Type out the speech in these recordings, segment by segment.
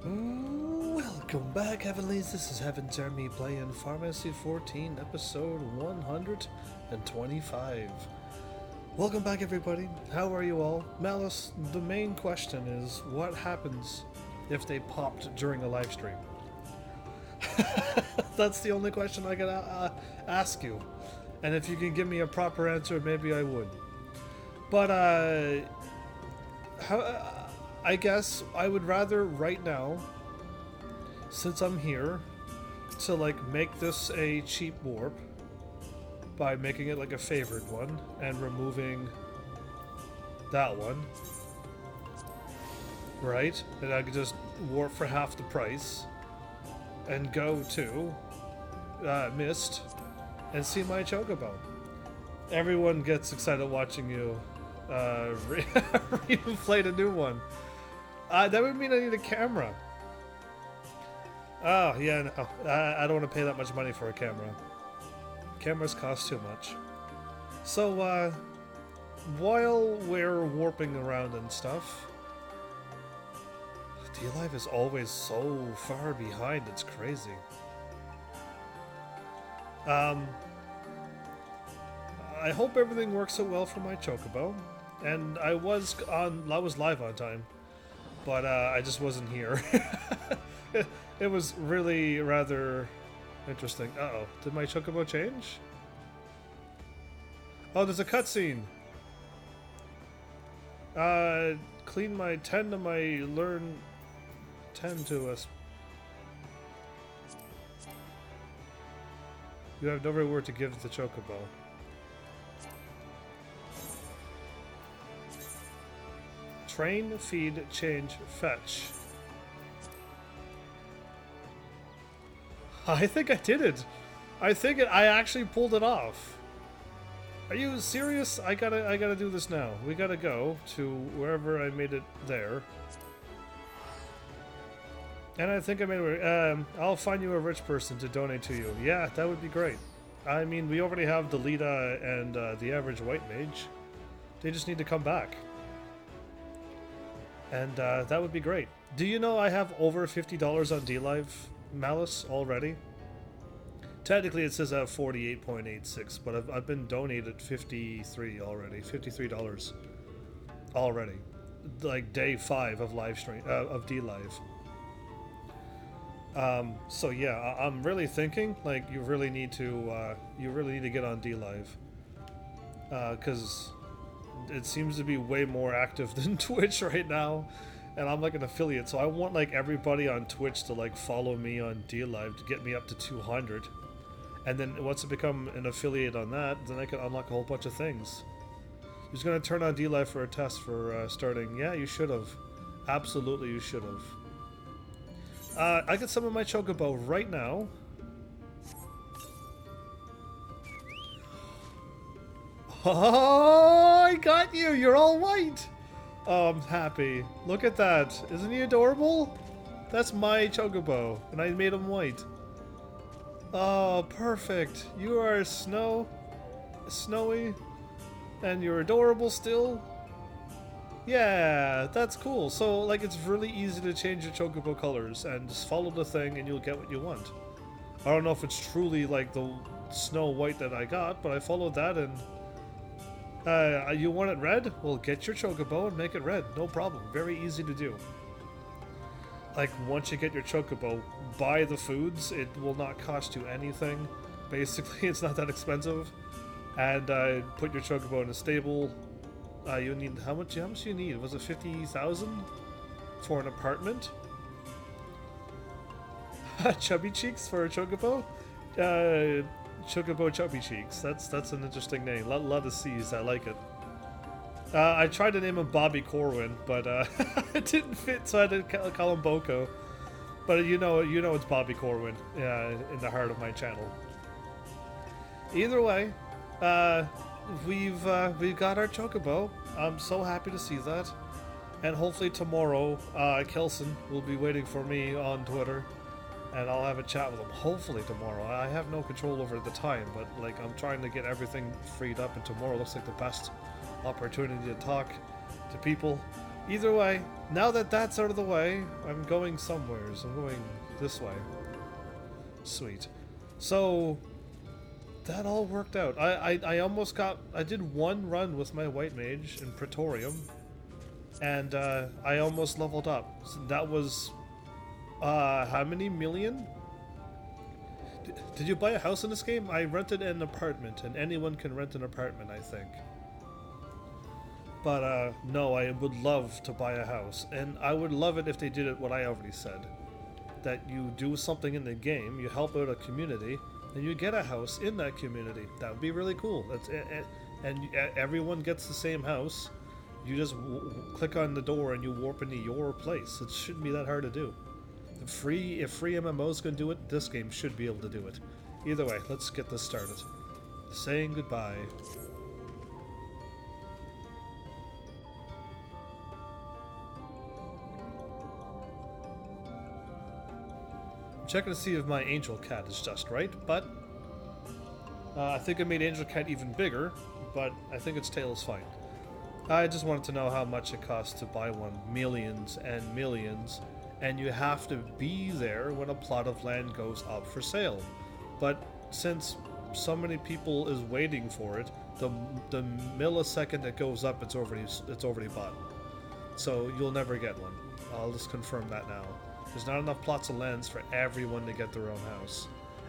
Welcome back, Heavenlies. This is HEAVENSARMY playing Pharmacy 14, episode 125. Welcome back, everybody. How are you all? Malice, the main question is, what happens if they popped during a live stream? That's the only question I can ask you. And if you can give me a proper answer, maybe I would. But, I guess I would rather right now, since I'm here, to like make this a cheap warp by making it like a favored one and removing that one, right? And I could just warp for half the price and go to Mist and see my Chocobo. Everyone gets excited watching you re-inflate a new one. That would mean I need a camera. Oh, yeah, no. I don't want to pay that much money for a camera. Cameras cost too much. So, while we're warping around and stuff, D-Live is always so far behind, it's crazy. I hope everything works out well for my Chocobo. And I was live on time, but I just wasn't here. It was really rather interesting. Uh-oh. Did my Chocobo change? Oh, there's a cutscene. Clean my... Tend to my... Learn... Tend to us. You have no reward to give the Chocobo. Train, feed, change, fetch. I think I did it. I actually pulled it off. Are you serious? I gotta do this now. We gotta go to wherever I made it there. And I think I made it. I'll find you a rich person to donate to you. Yeah, that would be great. I mean, we already have Delita and the average white mage. They just need to come back. And that would be great. Do you know I have over $50 on D-Live Malice already? Technically it says I have 48.86, but I've been donated 53 already. $53 already. Like day 5 of live stream of D-Live. So yeah, I'm really thinking like you really need to get on D-Live. Cause it seems to be way more active than Twitch right now, and I'm like an affiliate, so I want like everybody on Twitch to like follow me on D-Live to get me up to 200, and then once I become an affiliate on that, then I can unlock a whole bunch of things. Who's gonna turn on D-Live for a test for starting? Yeah, you should have. Absolutely, you should have. I get some of my Chocobo right now. Oh, I got you! You're all white! Oh, I'm happy. Look at that. Isn't he adorable? That's my Chocobo, and I made him white. Oh, perfect. You are snowy, and you're adorable still. Yeah, that's cool. So, like, it's really easy to change your Chocobo colors, and just follow the thing, and you'll get what you want. I don't know if it's truly, like, the Snow White that I got, but I followed that, and... you want it red? Well, get your Chocobo and make it red. No problem. Very easy to do. Like, once you get your Chocobo, buy the foods. It will not cost you anything. Basically, it's not that expensive. And put your Chocobo in a stable. You need... How much do you need? Was it 50,000 for an apartment? Chubby Cheeks for a Chocobo? Chocobo Chubby Cheeks. That's an interesting name. Lot of C's. I like it. I tried to name him Bobby Corwin, but it didn't fit, so I had to call him Boko. But you know it's Bobby Corwin in the heart of my channel. Either way, we've got our Chocobo. I'm so happy to see that, and hopefully tomorrow, Kelson will be waiting for me on Twitter. And I'll have a chat with him, hopefully tomorrow. I have no control over the time, but like I'm trying to get everything freed up, and tomorrow looks like the best opportunity to talk to people Either way, now that that's out of the way, I'm going somewheres. I'm going this way. Sweet. So, that all worked out. I almost got... I did one run with my white mage in Praetorium, and I almost leveled up. So that was... how many million? Did you buy a house in this game? I rented an apartment, and anyone can rent an apartment, I think. But no, I would love to buy a house, and I would love it if they did it what I already said. That you do something in the game, you help out a community, and you get a house in that community. That would be really cool. And everyone gets the same house. You just click on the door and you warp into your place. It shouldn't be that hard to do. If free MMOs can do it, this game should be able to do it. Either way, let's get this started. Saying goodbye. Checking to see if my angel cat is just right, but I think I made angel cat even bigger, but I think its tail is fine. I just wanted to know how much it costs to buy one. Millions and millions, and you have to be there when a plot of land goes up for sale. But since so many people is waiting for it, the millisecond it goes up, it's already bought. So you'll never get one. I'll just confirm that now. There's not enough plots of lands for everyone to get their own house.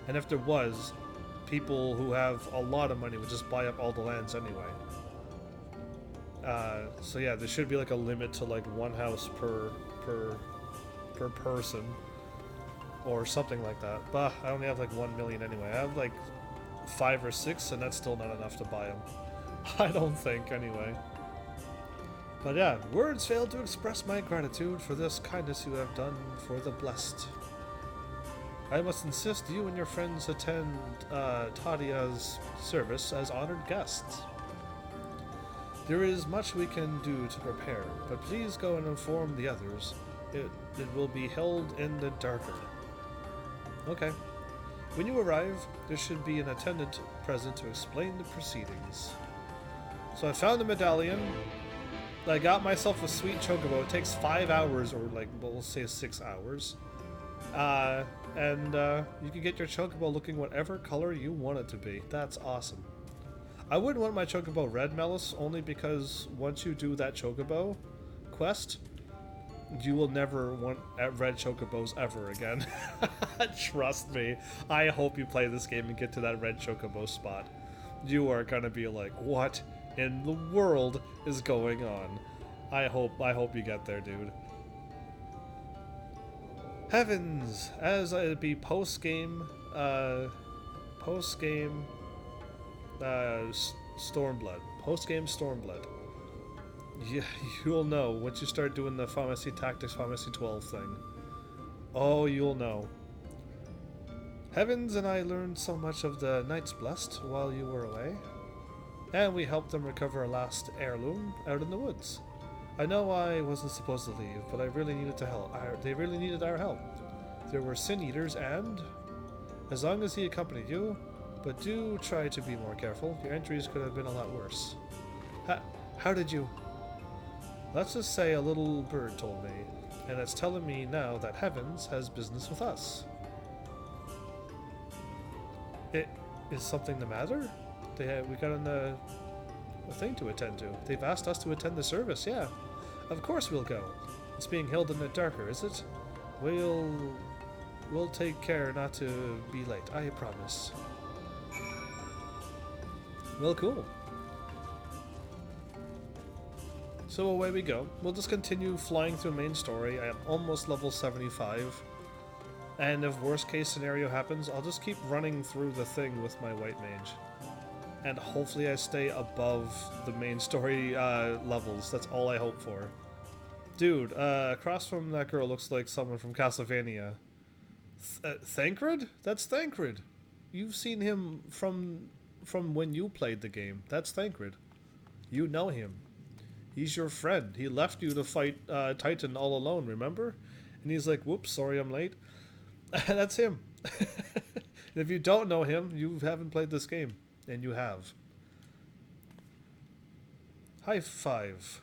And if there was, people who have a lot of money would just buy up all the lands anyway. So yeah, there should be like a limit to like one house per person. Or something like that. But I only have like 1 million anyway. I have like 5 or 6 and that's still not enough to buy them. I don't think anyway. But yeah, words fail to express my gratitude for this kindness you have done for the blessed. I must insist you and your friends attend Tadia's service as honored guests. There is much we can do to prepare, but please go and inform the others. It will be held in the darker. Okay. When you arrive, there should be an attendant present to explain the proceedings. So I found the medallion. I got myself a sweet chocobo. It takes 5 hours, or like, well, we'll say 6 hours. And you can get your chocobo looking whatever color you want it to be. That's awesome. I wouldn't want my chocobo red, Melis, only because once you do that chocobo quest, you will never want red chocobos ever again. Trust me. I hope you play this game and get to that red chocobo spot. You are gonna be like, what in the world is going on? I hope you get there, dude. Heavens, as it be post-game Stormblood. Post-game Stormblood. Yeah, you'll know once you start doing the Pharmacy Tactics Pharmacy 12 thing. Oh, you'll know. Heavens and I learned so much of the Knights Blessed while you were away. And we helped them recover a last heirloom out in the woods. I know I wasn't supposed to leave, but I really needed to help. They really needed our help. There were sin eaters and... As long as he accompanied you, but do try to be more careful. Your entries could have been a lot worse. How did you... Let's just say a little bird told me, and it's telling me now that Heavens has business with us. Is something the matter? We got a thing to attend to. They've asked us to attend the service, yeah. Of course we'll go. It's being held in the darker, is it? We'll take care not to be late, I promise. Well, cool. So away we go. We'll just continue flying through main story. I am almost level 75. And if worst case scenario happens, I'll just keep running through the thing with my white mage. And hopefully I stay above the main story levels. That's all I hope for. Dude, across from that girl looks like someone from Castlevania. Thancred? That's Thancred. You've seen him from when you played the game. That's Thancred. You know him. He's your friend. He left you to fight Titan all alone, remember? And he's like, whoops, sorry I'm late. That's him. And if you don't know him, you haven't played this game. And you have. High five.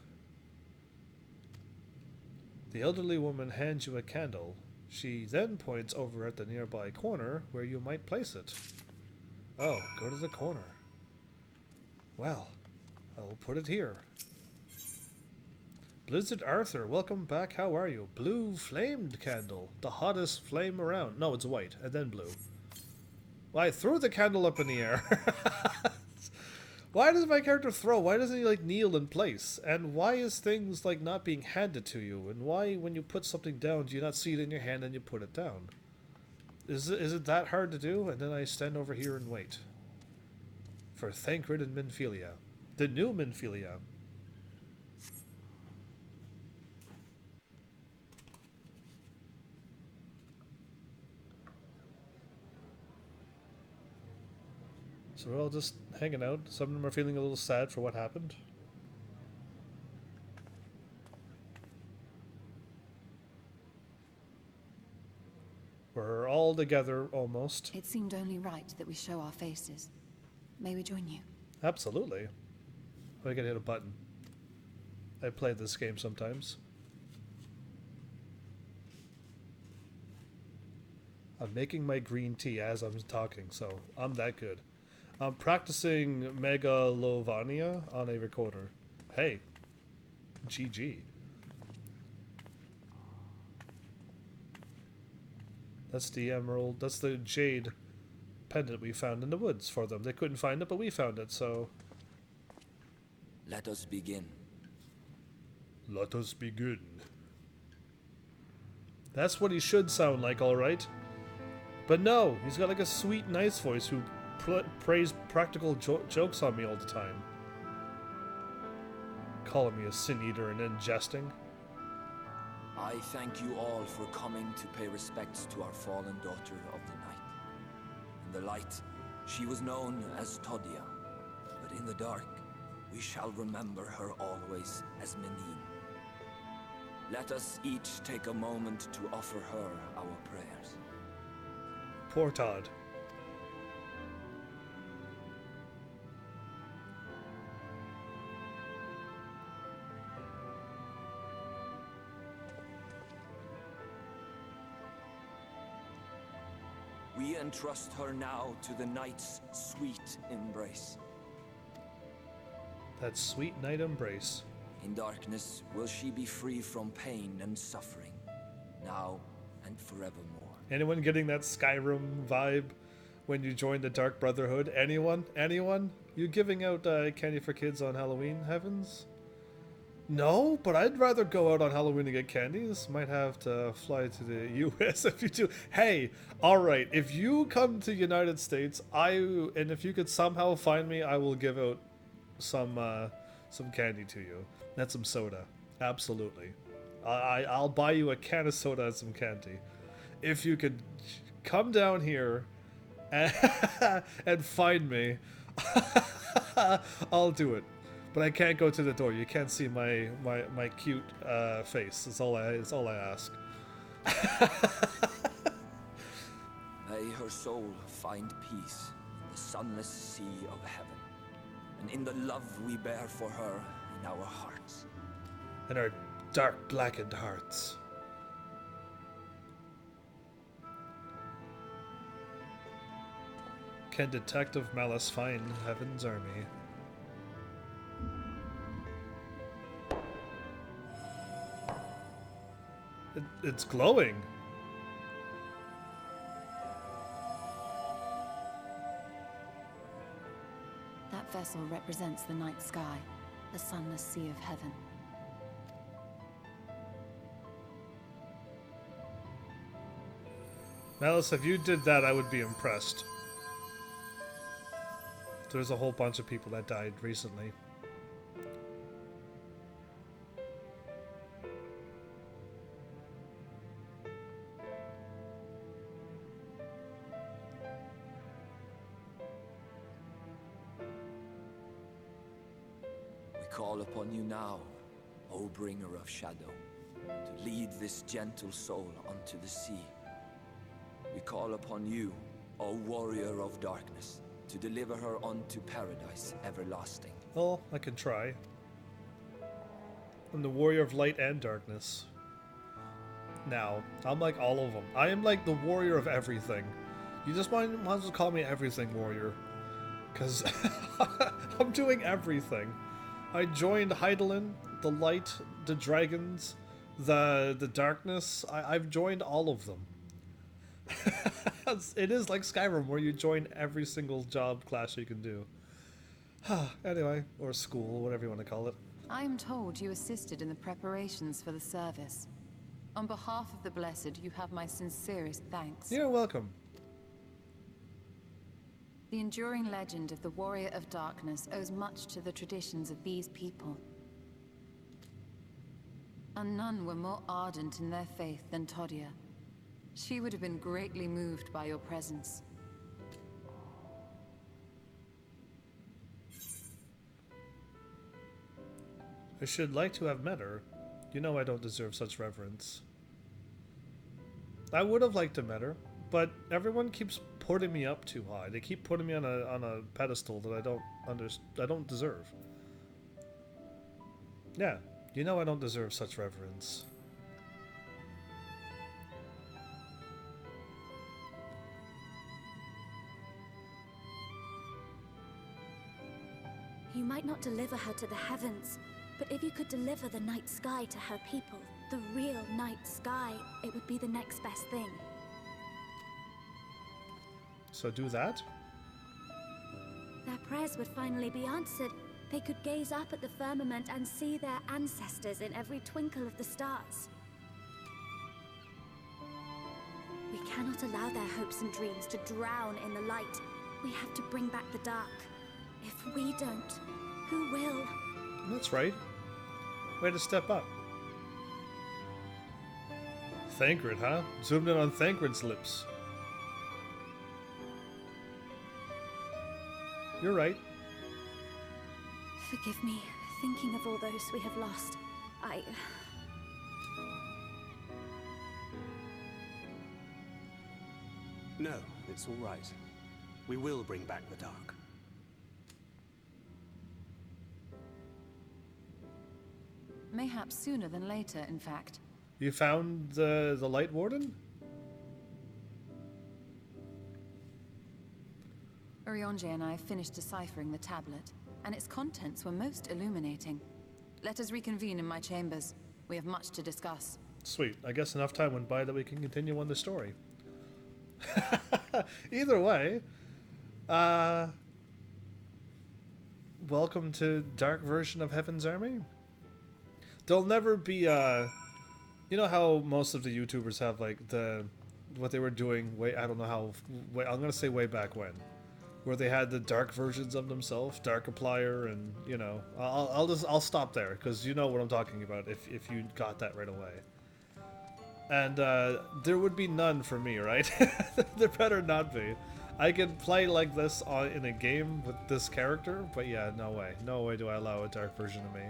The elderly woman hands you a candle. She then points over at the nearby corner where you might place it. Oh, go to the corner. Well, I'll put it here. Blizzard Arthur, welcome back. How are you? Blue flamed candle. The hottest flame around. No, it's white, and then blue. Well, I threw the candle up in the air. Why does my character throw? Why doesn't he, like, kneel in place? And why is things, like, not being handed to you? And why, when you put something down, do you not see it in your hand and you put it down? Is it that hard to do? And then I stand over here and wait. For Thancred and Minfilia. The new Minfilia. So we're all just hanging out. Some of them are feeling a little sad for what happened. We're all together, almost. It seemed only right that we show our faces. May we join you? Absolutely. I can hit a button. I play this game sometimes. I'm making my green tea as I'm talking, so I'm that good. I'm practicing Megalovania on a recorder. Hey, GG. That's the emerald, that's the jade pendant we found in the woods for them. They couldn't find it, but we found it, so... Let us begin. Let us begin. That's what he should sound like, alright. But no, he's got like a sweet, nice voice who prays practical jokes on me all the time. Calling me a sin-eater and then jesting. I thank you all for coming to pay respects to our fallen daughter of the night. In the light, she was known as Todia, but in the dark, we shall remember her always as Menine. Let us each take a moment to offer her our prayers. Poor Todd. We entrust her now to the night's sweet embrace. That sweet night embrace. In darkness will she be free from pain and suffering, now and forevermore. Anyone getting that Skyrim vibe when you join the Dark Brotherhood? Anyone? Anyone? You giving out candy for kids on Halloween, Heavens? No, but I'd rather go out on Halloween and get candies. Might have to fly to the US if you do. Hey, alright, if you come to United States, and if you could somehow find me, I will give out some candy to you. And some soda. Absolutely. I'll buy you a can of soda and some candy. If you could come down here and find me, I'll do it. But I can't go to the door. You can't see my cute face. That's all I ask. May her soul find peace in the sunless sea of heaven, and in the love we bear for her in our hearts. In our dark, blackened hearts. Can Detective Malice find Heaven's Army? It's glowing. That vessel represents the night sky, the sunless sea of heaven. Malice, if you did that, I would be impressed. There's a whole bunch of people that died recently. We call upon you now, O bringer of shadow, to lead this gentle soul onto the sea. We call upon you, O warrior of darkness, to deliver her unto paradise everlasting. Well, I can try. I'm the warrior of light and darkness. now. I'm like all of them. I am like the warrior of everything. You just might as well call me everything warrior. Because I'm doing everything. I joined Hydaelyn, the light, the dragons, the darkness. I've joined all of them. It is like Skyrim where you join every single job class you can do. Anyway, or school, whatever you want to call it. I am told you assisted in the preparations for the service. On behalf of the Blessed, you have my sincerest thanks. You're welcome. The enduring legend of the Warrior of Darkness owes much to the traditions of these people. And none were more ardent in their faith than Todia. She would have been greatly moved by your presence. I should like to have met her. You know I don't deserve such reverence. I would have liked to met her, but everyone keeps putting me up too high. They keep putting me on a pedestal that I don't deserve. Yeah, you know I don't deserve such reverence. You might not deliver her to the heavens, but if you could deliver the night sky to her people, the real night sky, it would be the next best thing. So do that? Their prayers would finally be answered. They could gaze up at the firmament and see their ancestors in every twinkle of the stars. We cannot allow their hopes and dreams to drown in the light. We have to bring back the dark. If we don't, who will? That's right. Way to step up. Thancred, huh? Zoomed in on Thancred's lips. You're right. Forgive me, thinking of all those we have lost. No, it's all right. We will bring back the dark. Mayhaps sooner than later, in fact. You found the Light Warden? Urianger and I finished deciphering the tablet, and its contents were most illuminating. Let us reconvene in my chambers. We have much to discuss. Sweet. I guess enough time went by that we can continue on the story. Either way, welcome to Dark Version of Heaven's Army. There'll never be, you know how most of the YouTubers have, like, what they were doing I don't know how, I'm gonna say way back when, where they had the dark versions of themselves, Darkiplier, and, you know, I'll stop there, because you know what I'm talking about, if you got that right away. And, there would be none for me, right? There better not be. I could play like this in a game with this character, but yeah, no way. No way do I allow a dark version of me.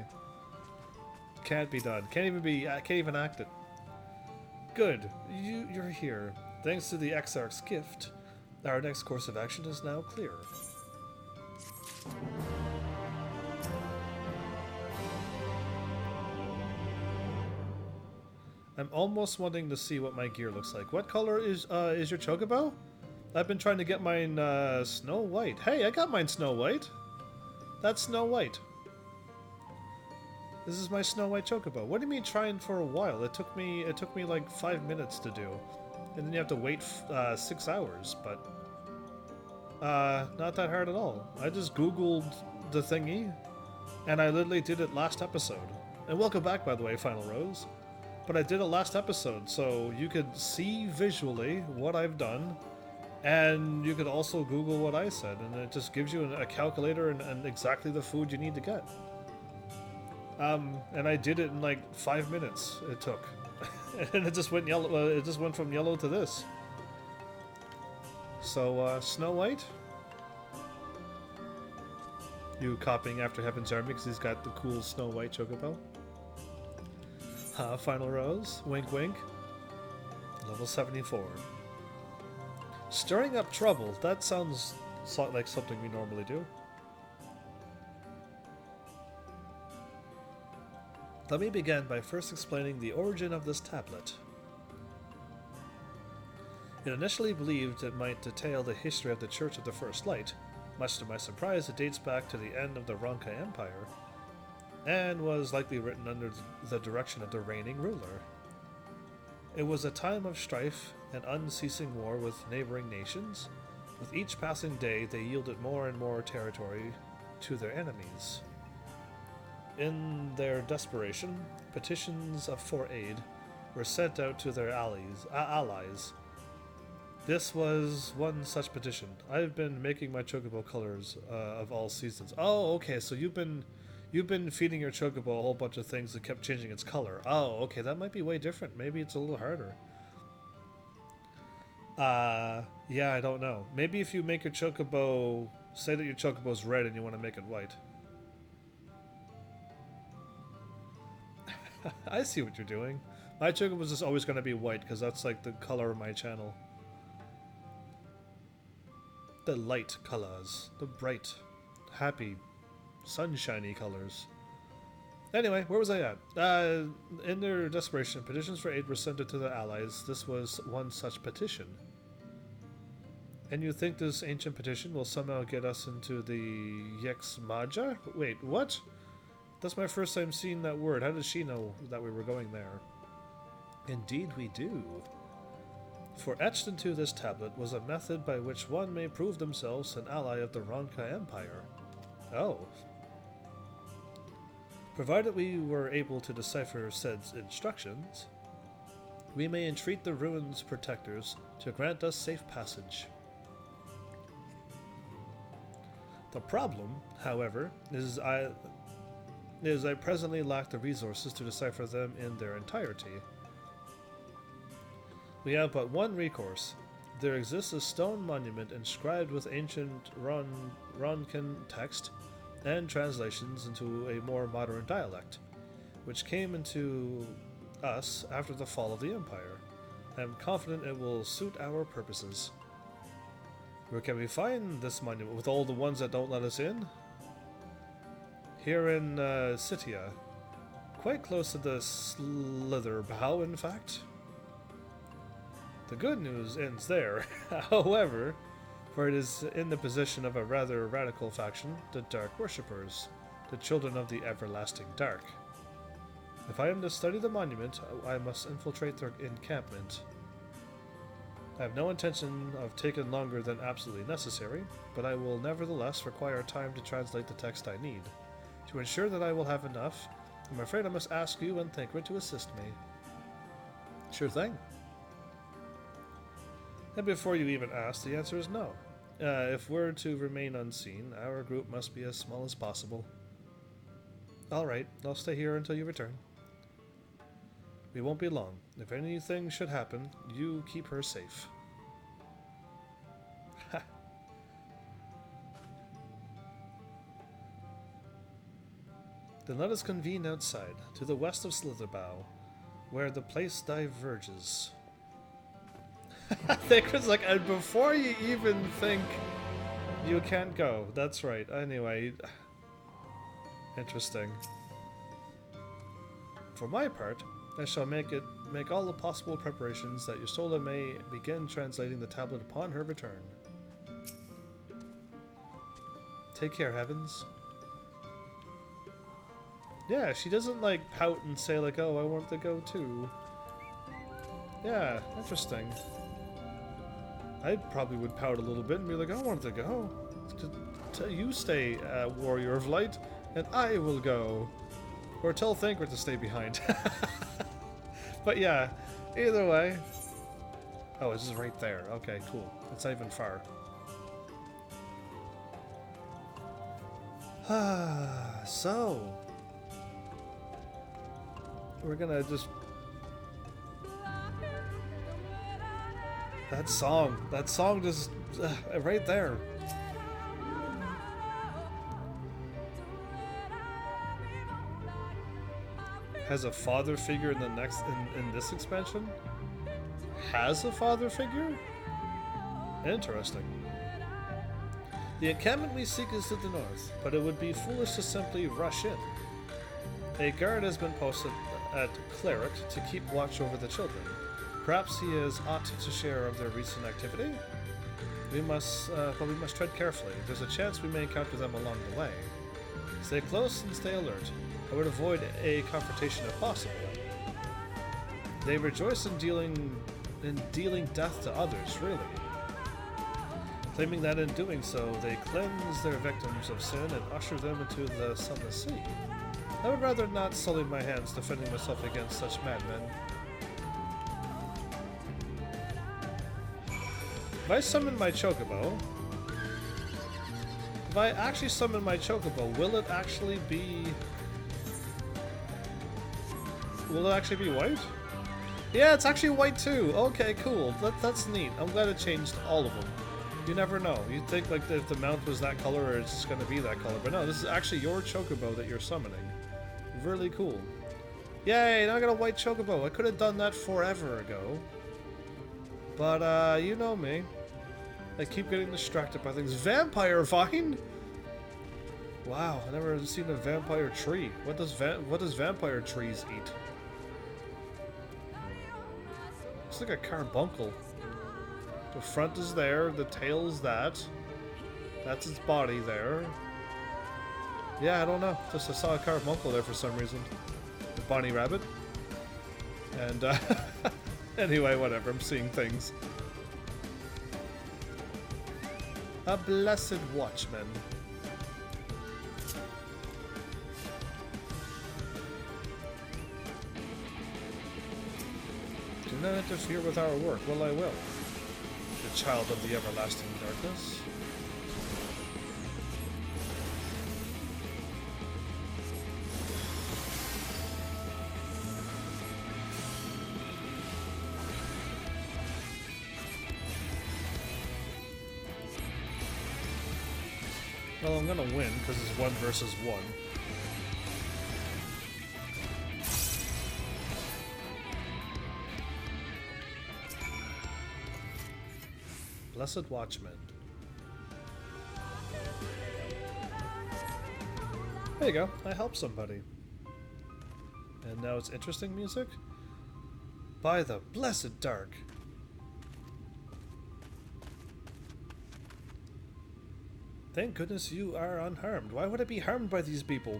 Can't be done. Can't even act it. Good. You're here. Thanks to the Exarch's gift, our next course of action is now clear. I'm almost wanting to see what my gear looks like. What color is your chocobo? I've been trying to get mine Snow White. Hey, I got mine Snow White. That's Snow White. This is my Snow White chocobo. What do you mean trying for a while? It took me like 5 minutes to do, and then you have to wait 6 hours. But not that hard at all. I just Googled the thingy, and I literally did it last episode. And welcome back, by the way, Final Rose. But I did it last episode, so you could see visually what I've done, and you could also Google what I said, and it just gives you a calculator and exactly the food you need to get. And I did it in like 5 minutes. It took, and it just went yellow. It just went from yellow to this. So Snow White, you copying after Heaven's Army because he's got the cool Snow White chocobo. Final Rose, wink wink. Level 74. Stirring up trouble. That sounds like something we normally do. Let me begin by first explaining the origin of this tablet. It initially believed it might detail the history of the Church of the First Light. Much to my surprise, it dates back to the end of the Ronkai Empire, and was likely written under the direction of the reigning ruler. It was a time of strife and unceasing war with neighboring nations. With each passing day, they yielded more and more territory to their enemies. In their desperation, petitions for aid were sent out to their allies. This was one such petition. I've been making my chocobo colors of all seasons. Oh, okay, so you've been feeding your chocobo a whole bunch of things that kept changing its color. Oh, okay, that might be way different. Maybe it's a little harder. Yeah, I don't know. Maybe if you make your chocobo, say that your chocobo's red and you want to make it white. I see what you're doing. My chocobo's just always going to be white because that's like the color of my channel. The light colors, the bright, happy, sunshiny colors. Anyway, where was I at? In their desperation, petitions for aid were sent to the allies. This was one such petition. And you think this ancient petition will somehow get us into the Yexmaja? Wait, what? That's my first time seeing that word. How does she know that we were going there? Indeed we do. For etched into this tablet was a method by which one may prove themselves an ally of the Ronkai Empire. Oh. Provided we were able to decipher said instructions, we may entreat the ruins' protectors to grant us safe passage. The problem, however, is I presently lack the resources to decipher them in their entirety. We have but one recourse. There exists a stone monument inscribed with ancient Ronkan text and translations into a more modern dialect, which came into us after the fall of the Empire. I am confident it will suit our purposes. Where can we find this monument with all the ones that don't let us in? Here in Sitia, quite close to the Slither Bow, in fact. The good news ends there, however, for it is in the position of a rather radical faction, the Dark Worshippers, the Children of the Everlasting Dark. If I am to study the monument, I must infiltrate their encampment. I have no intention of taking longer than absolutely necessary, but I will nevertheless require time to translate the text I need. To ensure that I will have enough, I'm afraid I must ask you and Thancred to assist me. Sure thing. And before you even ask, the answer is no. If we're to remain unseen, our group must be as small as possible. Alright, I'll stay here until you return. We won't be long. If anything should happen, you keep her safe. Ha! Then let us convene outside, to the west of Slitherbow, where the place diverges. Thancred's like, and before you even think, you can't go. That's right. Anyway, interesting. For my part, I shall make all the possible preparations that Yusola may begin translating the tablet upon her return. Take care, Heavens. Yeah, she doesn't like pout and say like, oh, I want to go too. Yeah, interesting. I probably would pout a little bit and be like, I want to go. You stay, Warrior of Light, and I will go. Or tell Thancred to stay behind. But yeah, either way. Oh, it's just right there. Okay, cool. It's not even far. So, we're gonna just... That song just... right there. Has a father figure in the next... in this expansion? Has a father figure? Interesting. The encampment we seek is to the north, but it would be foolish to simply rush in. A guard has been posted at Cleric to keep watch over the children. Perhaps he has aught to share of their recent activity? But we must tread carefully. There's a chance we may encounter them along the way. Stay close and stay alert. I would avoid a confrontation if possible. They rejoice in dealing death to others, really. Claiming that in doing so, they cleanse their victims of sin and usher them into the sunless sea. I would rather not sully my hands defending myself against such madmen. If I summon my chocobo... If I actually summon my chocobo, will it actually be... Will it actually be white? Yeah, it's actually white too! Okay, cool. That's neat. I'm glad it changed all of them. You never know. You'd think like if the mount was that color, or it's just going to be that color. But no, this is actually your chocobo that you're summoning. Really cool. Yay, now I got a white chocobo. I could have done that forever ago. But, you know me. I keep getting distracted by things. Vampire vine? Wow, I never seen a vampire tree. What does vampire trees eat? It's like a carbuncle. The front is there, the tail's that. That's its body there. Yeah, I don't know. Just I saw a carbuncle there for some reason. The bunny rabbit. And, anyway, whatever. I'm seeing things. A blessed watchman. Do not interfere with our work. Well, I will. The child of the everlasting darkness. Well, I'm gonna win because it's 1 versus 1. Blessed Watchman. There you go. I helped somebody. And now it's interesting music? By the blessed dark. Thank goodness you are unharmed. Why would I be harmed by these people?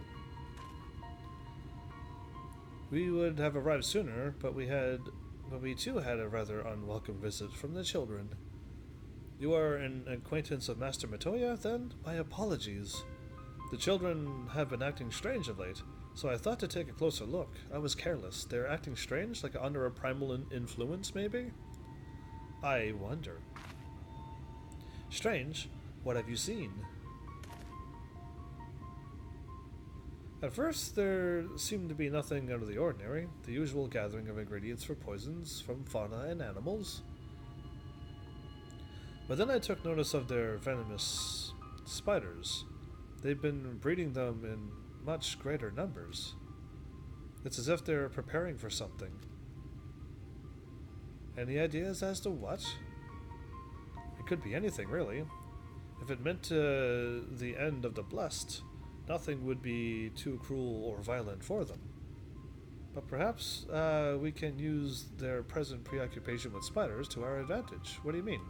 We would have arrived sooner, but we too had a rather unwelcome visit from the children. You are an acquaintance of Master Matoya, then? My apologies. The children have been acting strange of late, so I thought to take a closer look. I was careless. They're acting strange, like under a primal influence, maybe? I wonder. Strange? What have you seen? At first, there seemed to be nothing out of the ordinary, the usual gathering of ingredients for poisons from fauna and animals. But then I took notice of their venomous spiders. They've been breeding them in much greater numbers. It's as if they're preparing for something. Any ideas as to what? It could be anything, really. If it meant the end of the blessed, nothing would be too cruel or violent for them. But perhaps we can use their present preoccupation with spiders to our advantage. What do you mean?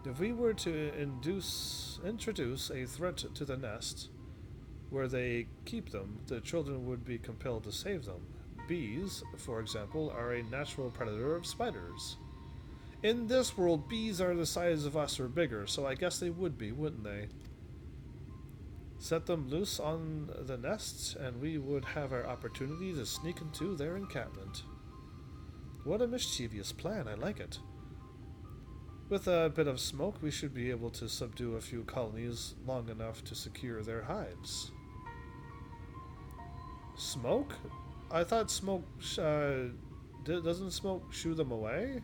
If we were to introduce a threat to the nest, where they keep them, the children would be compelled to save them. Bees, for example, are a natural predator of spiders. In this world, bees are the size of us or bigger, so I guess they would be, wouldn't they? Set them loose on the nests, and we would have our opportunity to sneak into their encampment. What a mischievous plan, I like it. With a bit of smoke, we should be able to subdue a few colonies long enough to secure their hives. Smoke? I thought smoke, doesn't smoke shoo them away?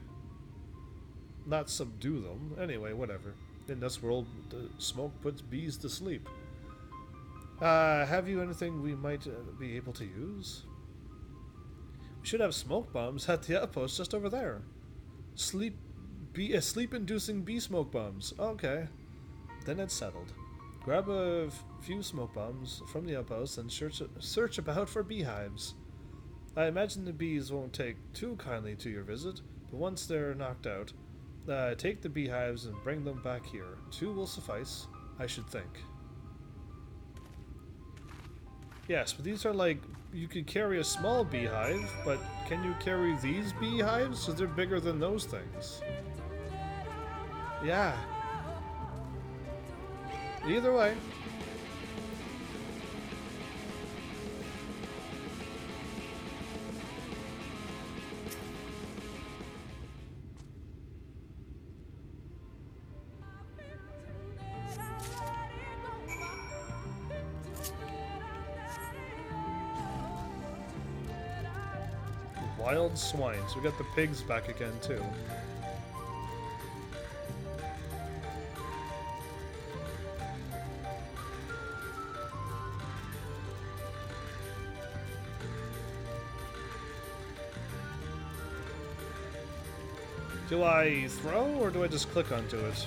Not subdue them. Anyway, whatever. In this world, the smoke puts bees to sleep. Have you anything we might be able to use? We should have smoke bombs at the outpost just over there. Sleep-inducing bee smoke bombs. Okay. Then it's settled. Grab a few smoke bombs from the outpost and search about for beehives. I imagine the bees won't take too kindly to your visit, but once they're knocked out, take the beehives and bring them back here. 2 will suffice, I should think. Yes, but these are like, you could carry a small beehive, but can you carry these beehives? Because they're bigger than those things. Yeah. Either way. Wild swines. We got the pigs back again, too. Do I throw, or do I just click onto it?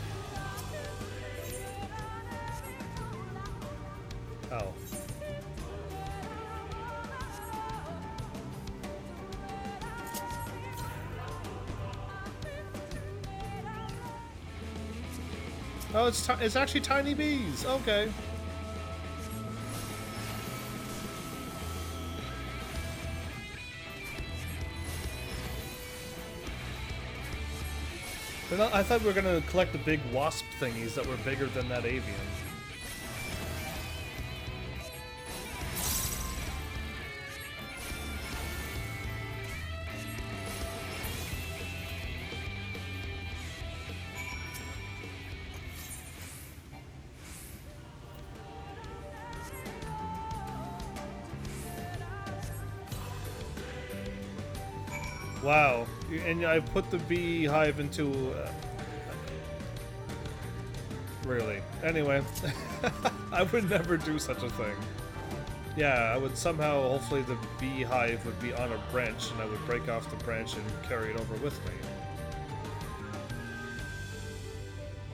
Oh. Oh, it's actually tiny bees. Okay. I thought we were gonna collect the big wasp thingies that were bigger than that avian. Wow, and I put the beehive into... really. Anyway, I would never do such a thing. Yeah, I would somehow, hopefully the beehive would be on a branch, and I would break off the branch and carry it over with me.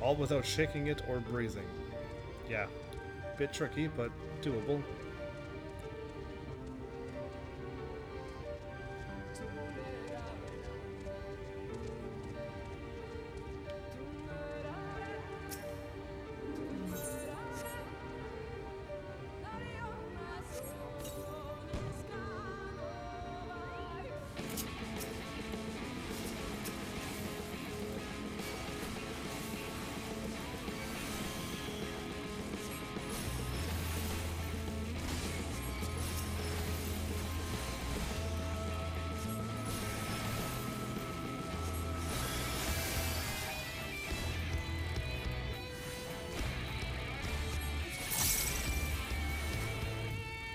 All without shaking it or breathing. Yeah, bit tricky, but doable.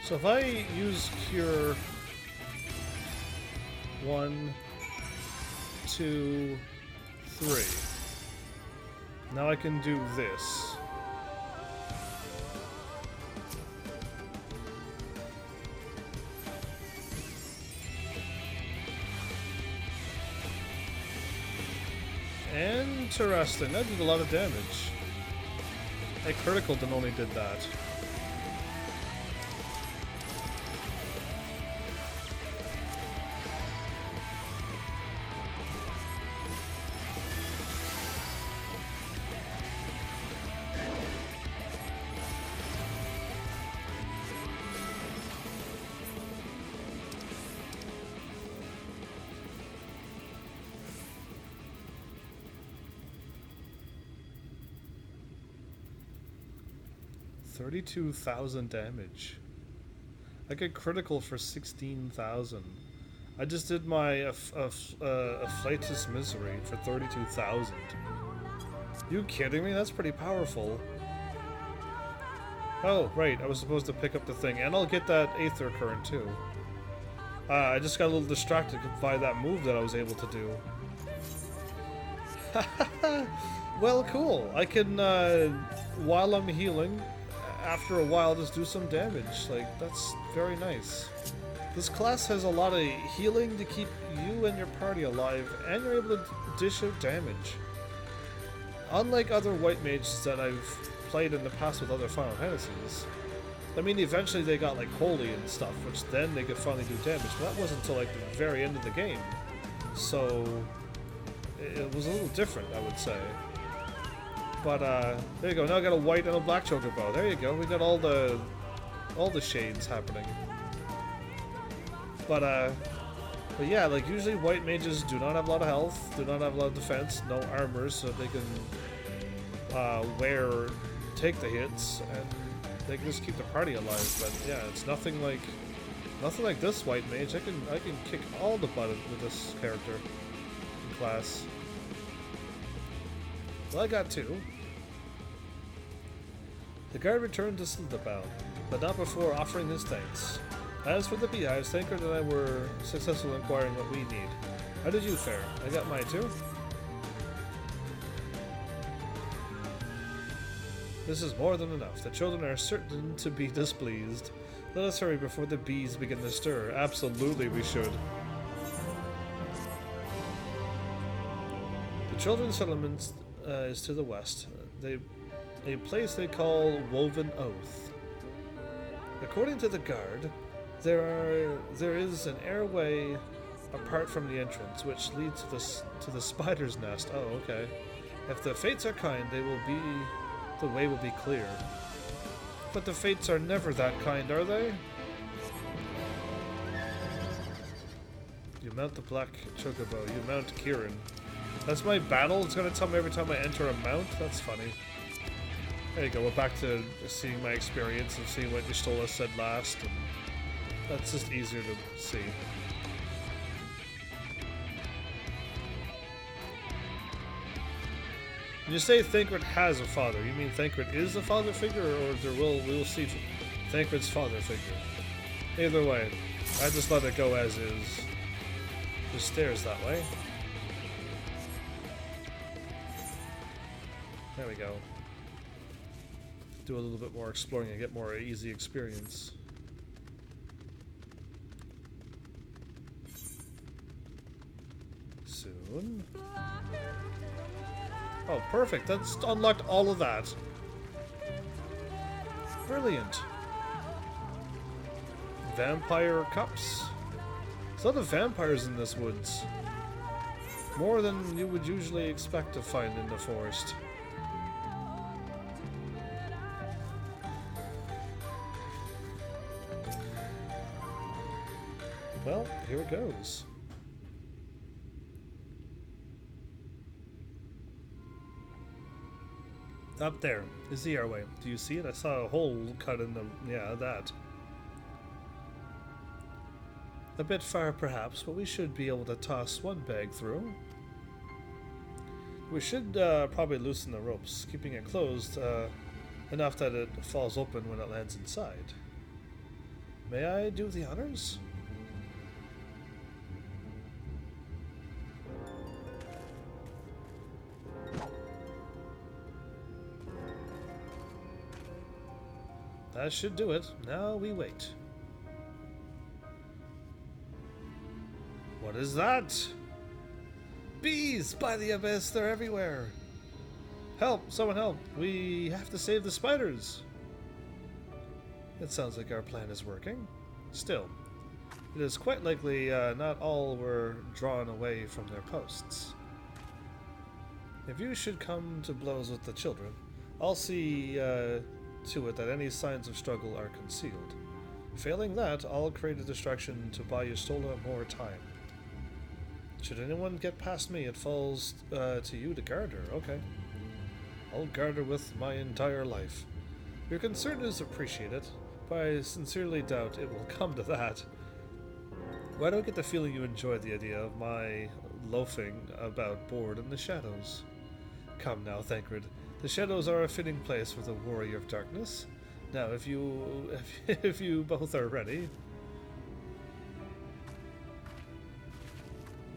So if I use Cure 1, 2, 3, now I can do this. Interesting, that did a lot of damage. A critical done only did that. $32,000 damage. I get critical for 16,000. I just did my Afflatus Misery for 32,000. You kidding me? That's pretty powerful. Oh, right. I was supposed to pick up the thing, and I'll get that Aether Current too. I just got a little distracted by that move that I was able to do. Well, cool. I can, while I'm healing, after a while, just do some damage. Like, that's very nice. This class has a lot of healing to keep you and your party alive, and you're able to dish out damage. Unlike other white mages that I've played in the past with other Final Fantasies, I mean, eventually they got like holy and stuff, which then they could finally do damage, but that wasn't until like the very end of the game. So it was a little different, I would say. But there you go. Now I got a white and a black chocobo. There you go. We got all the shades happening. But yeah, like usually white mages do not have a lot of health, do not have a lot of defense, no armor, so they can take the hits, and they can just keep the party alive. But yeah, it's nothing like this white mage. I can kick all the butt with this character in class. Well, I got 2. The guard returned to Slitherbound, but not before offering his thanks. As for the beehives, Thancred and I were successful in acquiring what we need. How did you fare? I got mine too. This is more than enough. The children are certain to be displeased. Let us hurry before the bees begin to stir. Absolutely we should. The children's settlement is to the west. A place they call Woven Oath. According to the guard, there is an airway apart from the entrance, which leads to the spider's nest. Oh, okay. If the fates are kind, the way will be clear. But the fates are never that kind, are they? You mount the black chocobo. You mount Kieran. That's my battle? It's gonna tell me every time I enter a mount? That's funny. There you go, we're back to seeing my experience and seeing what Y'shtola said last, and that's just easier to see. When you say Thancred has a father, you mean Thancred is a father figure, or we will see Thancred's father figure? Either way, I just let it go as is. There's stairs that way. There we go. Do a little bit more exploring and get more easy experience. Soon. Oh, perfect. That's unlocked all of that. Brilliant. Vampire cups. There's a lot of vampires in this woods. More than you would usually expect to find in the forest. Well, here it goes. Up there is the airway. Do you see it? I saw a hole cut in the... yeah, that. A bit far, perhaps, but we should be able to toss one bag through. We should probably loosen the ropes, keeping it closed enough that it falls open when it lands inside. May I do the honors? That should do it. Now we wait. What is that? Bees! By the abyss, they're everywhere! Help! Someone help! We have to save the spiders! It sounds like our plan is working. Still, it is quite likely not all were drawn away from their posts. If you should come to blows with the children, I'll see to it that any signs of struggle are concealed. Failing that, I'll create a distraction to buy Y'shtola more time. Should anyone get past me, it falls to you to guard her. Okay. I'll guard her with my entire life. Your concern is appreciated, but I sincerely doubt it will come to that. Why do I get the feeling you enjoy the idea of my loafing about bored in the shadows? Come now, Thancred. The shadows are a fitting place for the warrior of darkness. Now, if you both are ready.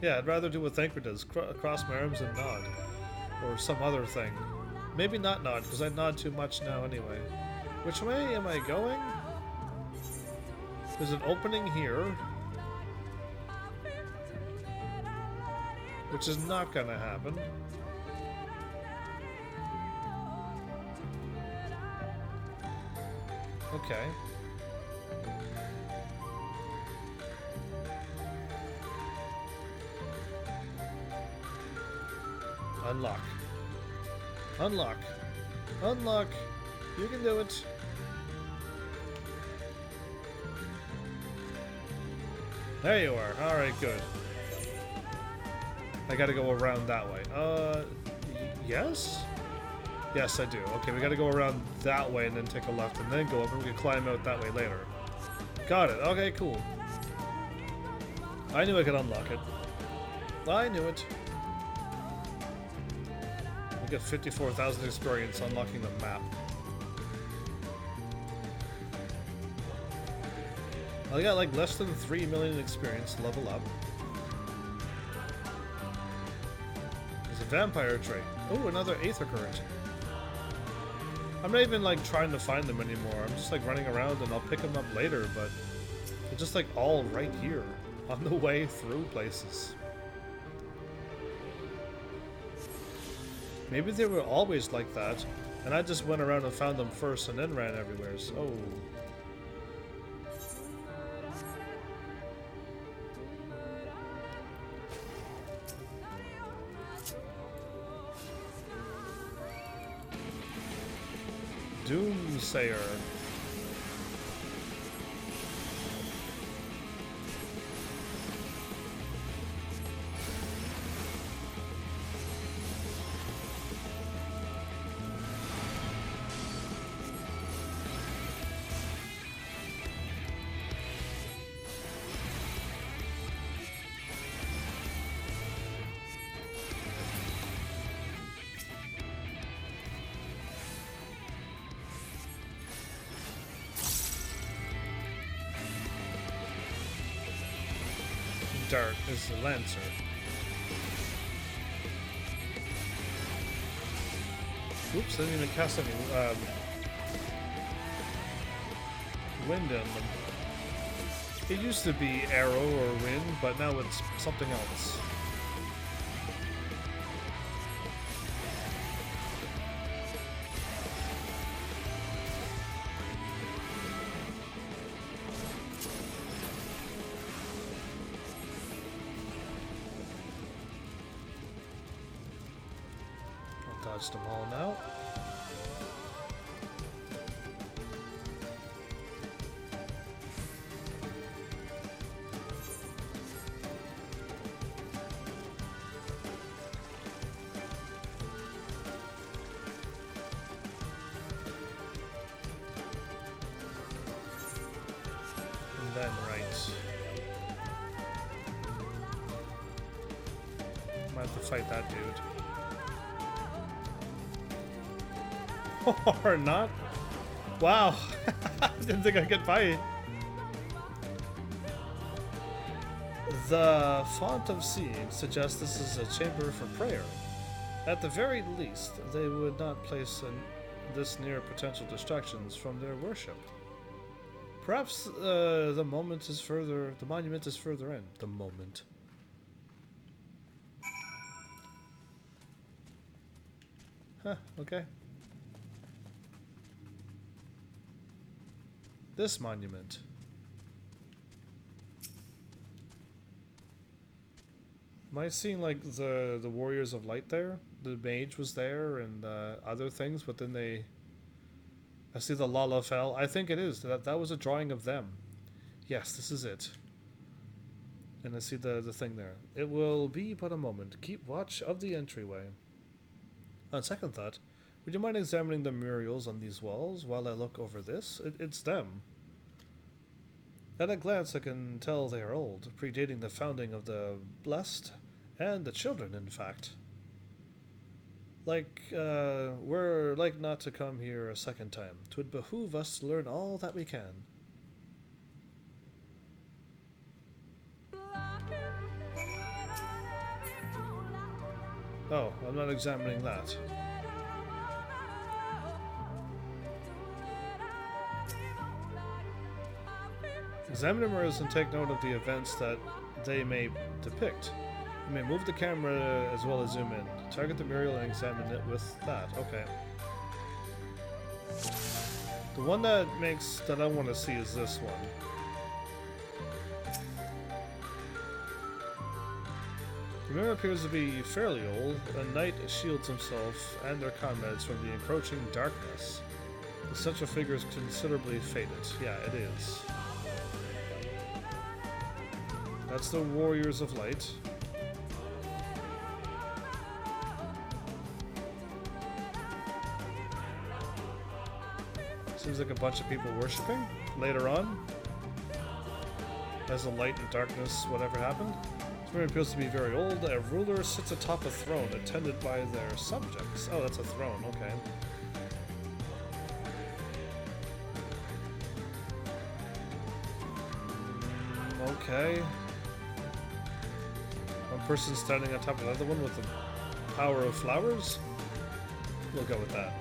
Yeah, I'd rather do what Thancred does, cross my arms and nod. Or some other thing. Maybe not nod, because I nod too much now anyway. Which way am I going? There's an opening here. Which is not gonna happen. Okay. Unlock. Unlock. Unlock. You can do it. There you are. Alright, good. I gotta go around that way. Yes? Yes, I do. Okay, we gotta go around that way and then take a left and then go up and we can climb out that way later. Got it. Okay, cool. I knew I could unlock it. I knew it. I get 54,000 experience unlocking the map. I got like less than 3 million experience to level up. There's a vampire trait. Oh, another Aether Current. I'm not even like trying to find them anymore. I'm just like running around and I'll pick them up later, but they're just like all right here on the way through places. Maybe they were always like that, and I just went around and found them first and then ran everywhere, so... Doomsayer. Dart is the Lancer. Oops, I didn't even cast any wind in them. It used to be arrow or wind, but now it's something else. Dodge them all now. And then right. Might have to fight that dude. Or not. Wow. I didn't think I'd get by it. The font of seeing suggests this is a chamber for prayer. At the very least, they would not place this near potential distractions from their worship. Perhaps the monument is further in. The moment. Huh, okay. This monument. Am I seeing like the Warriors of Light there? The mage was there and other things, but then I see the Lalafell. I think it is. That was a drawing of them. Yes, this is it. And I see the thing there. It will be but a moment. Keep watch of the entryway. On second thought, would you mind examining the murals on these walls while I look over this? It's them. At a glance I can tell they are old, predating the founding of the Blessed, and the Children, in fact. We're like not to come here a second time. 'Twould behoove us to learn all that we can. Oh, I'm not examining that. Examine the mirrors and take note of the events that they may depict. You may move the camera as well as zoom in. Target the mural and examine it with that. Okay. The one that I want to see is this one. The mirror appears to be fairly old. A knight shields himself and their comrades from the encroaching darkness. Such a figure is considerably faded. Yeah, it is. That's the Warriors of Light. Seems like a bunch of people worshipping later on. As the light and darkness, whatever happened. This mirror appears to be very old. A ruler sits atop a throne, attended by their subjects. Oh, that's a throne, okay. Okay. One person standing on top of another one with the power of flowers? We'll go with that.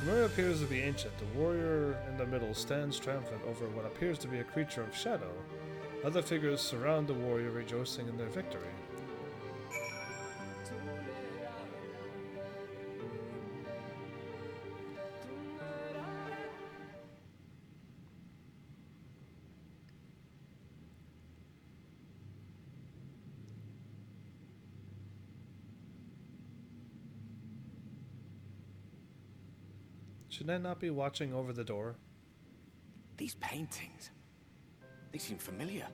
The mirror appears to be ancient. The warrior in the middle stands triumphant over what appears to be a creature of shadow. Other figures surround the warrior, rejoicing in their victory. Should I not be watching over the door? These paintings, they seem familiar.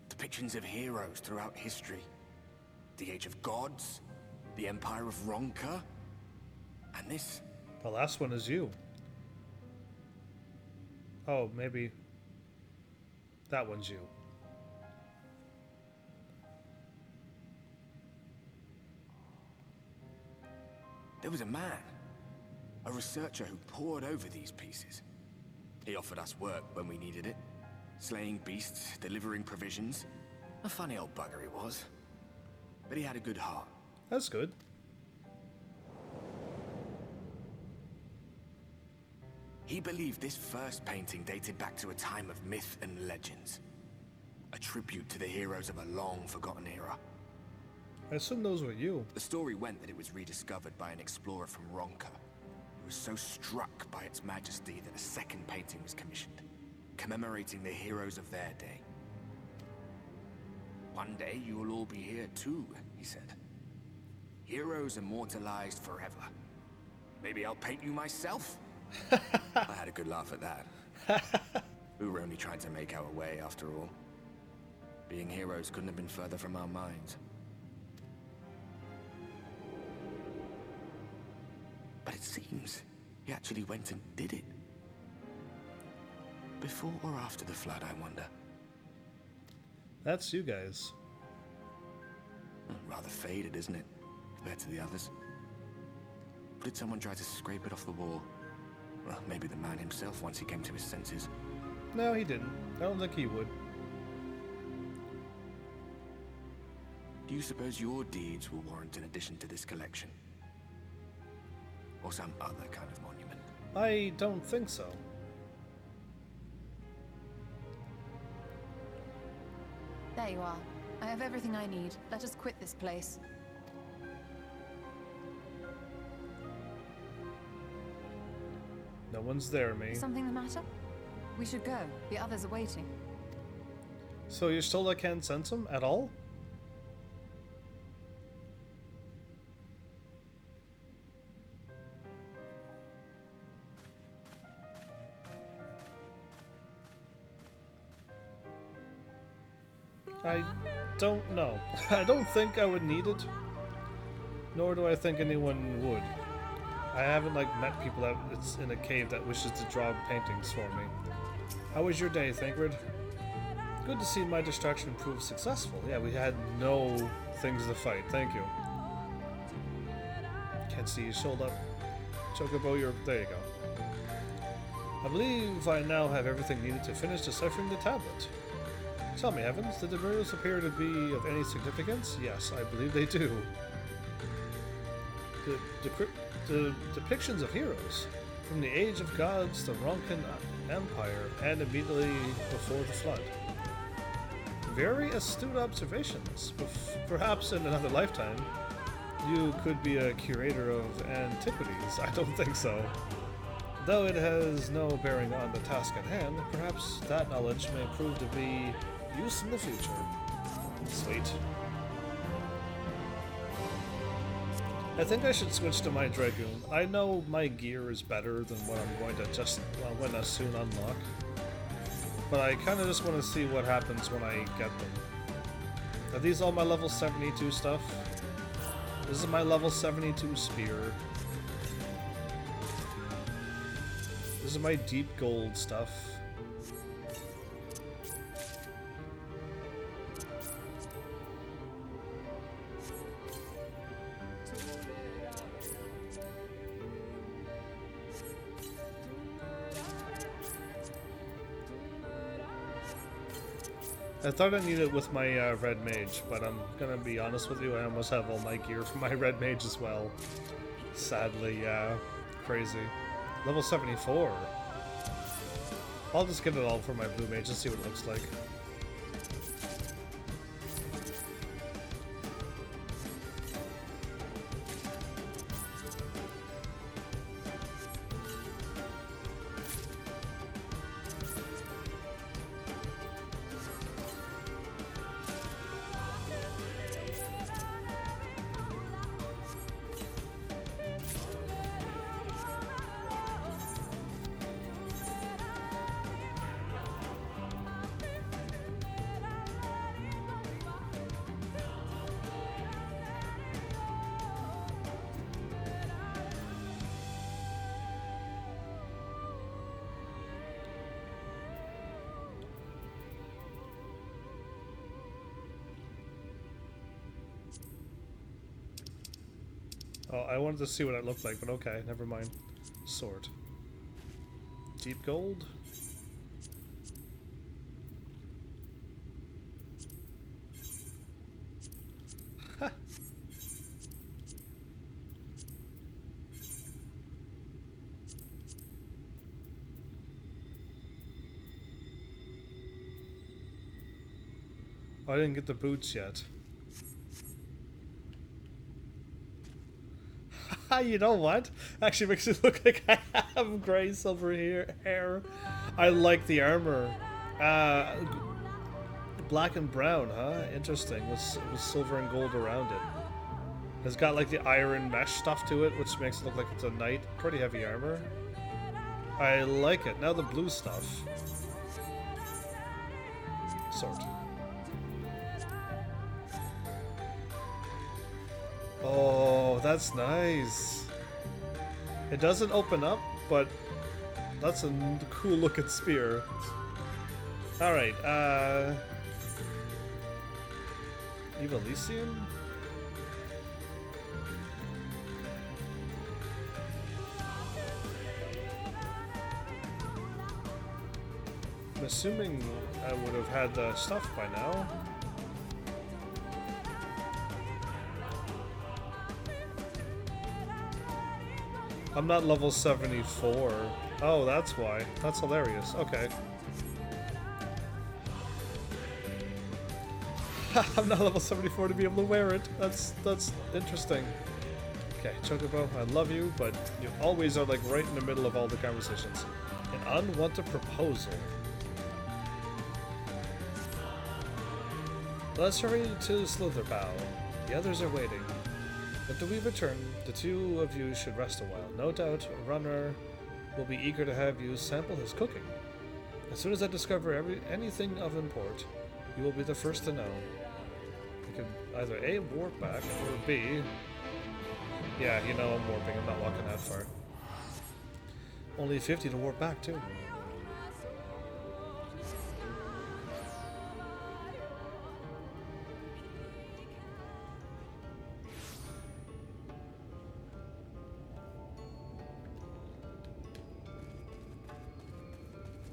Depictions of heroes throughout history. The Age of Gods, the Empire of Ronka, and this. The last one is you. Oh, maybe that one's you. There was a man, a researcher who pored over these pieces. He offered us work when we needed it. Slaying beasts, delivering provisions. A funny old bugger he was. But he had a good heart. That's good. He believed this first painting dated back to a time of myth and legends. A tribute to the heroes of a long-forgotten era. I assume those were you. The story went that it was rediscovered by an explorer from Ronka, who was so struck by its majesty that a second painting was commissioned, commemorating the heroes of their day. One day you will all be here too, he said. Heroes immortalized forever. Maybe I'll paint you myself? I had a good laugh at that. We were only trying to make our way after all. Being heroes couldn't have been further from our minds. But it seems he actually went and did it. Before or after the flood, I wonder. That's you guys. Rather faded, isn't it, compared to the others? Or did someone try to scrape it off the wall? Well, maybe the man himself once he came to his senses. No, he didn't. I don't think he would. Do you suppose your deeds will warrant an addition to this collection? Or some other kind of monument? I don't think so. There you are. I have everything I need. Let us quit this place. No one's there, me. Something the matter? We should go. The others are waiting. So you're still I can't sense him at all? I don't know. I don't think I would need it. Nor do I think anyone would. I haven't met people that it's in a cave that wishes to draw paintings for me. How was your day, Thancred? Good to see my distraction prove successful. Yeah, we had no things to fight. Thank you. Can't see you. Hold up. Chocobo, there you go. I believe I now have everything needed to finish deciphering the tablet. Tell me, Heavens, did the mirrors appear to be of any significance? Yes, I believe they do. The depictions of heroes, from the Age of Gods, the Ronkan Empire, and immediately before the Flood. Very astute observations. Perhaps in another lifetime, you could be a curator of antiquities. I don't think so. Though it has no bearing on the task at hand, perhaps that knowledge may prove to be use in the future. Sweet. I think I should switch to my Dragoon. I know my gear is better than what I'm going to soon unlock. But I kind of just want to see what happens when I get them. Are these all my level 72 stuff? This is my level 72 spear. This is my deep gold stuff. I thought I needed it with my red mage, but I'm gonna be honest with you, I almost have all my gear for my red mage as well. Sadly, yeah. Crazy. Level 74. I'll just get it all for my blue mage and see what it looks like. Oh, I wanted to see what it looked like, but okay, never mind. Sword. Deep gold? Ha! Oh, I didn't get the boots yet. You know what? Actually makes it look like I have gray silver hair. I like the armor. Black and brown, huh? Interesting. With silver and gold around it. It's got like the iron mesh stuff to it, which makes it look like it's a knight. Pretty heavy armor. I like it. Now the blue stuff. Sword. Oh, that's nice. It doesn't open up, but that's a cool looking spear. Alright, Evilisium? I'm assuming I would have had the stuff by now. I'm not level 74. Oh, that's why. That's hilarious. Okay. I'm not level 74 to be able to wear it. That's interesting. Okay, Chocobo, I love you, but you always are like right in the middle of all the conversations. An unwanted proposal. Let's hurry to Slitherbow. The others are waiting. After we return, the two of you should rest a while. No doubt, Runner will be eager to have you sample his cooking. As soon as I discover anything of import, you will be the first to know. You can either A, warp back, or B... Yeah, you know I'm warping, I'm not walking that far. Only 50 to warp back, too.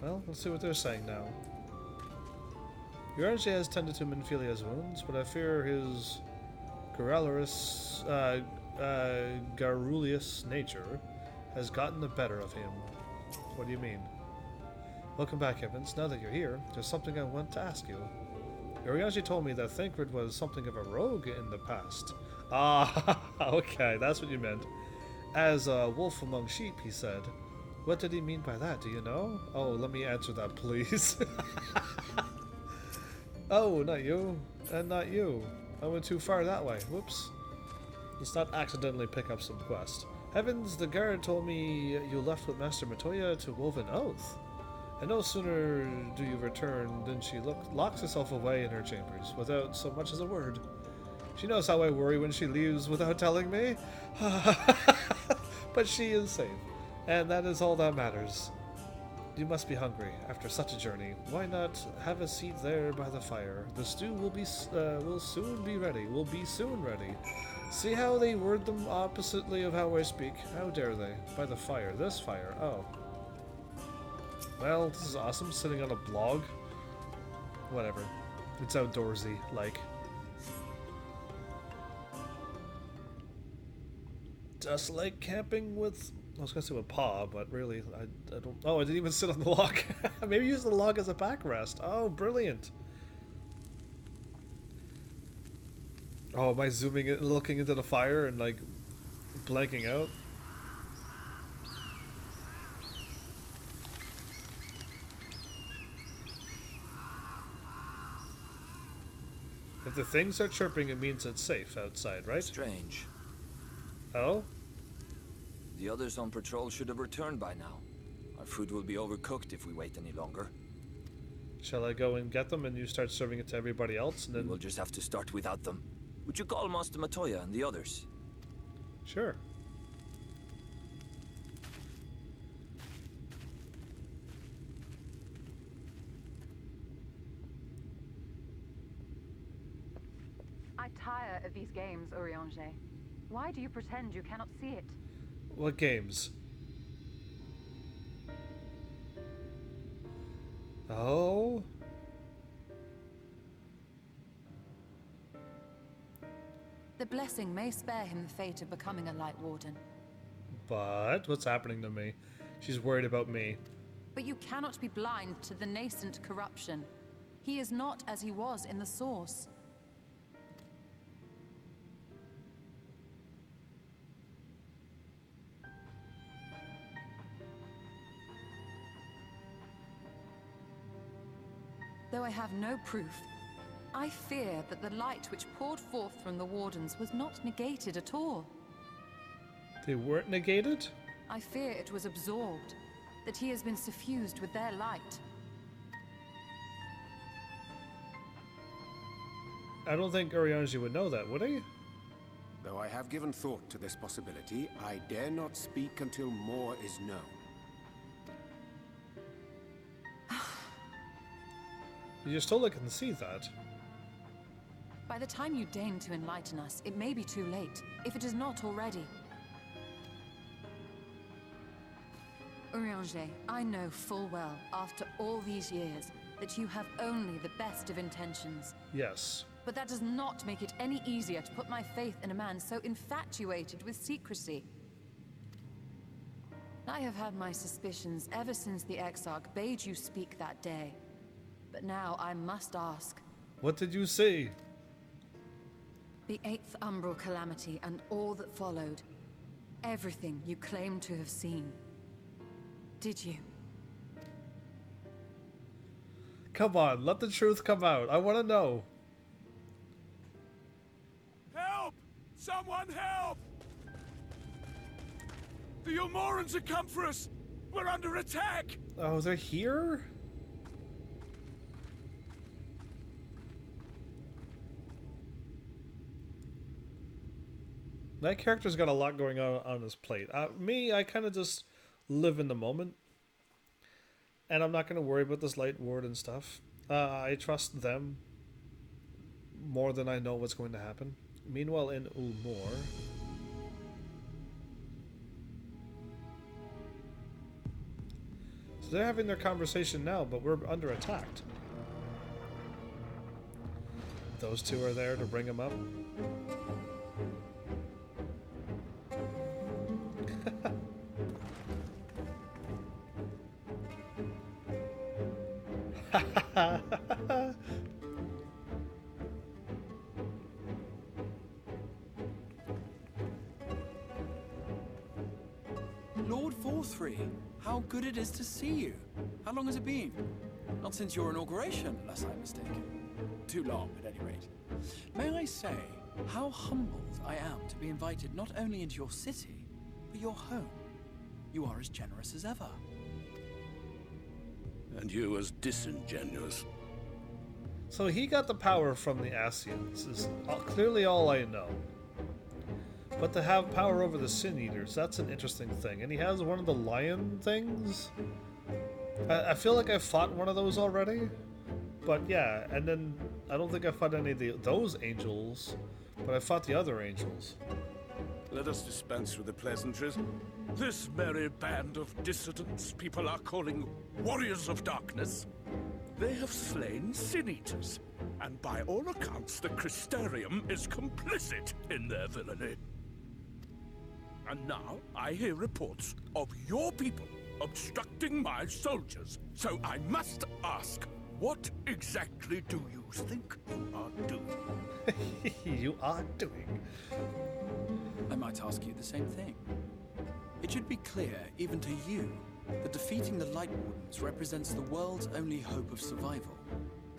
Well, let's see what they're saying now. Your energy has tended to Minfilia's wounds, but I fear his garrulous nature has gotten the better of him. What do you mean? Welcome back, Evans. Now that you're here, there's something I want to ask you. Yoriaji told me that Thancred was something of a rogue in the past. Ah, okay, that's what you meant. As a wolf among sheep, he said. What did he mean by that? Do you know? Oh, let me answer that, please. Oh, not you. And not you. I went too far that way. Whoops. Let's not accidentally pick up some quest. Heavens, the guard told me you left with Master Matoya to Woven Oath. And no sooner do you return than she locks herself away in her chambers without so much as a word. She knows how I worry when she leaves without telling me. But she is safe, and that is all that matters. You must be hungry after such a journey. Why not have a seat there by the fire? The stew will soon be ready. Will be soon ready. See how they word them oppositely of how I speak. How dare they? By the fire. This fire. Oh. Well, this is awesome. Sitting on a blog. Whatever. It's outdoorsy, like. Just like camping with... I was going to say with Pa, but really, I don't... Oh, I didn't even sit on the log. Maybe use the log as a backrest. Oh, brilliant. Oh, am I zooming in, looking into the fire and, like, blanking out? If the things are chirping, it means it's safe outside, right? Strange. Oh? The others on patrol should have returned by now. Our food will be overcooked if we wait any longer. Shall I go and get them and you start serving it to everybody else and then... We'll just have to start without them. Would you call Master Matoya and the others? Sure. I tire of these games, Urianger. Why do you pretend you cannot see it? What games? Oh? The blessing may spare him the fate of becoming a Light Warden. But what's happening to me? She's worried about me. But you cannot be blind to the nascent corruption. He is not as he was in the Source. Though I have no proof, I fear that the light which poured forth from the Wardens was not negated at all. They weren't negated? I fear it was absorbed, that he has been suffused with their light. I don't think Urianger would know that, would he? Though I have given thought to this possibility, I dare not speak until more is known. You still can see that. By the time you deign to enlighten us, it may be too late, if it is not already. Urianger, I know full well, after all these years, that you have only the best of intentions. Yes. But that does not make it any easier to put my faith in a man so infatuated with secrecy. I have had my suspicions ever since the Exarch bade you speak that day. But now I must ask. What did you see? The 8th Umbral Calamity and all that followed. Everything you claim to have seen. Did you? Come on, let the truth come out. I want to know. Help! Someone help! The Ilmorans have come for us! We're under attack! Oh, they're here? That character's got a lot going on his plate. Me, I kind of just live in the moment. And I'm not going to worry about this Light Ward and stuff. I trust them more than I know what's going to happen. Meanwhile, in Ulmor... So they're having their conversation now, but we're under attack. Those two are there to bring him up. Lord Forthry, How good it is to see you. How long has it been? Not since your inauguration, unless I'm mistaken. Too long, at any rate. May I say how humbled I am to be invited not only into your city, but your home. You are as generous as ever. And you as disingenuous. So he got the power from the Asians, is clearly all I know. But to have power over the Sin Eaters, that's an interesting thing. And he has one of the lion things. I feel like I fought one of those already. But yeah, and then I don't think I fought any of those angels, but I fought the other angels. Let us dispense with the pleasantries. This merry band of dissidents people are calling warriors of darkness. They have slain Sin Eaters, and by all accounts the Crystarium is complicit in their villainy. And now I hear reports of your people obstructing my soldiers, so I must ask, what exactly do you think you are doing? You are doing. I might ask you the same thing. It should be clear, even to you, that defeating the Light Wardens represents the world's only hope of survival.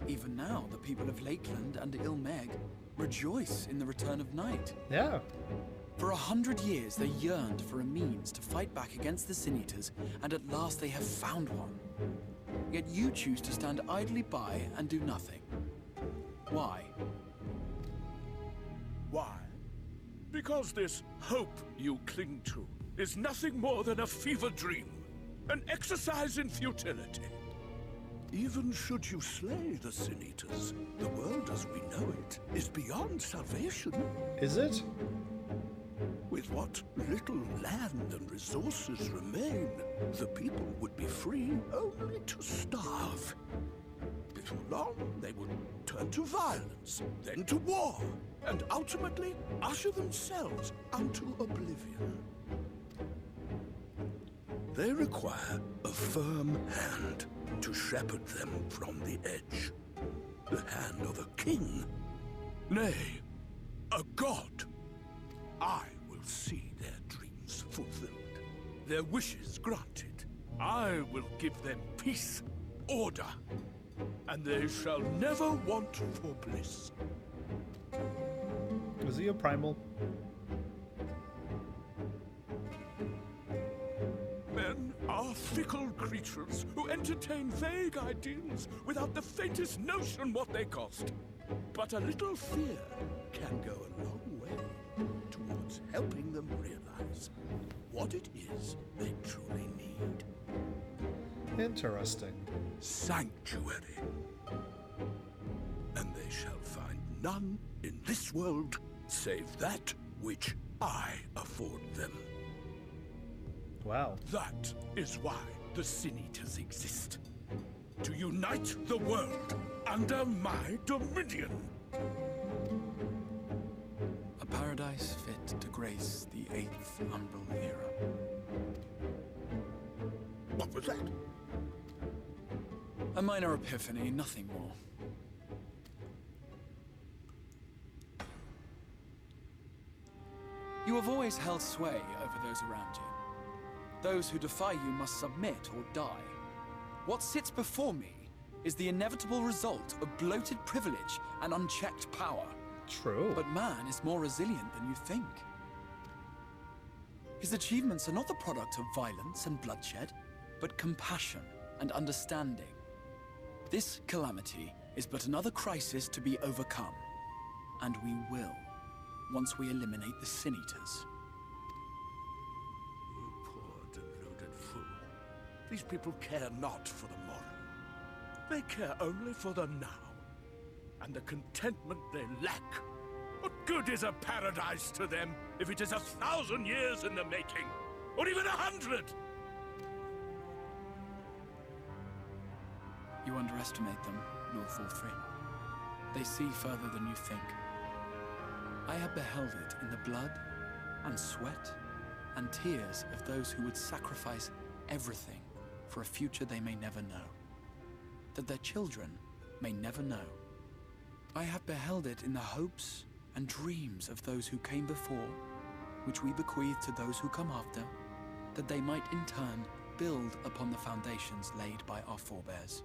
Even now, the people of Lakeland and Ilmeg rejoice in the return of night. Yeah. For 100 years, they yearned for a means to fight back against the Sin Eaters, and at last they have found one. Yet you choose to stand idly by and do nothing. Why? Why? Because this hope you cling to is nothing more than a fever dream, an exercise in futility. Even should you slay the Sin Eaters, the world as we know it is beyond salvation. Is it? With what little land and resources remain, the people would be free only to starve. Before long, they would turn to violence, then to war, and ultimately usher themselves unto oblivion. They require a firm hand to shepherd them from the edge. The hand of a king, nay, a god. I will see their dreams fulfilled, their wishes granted. I will give them peace, order, and they shall never want for bliss. Is he a primal? Men are fickle creatures who entertain vague ideals without the faintest notion what they cost. But a little fear can go a long way towards helping them realize what it is they truly need. Interesting. Sanctuary. And they shall find none in this world save that which I afford them. Wow. That is why the Sin Eaters exist. To unite the world under my dominion. A paradise fit to grace the 8th Umbral era. What was that? A minor epiphany, nothing more. You have always held sway over those around you. Those who defy you must submit or die. What sits before me is the inevitable result of bloated privilege and unchecked power. True. But man is more resilient than you think. His achievements are not the product of violence and bloodshed, but compassion and understanding. This calamity is but another crisis to be overcome. And we will, once we eliminate the Sin Eaters. You poor deluded fool. These people care not for the morrow. They care only for the now. And the contentment they lack. What good is a paradise to them if it is 1,000 years in the making? Or even 100? You underestimate them, Lord Forthry. They see further than you think. I have beheld it in the blood and sweat and tears of those who would sacrifice everything for a future they may never know. That their children may never know. I have beheld it in the hopes and dreams of those who came before, which we bequeath to those who come after, that they might in turn build upon the foundations laid by our forebears.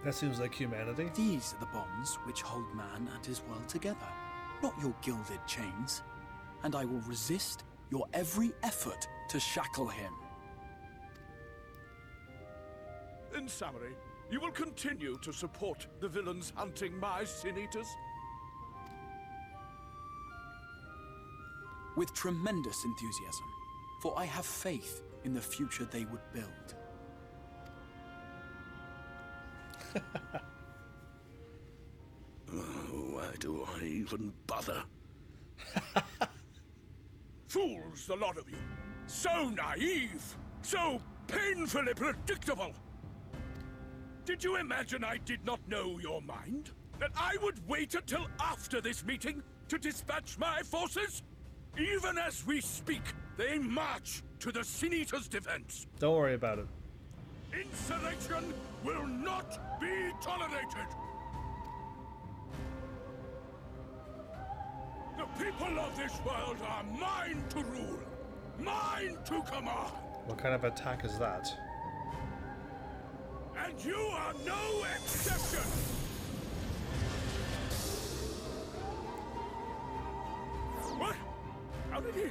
That seems like humanity. These are the bonds which hold man and his world together, not your gilded chains. And I will resist your every effort to shackle him. In summary, you will continue to support the villains hunting my Sin Eaters? With tremendous enthusiasm, for I have faith in the future they would build. Why do I even bother? Fools, the lot of you! So naive! So painfully predictable! Did you imagine I did not know your mind? That I would wait until after this meeting to dispatch my forces? Even as we speak, they march to the Sin Eaters' defense. Don't worry about it. Insurrection will not be tolerated! The people of this world are mine to rule, mine to command. What kind of attack is that? And you are no exception! What? How did he...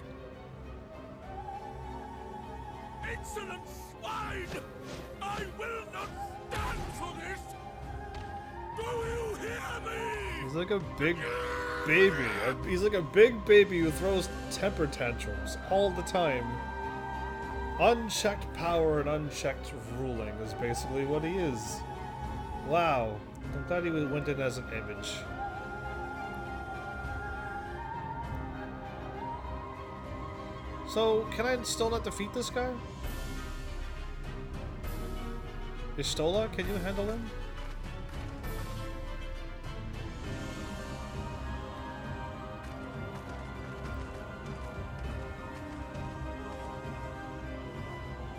Insolent swine! I will not stand for this! Do you hear me? He's like a big baby. He's like a big baby who throws temper tantrums all the time. Unchecked power and unchecked ruling is basically what he is. Wow. I'm glad he went in as an image. So, can I still not defeat this guy? Istola, can you handle him?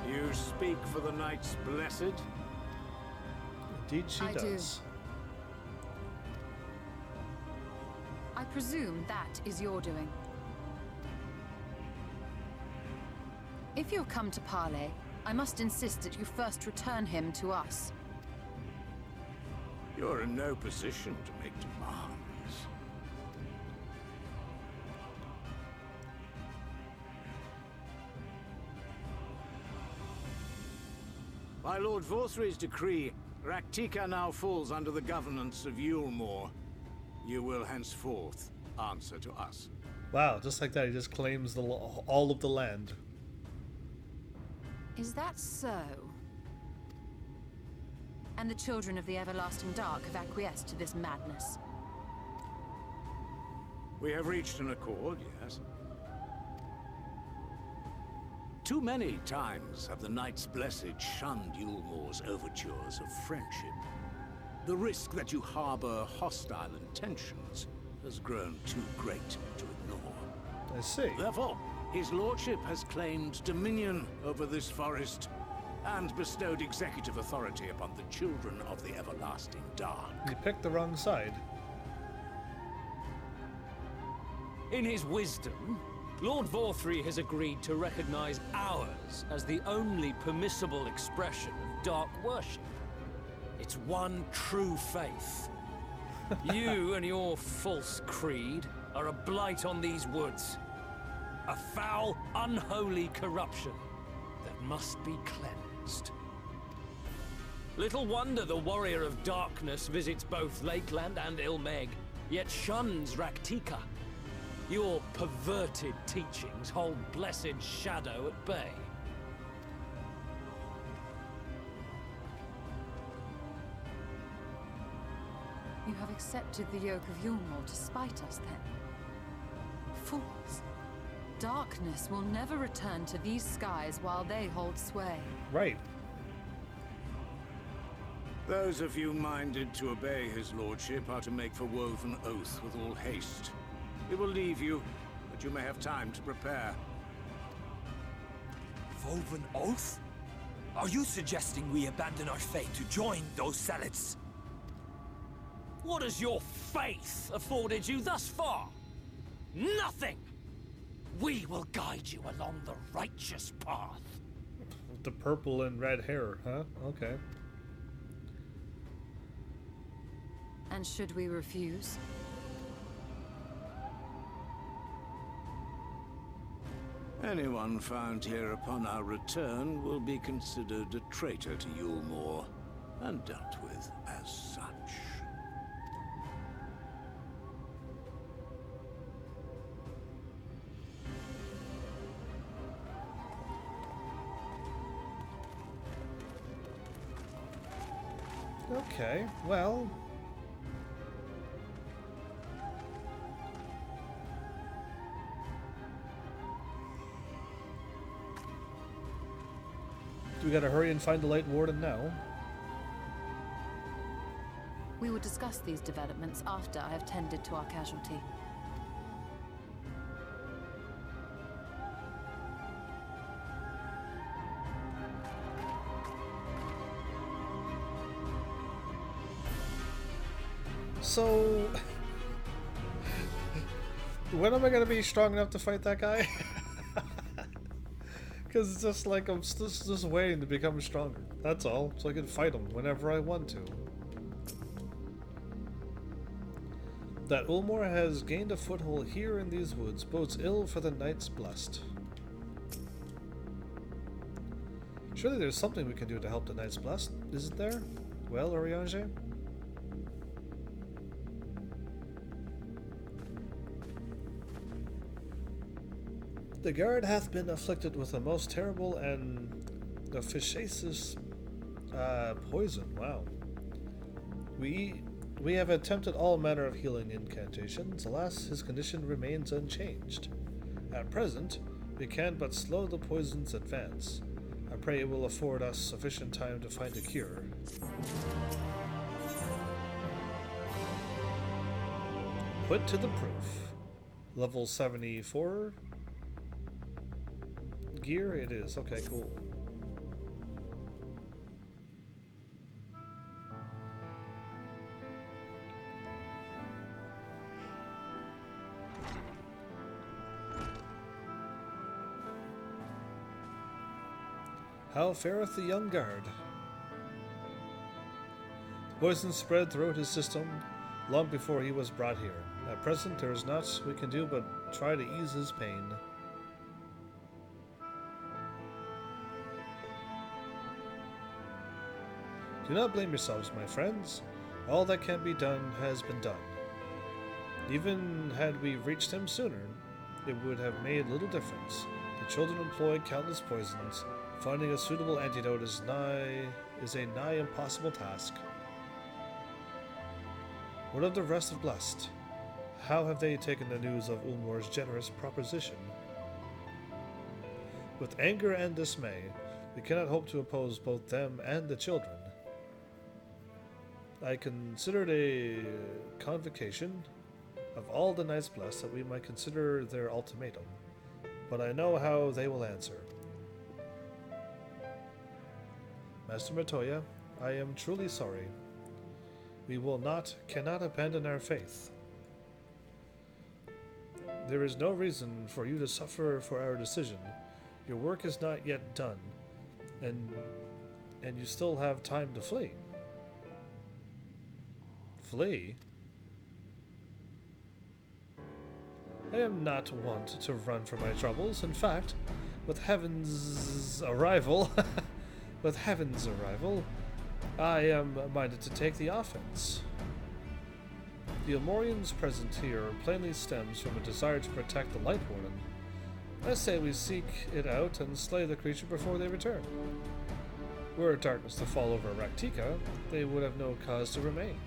You speak for the Knights Blessed? Indeed she I does. do. I presume that is your doing. If you've come to parley, I must insist that you first return him to us. You're in no position to make demands. By Lord Vorthry's decree, Raktika now falls under the governance of Yulmore. You will henceforth answer to us. Wow, just like that, he just claims all of the land. Is that so? And the children of the Everlasting Dark have acquiesced to this madness? We have reached an accord, yes. Too many times have the Knights Blessed shunned Yulmore's overtures of friendship. The risk that you harbor hostile intentions has grown too great to ignore. I see. Therefore, his lordship has claimed dominion over this forest and bestowed executive authority upon the children of the Everlasting Dark. You picked the wrong side. In his wisdom, Lord Vorthry has agreed to recognize ours as the only permissible expression of dark worship. It's one true faith. You and your false creed are a blight on these woods. A foul, unholy corruption that must be cleansed. Little wonder the Warrior of Darkness visits both Lakeland and Ilmeg, yet shuns Raktika. Your perverted teachings hold blessed shadow at bay. You have accepted the yoke of Yulmore to spite us, then? Fools. Darkness will never return to these skies while they hold sway. Right. Those of you minded to obey his lordship are to make for Woven Oath with all haste. We will leave you, but you may have time to prepare. Woven Oath? Are you suggesting we abandon our fate to join those zealots? What has your faith afforded you thus far? Nothing! We will guide you along the righteous path. with the purple and red hair, huh? Okay. And should we refuse? Anyone found here upon our return will be considered a traitor to Yulmore, and dealt with as such. Okay, well... Do we gotta hurry and find the Light Warden now? We will discuss these developments after I have tended to our casualty. So... when am I gonna be strong enough to fight that guy? Because it's just like I'm just waiting to become stronger. That's all. So I can fight him whenever I want to. That Ulmor has gained a foothold here in these woods bodes ill for the Knights Blessed. Surely there's something we can do to help the Knights Blessed, isn't there? Well, Oriange? The guard hath been afflicted with a most terrible and efficacious poison. Wow. We have attempted all manner of healing incantations. Alas, his condition remains unchanged. At present, we can but slow the poison's advance. I pray it will afford us sufficient time to find a cure. Put to the proof. Level 74 gear it is. Okay, cool. How fareth the young guard? The poison spread throughout his system long before he was brought here. At present, there is naught we can do but try to ease his pain. Do not blame yourselves, my friends. All that can be done has been done. Even had we reached him sooner, it would have made little difference. The children employed countless poisons. Finding a suitable antidote is a nigh impossible task. What of the rest of Blessed? How have they taken the news of Ulmor's generous proposition? With anger and dismay, we cannot hope to oppose both them and the children. I considered a convocation of all the Knights Blessed that we might consider their ultimatum, but I know how they will answer. Master Matoya, I am truly sorry. We cannot abandon our faith. There is no reason for you to suffer for our decision. Your work is not yet done, and you still have time to flee. Flee? I am not wont to run from my troubles. In fact, with Heaven's arrival, I am minded to take the offense. The Amorian's presence here plainly stems from a desire to protect the Light Warden. I say we seek it out and slay the creature before they return. Were darkness to fall over Raktika, they would have no cause to remain.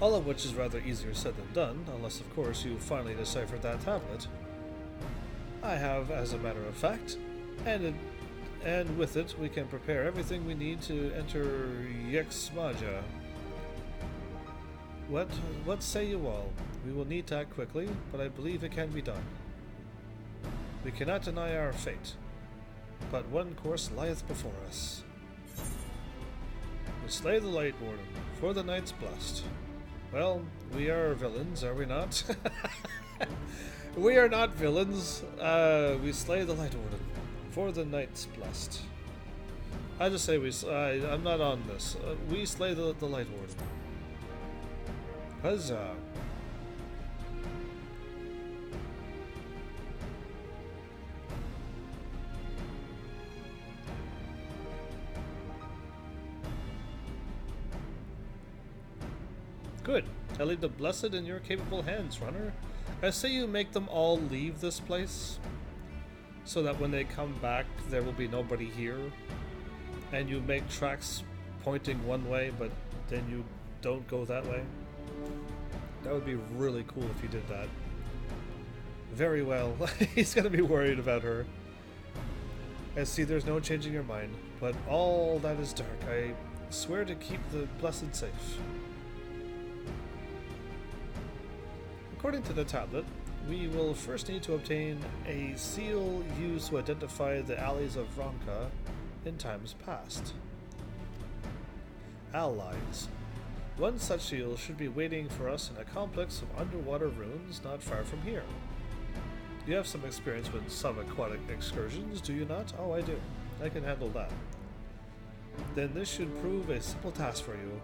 All of which is rather easier said than done, unless of course you finally deciphered that tablet. I have, as a matter of fact, and with it we can prepare everything we need to enter Yexmaja. What say you all? We will need to act quickly, but I believe it can be done. We cannot deny our fate, but one course lieth before us. We slay the Light Warden, for the Knights Blessed. Well, we are villains, are we not? We are not villains. We slay the Light Warden, For the Knights Blessed. I just say I'm not on this. We slay the Light Warden. Huzzah. Good. I leave the Blessed in your capable hands, runner. I say you make them all leave this place, so that when they come back, there will be nobody here. And you make tracks pointing one way, but then you don't go that way. That would be really cool if you did that. Very well. He's gonna be worried about her. I see there's no changing your mind, but all that is dark. I swear to keep the Blessed safe. According to the tablet, we will first need to obtain a seal used to identify the alleys of Ronka in times past. Allies. One such seal should be waiting for us in a complex of underwater ruins not far from here. You have some experience with subaquatic excursions, do you not? Oh, I do. I can handle that. Then this should prove a simple task for you.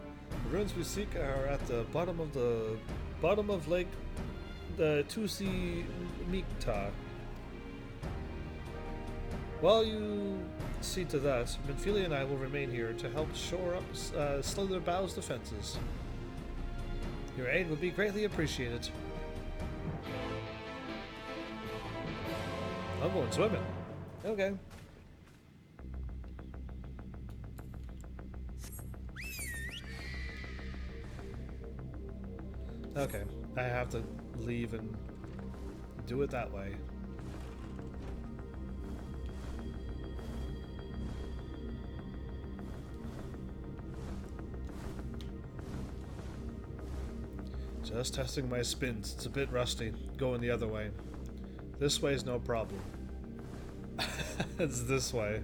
The ruins we seek are at the bottom of Lake Tusi Mikta. While you see to that, Minfili and I will remain here to help shore up Slither Bow's defenses. Your aid would be greatly appreciated. I'm going swimming. Okay. Okay, I have to leave and do it that way. Just testing my spins. It's a bit rusty. Going the other way. This way is no problem. It's this way.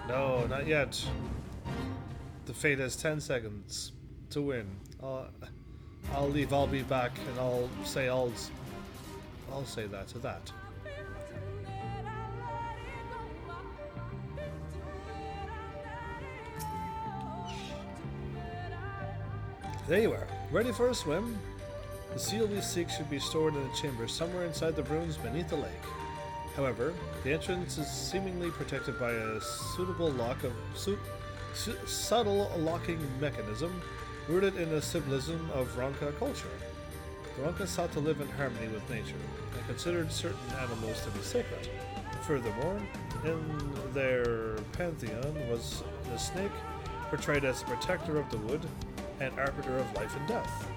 No, not yet. The fate has 10 seconds to win. I'll leave, I'll be back, and I'll say that to that. There you are, ready for a swim? The seal we seek should be stored in a chamber somewhere inside the ruins beneath the lake. However, the entrance is seemingly protected by a subtle locking mechanism rooted in the symbolism of Ronka culture. The Ronka sought to live in harmony with nature and considered certain animals to be sacred. Furthermore, in their pantheon was the snake, portrayed as the protector of the wood and arbiter of life and death.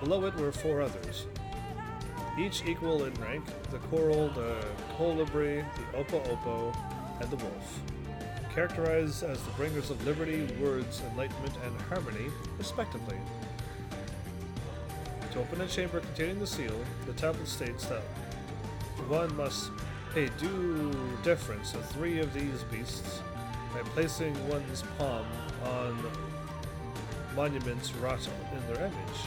Below it were 4 others, each equal in rank: the coral, the colibri, the opo-opo, and the wolf, characterized as the bringers of liberty, words, enlightenment, and harmony, respectively. To open a chamber containing the seal, the tablet states that one must pay due deference to 3 of these beasts by placing one's palm on monuments wrought in their image,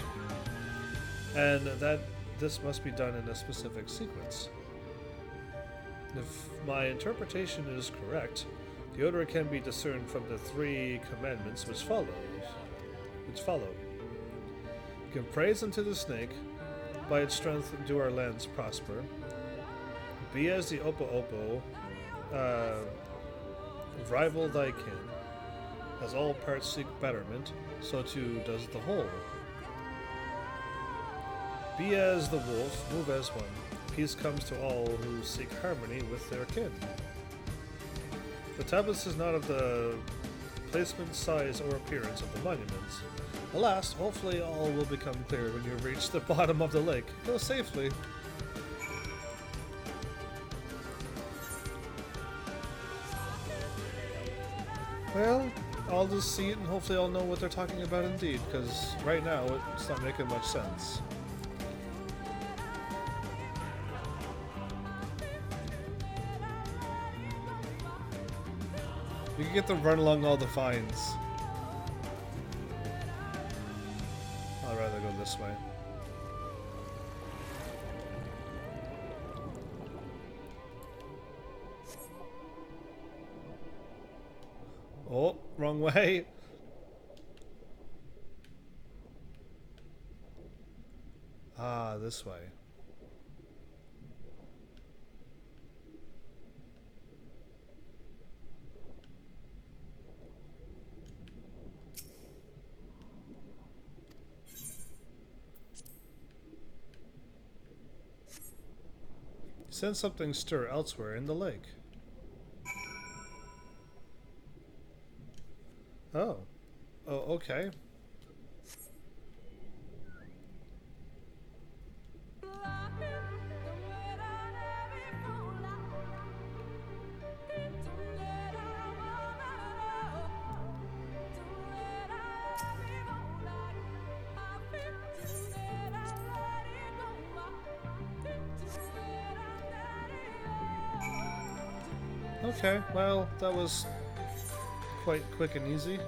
and that this must be done in a specific sequence. If my interpretation is correct, the order can be discerned from the 3 commandments which follow. Give praise unto the snake, by its strength do our lands prosper. Be as the opo-opo, rival thy kin. As all parts seek betterment, so too does the whole. Be as the wolf, move as one. Peace comes to all who seek harmony with their kin. The tablets is not of the placement, size, or appearance of the monuments. Alas, hopefully all will become clear when you reach the bottom of the lake. Go safely. Well, I'll just see it and hopefully I'll know what they're talking about indeed, because right now it's not making much sense. We can get them run along all the vines. I'd rather go this way. Oh, wrong way. Ah, this way. Sense something stir elsewhere in the lake. Oh. Oh, okay. Okay, well, that was quite quick and easy.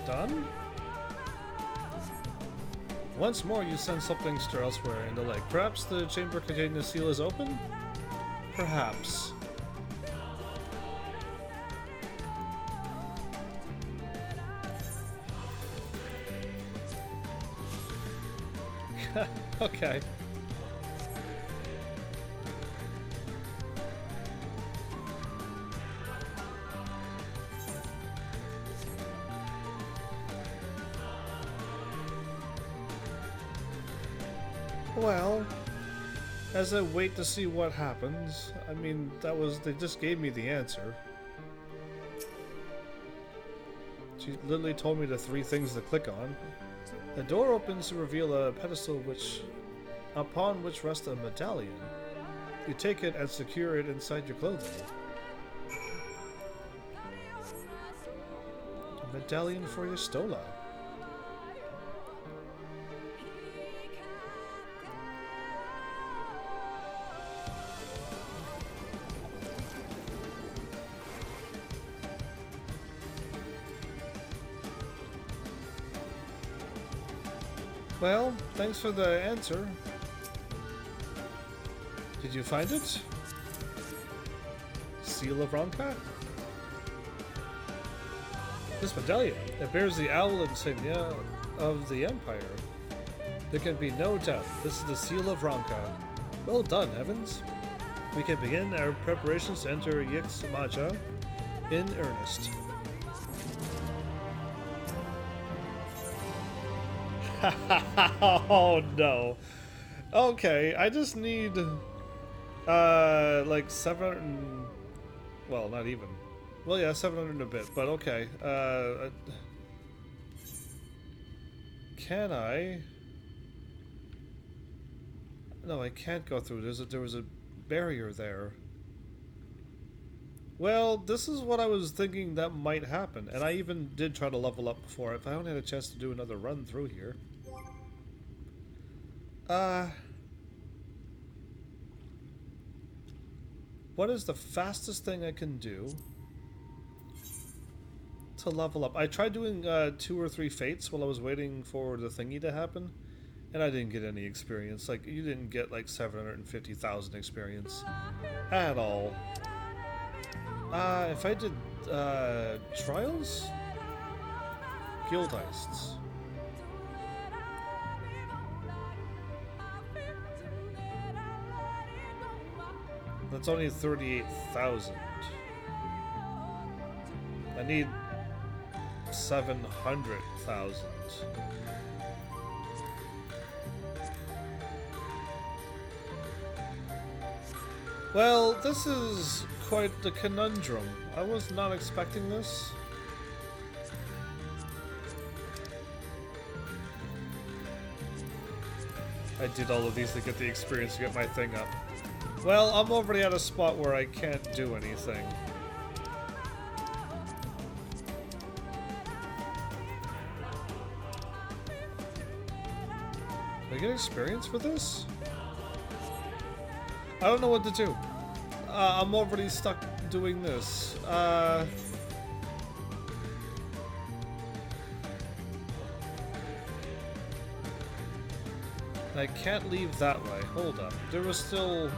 Done? Once more, you sense something stir elsewhere in the lake. Perhaps the chamber containing the seal is open? Perhaps. Okay. Well, as I wait to see what happens, I mean, they just gave me the answer. She literally told me the 3 things to click on. The door opens to reveal a pedestal upon which rests a medallion. You take it and secure it inside your clothing. A medallion for your stola. Well, thanks for the answer. Did you find it? Seal of Ronka? This medallion, it bears the owl insignia of the Empire. There can be no doubt this is the Seal of Ronka. Well done, Heavens. We can begin our preparations to enter Yixmaja in earnest. Oh no. Okay, I just need like 700 and, well, not even. Well, yeah, 700 and a bit, but okay. Can I? No, I can't go through. There was a barrier there. Well, this is what I was thinking that might happen, and I even did try to level up before. If I only had a chance to do another run through here. What is the fastest thing I can do to level up? I tried doing 2 or 3 fates while I was waiting for the thingy to happen, and I didn't get any experience. Like, you didn't get like 750,000 experience at all. If I did trials? Guild heists. That's only 38,000. I need 700,000. Well, this is quite the conundrum. I was not expecting this. I did all of these to get the experience to get my thing up. Well, I'm already at a spot where I can't do anything. Do I get experience for this? I don't know what to do. I'm already stuck doing this. I can't leave that way. Hold up. There was still...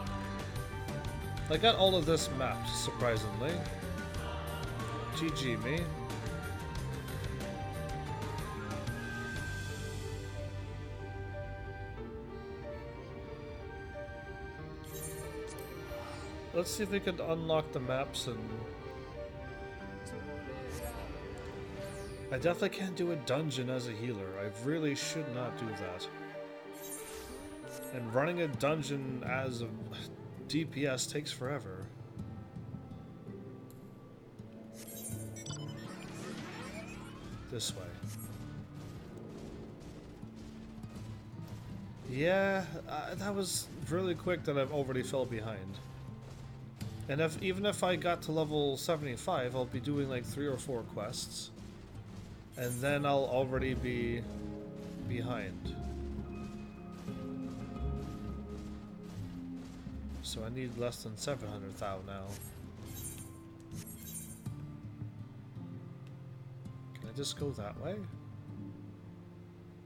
I got all of this mapped, surprisingly. GG me. Let's see if we could unlock the maps and... I definitely can't do a dungeon as a healer. I really should not do that. And running a dungeon as a DPS takes forever. This way. Yeah, that was really quick that I've already fell behind. And even if I got to level 75, I'll be doing like 3 or 4 quests. And then I'll already be behind. So I need less than 700,000 now. Can I just go that way?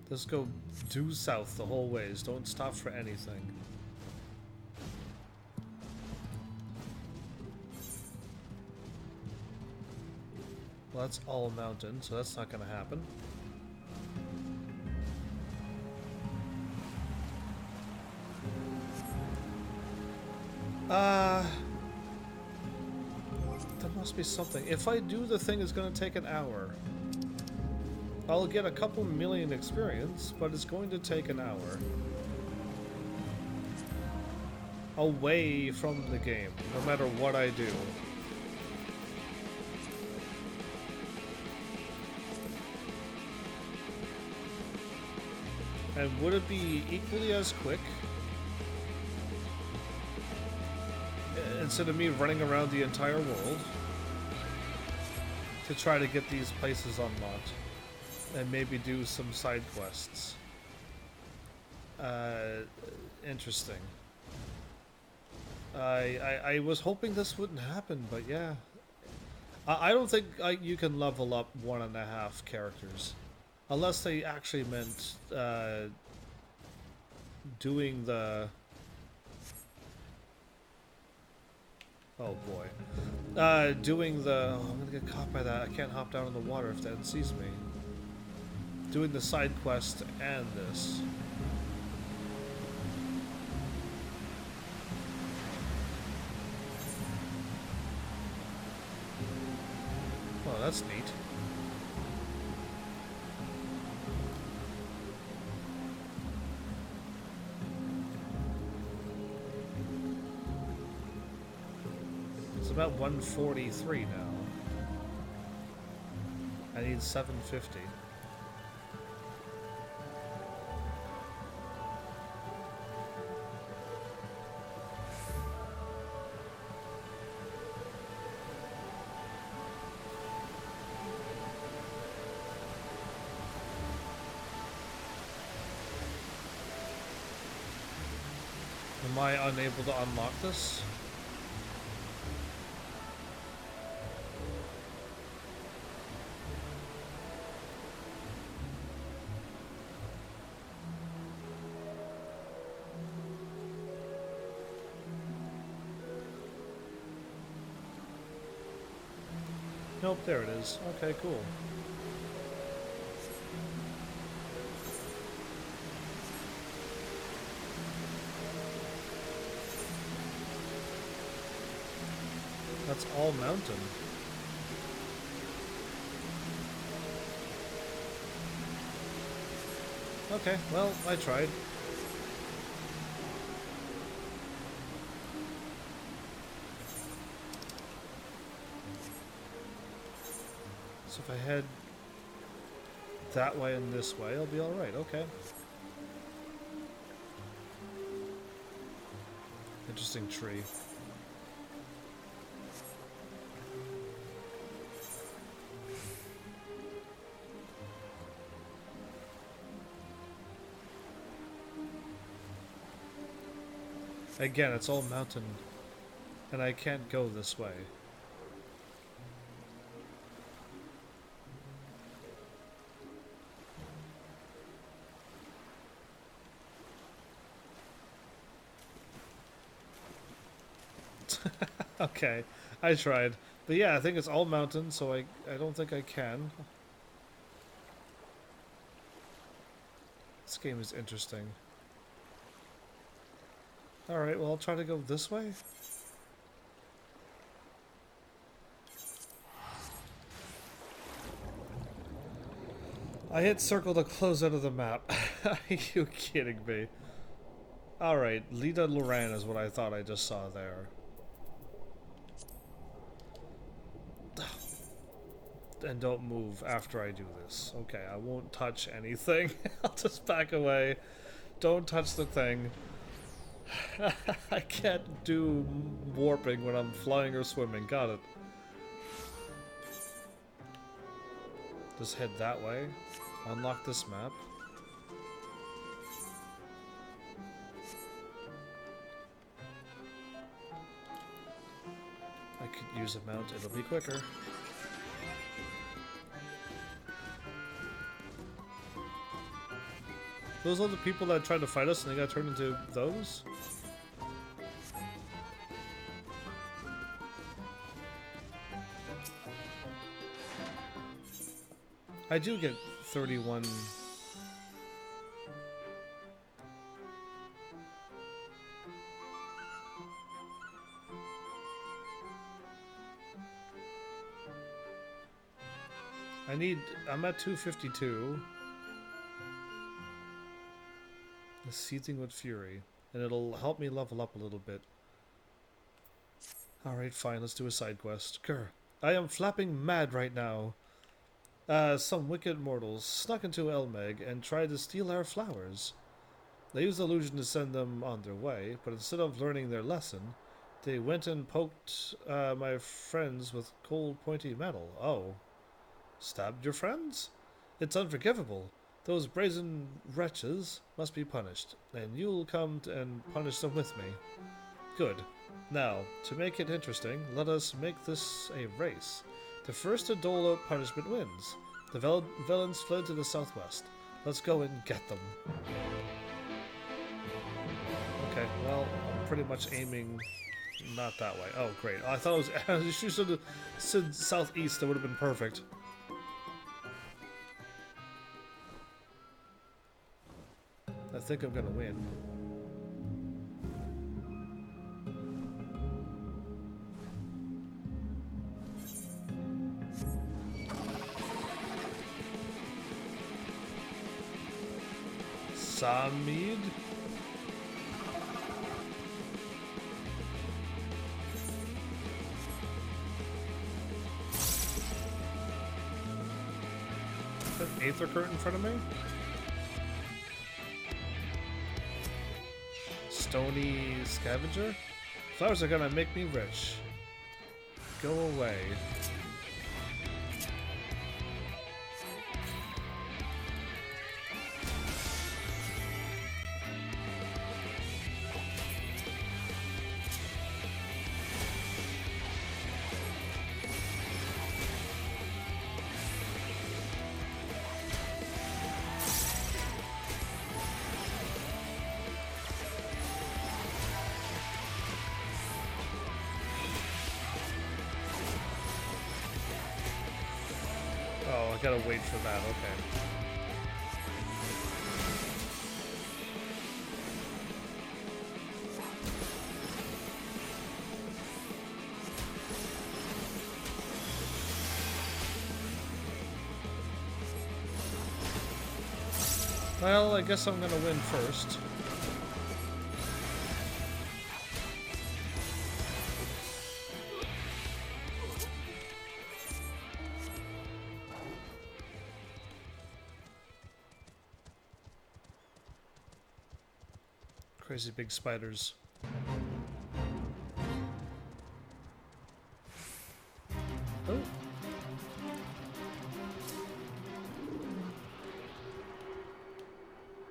Just go due south the whole ways. Don't stop for anything. Well, that's all mountain, so that's not gonna happen. There must be something. If I do the thing, it's gonna take an hour. I'll get a couple million experience, but it's going to take an hour. Away from the game, no matter what I do. And would it be equally as quick? Instead of me running around the entire world to try to get these places unlocked and maybe do some side quests. Interesting. I was hoping this wouldn't happen, but yeah. I don't think you can level up 1.5 characters. Unless they actually meant doing the... Oh boy. Doing the... Oh, I'm gonna get caught by that. I can't hop down in the water if that sees me. Doing the side quest and this. Oh, that's neat. It's about 143 now. I need 750. Am I unable to unlock this? Nope, there it is. Okay, cool. That's all mountain. Okay, well, I tried. So if I head that way and this way, I'll be alright, okay. Interesting tree. Again, it's all mountain, and I can't go this way. Okay, I tried. But yeah, I think it's all mountain, so I don't think I can. This game is interesting. Alright, well, I'll try to go this way. I hit circle to close out of the map. Are you kidding me? Alright, Lida Loran is what I thought I just saw there. And don't move after I do this. Okay, I won't touch anything. I'll just back away. Don't touch the thing. I can't do warping when I'm flying or swimming. Got it. Just head that way. Unlock this map. I could use a mount. It'll be quicker. Those are the people that tried to fight us and they got turned into those? I do get 31. I'm at 252. Seething with fury, and it'll help me level up a little bit. Alright, fine, let's do a side quest. Grr. I am flapping mad right now. Some wicked mortals snuck into Elmeg and tried to steal our flowers. They used illusion to send them on their way, but instead of learning their lesson, they went and poked my friends with cold pointy metal. Oh. Stabbed your friends? It's unforgivable. Those brazen wretches must be punished, and you'll come and punish them with me. Good. Now, to make it interesting, let us make this a race. The first to dole out punishment wins. The villains fled to the southwest. Let's go and get them. Okay, well, I'm pretty much aiming not that way. Oh, great. I thought it was... You should have said southeast. That would have been perfect. I think I'm gonna win. Samid? Is that an Aether Curtain in front of me? Stony Scavenger? Flowers are gonna make me rich. Go away. Oh, I gotta wait for that, okay. Well, I guess I'm gonna win first. Crazy big spiders.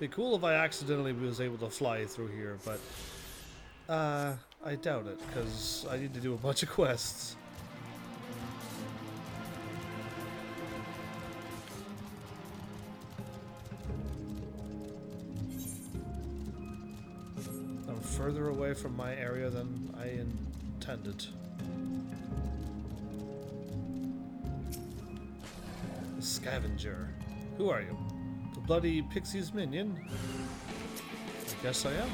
Be cool if I accidentally was able to fly through here, but I doubt it, because I need to do a bunch of quests. I'm further away from my area than I intended. The scavenger. Who are you? The bloody pixie's minion? I guess I am.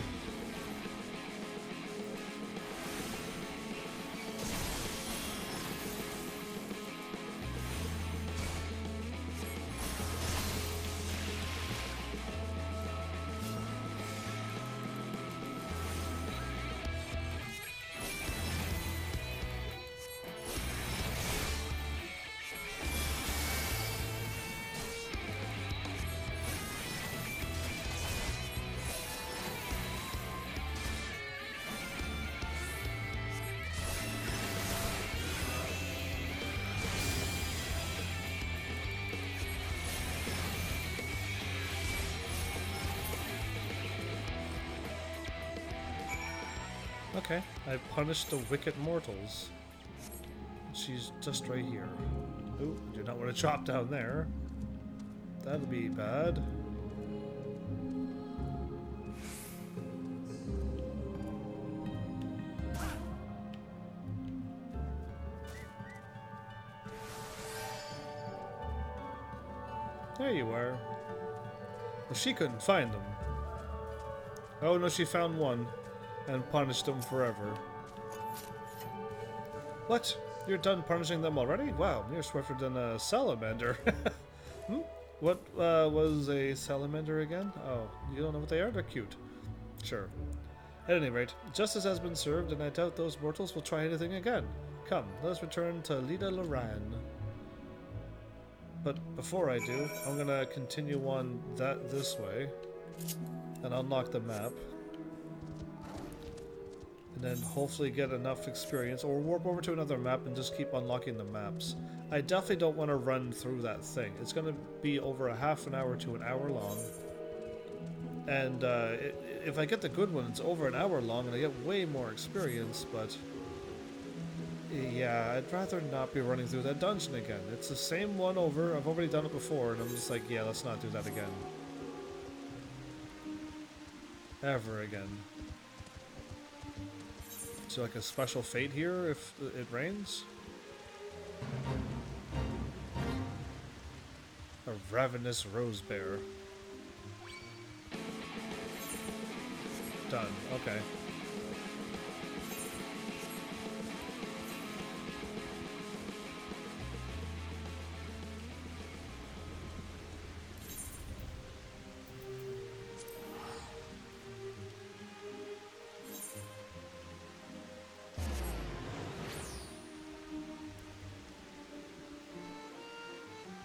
Okay, I punished the wicked mortals. She's just right here. Ooh, do not want to chop down there. That'd be bad. There you are. Well, she couldn't find them. Oh no, she found one. And punished them forever. What? You're done punishing them already? Wow, you're swifter than a salamander. What was a salamander again? Oh, you don't know what they are? They're cute. Sure. At any rate, justice has been served, and I doubt those mortals will try anything again. Come, let us return to Lida Loran. But before I do, I'm gonna continue on this way and unlock the map. And then hopefully get enough experience, or warp over to another map and just keep unlocking the maps. I definitely don't want to run through that thing. It's going to be over a half an hour to an hour long. And if I get the good one, it's over an hour long and I get way more experience, but yeah, I'd rather not be running through that dungeon again. It's the same one over. I've already done it before, and I'm just like, yeah, let's not do that again. Ever again. So like a special fate here if it rains? A ravenous rose bear. Done. Okay.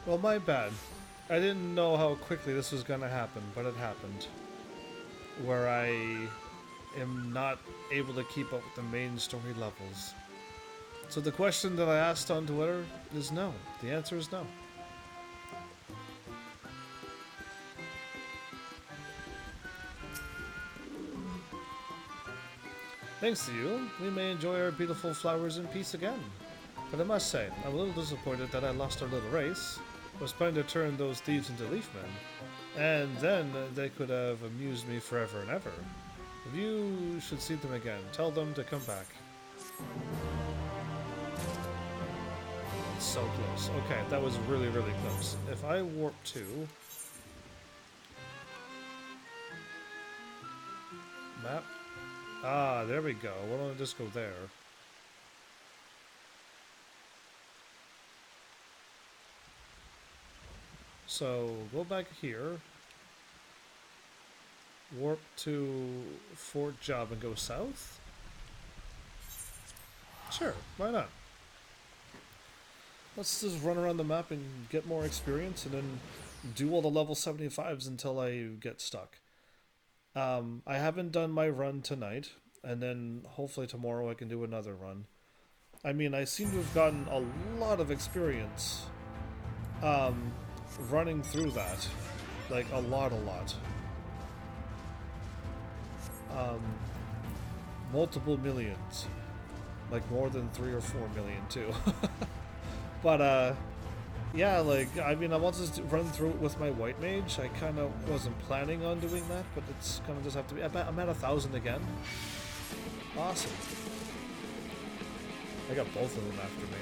Well, my bad. I didn't know how quickly this was gonna happen, but it happened. Where I am not able to keep up with the main story levels. So the question that I asked on Twitter is no. The answer is no. Thanks to you, we may enjoy our beautiful flowers in peace again. But I must say, I'm a little disappointed that I lost our little race. I was planning to turn those thieves into leafmen, and then they could have amused me forever and ever. If you should see them again, tell them to come back. So close. Okay, that was really, really close. If I warp to... map? Ah, there we go. Why don't I just go there? So, go back here, warp to Fort Job and go south? Sure, why not? Let's just run around the map and get more experience and then do all the level 75s until I get stuck. I haven't done my run tonight, and then hopefully tomorrow I can do another run. I mean, I seem to have gotten a lot of experience. Running through that, like a lot. multiple millions. Like more than 3 or 4 million too. But yeah, like I mean I want to run through it with my white mage. I kinda wasn't planning on doing that, but it's gonna just have to be. I'm at 1,000 again. Awesome. I got both of them after me.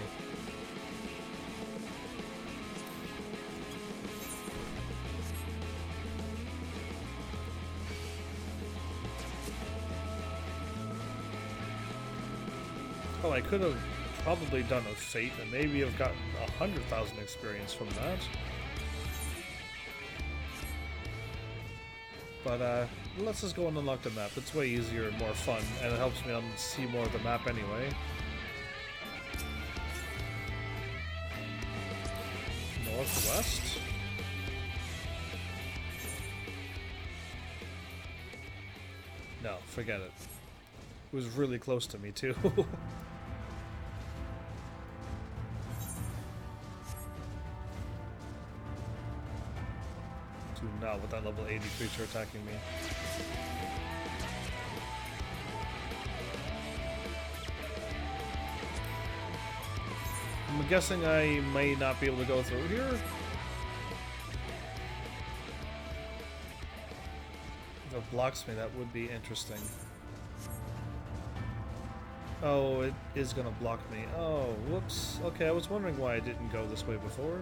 Oh, I could have probably done a fate and maybe have gotten 100,000 experience from that. But let's just go and unlock the map. It's way easier and more fun, and it helps me see more of the map anyway. Northwest? No, forget it. It was really close to me too. Do not with that level 80 creature attacking me. I'm guessing I may not be able to go through here. If it blocks me, that would be interesting. Oh, it is gonna block me. Oh, whoops. Okay, I was wondering why I didn't go this way before.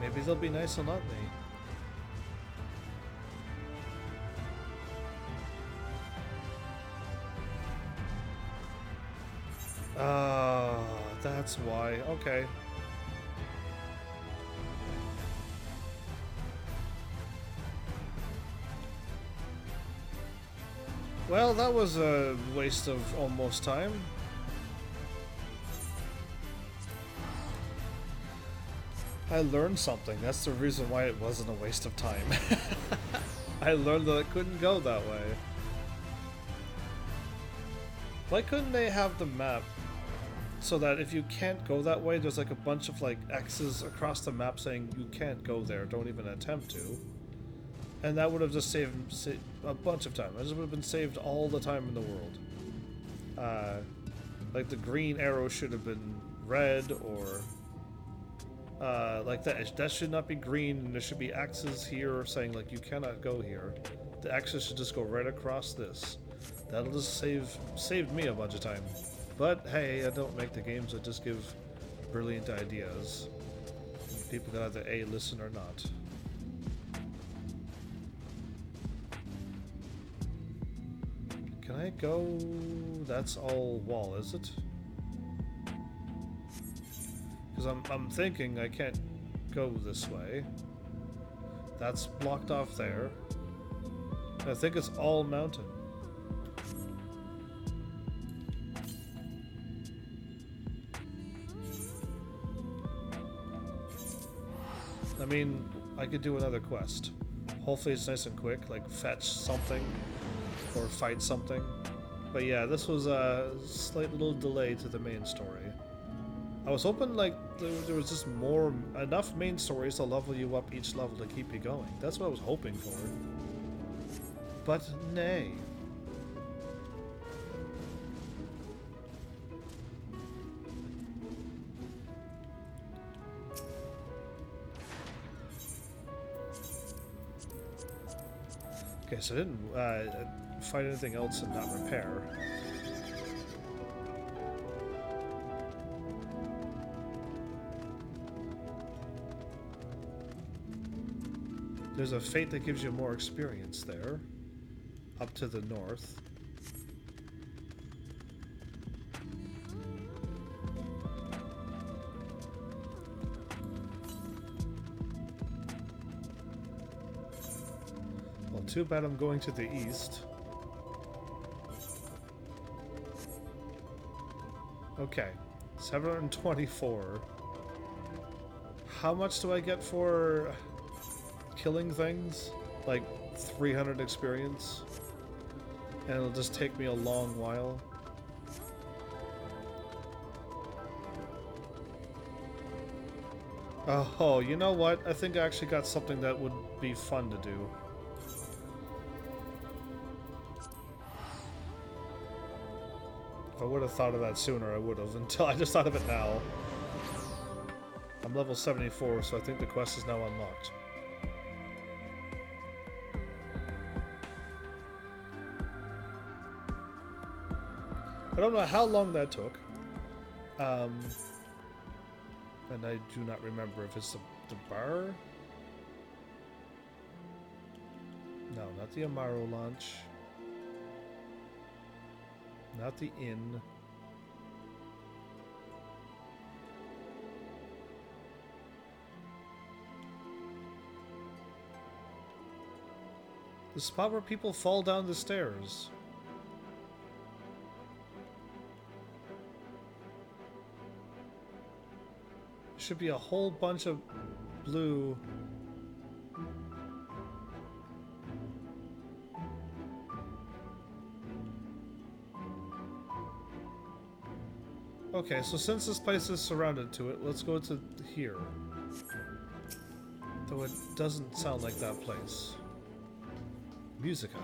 Maybe they'll be nice and let me. That's why. Okay. Well, that was a waste of almost time. I learned something. That's the reason why it wasn't a waste of time. I learned that it couldn't go that way. Why couldn't they have the map so that if you can't go that way, there's like a bunch of like X's across the map saying you can't go there, don't even attempt to. And that would have just saved a bunch of time. It just would have been saved all the time in the world. Like the green arrow should have been red, or like that should not be green, and there should be X's here saying like you cannot go here. The X's should just go right across this. That'll just saved me a bunch of time. But hey, I don't make the games, I just give brilliant ideas. People can either A, listen or not. Can I go? That's all wall, is it? Because I'm thinking I can't go this way. That's blocked off there. I think it's all mountain. I mean, I could do another quest. Hopefully it's nice and quick, like fetch something or fight something. But yeah, this was a slight little delay to the main story. I was hoping like there was just enough main stories to level you up each level to keep you going. That's what I was hoping for. But nay. Okay, so I didn't find anything else and not repair. There's a fate that gives you more experience there, up to the north. Well, too bad I'm going to the east. Okay, 724. How much do I get for killing things? Like 300 experience, and it'll just take me a long while. Oh, you know what? I think I actually got something that would be fun to do. If I would have thought of that sooner, I would have. Until I just thought of it now. I'm level 74, so I think the quest is now unlocked. I don't know how long that took. And I do not remember if it's the bar. No, not the Amaro launch. Not the inn. The spot where people fall down the stairs. Should be a whole bunch of blue. Okay, so since this place is surrounded to it, let's go to here. Though it doesn't sound like that place. Musica.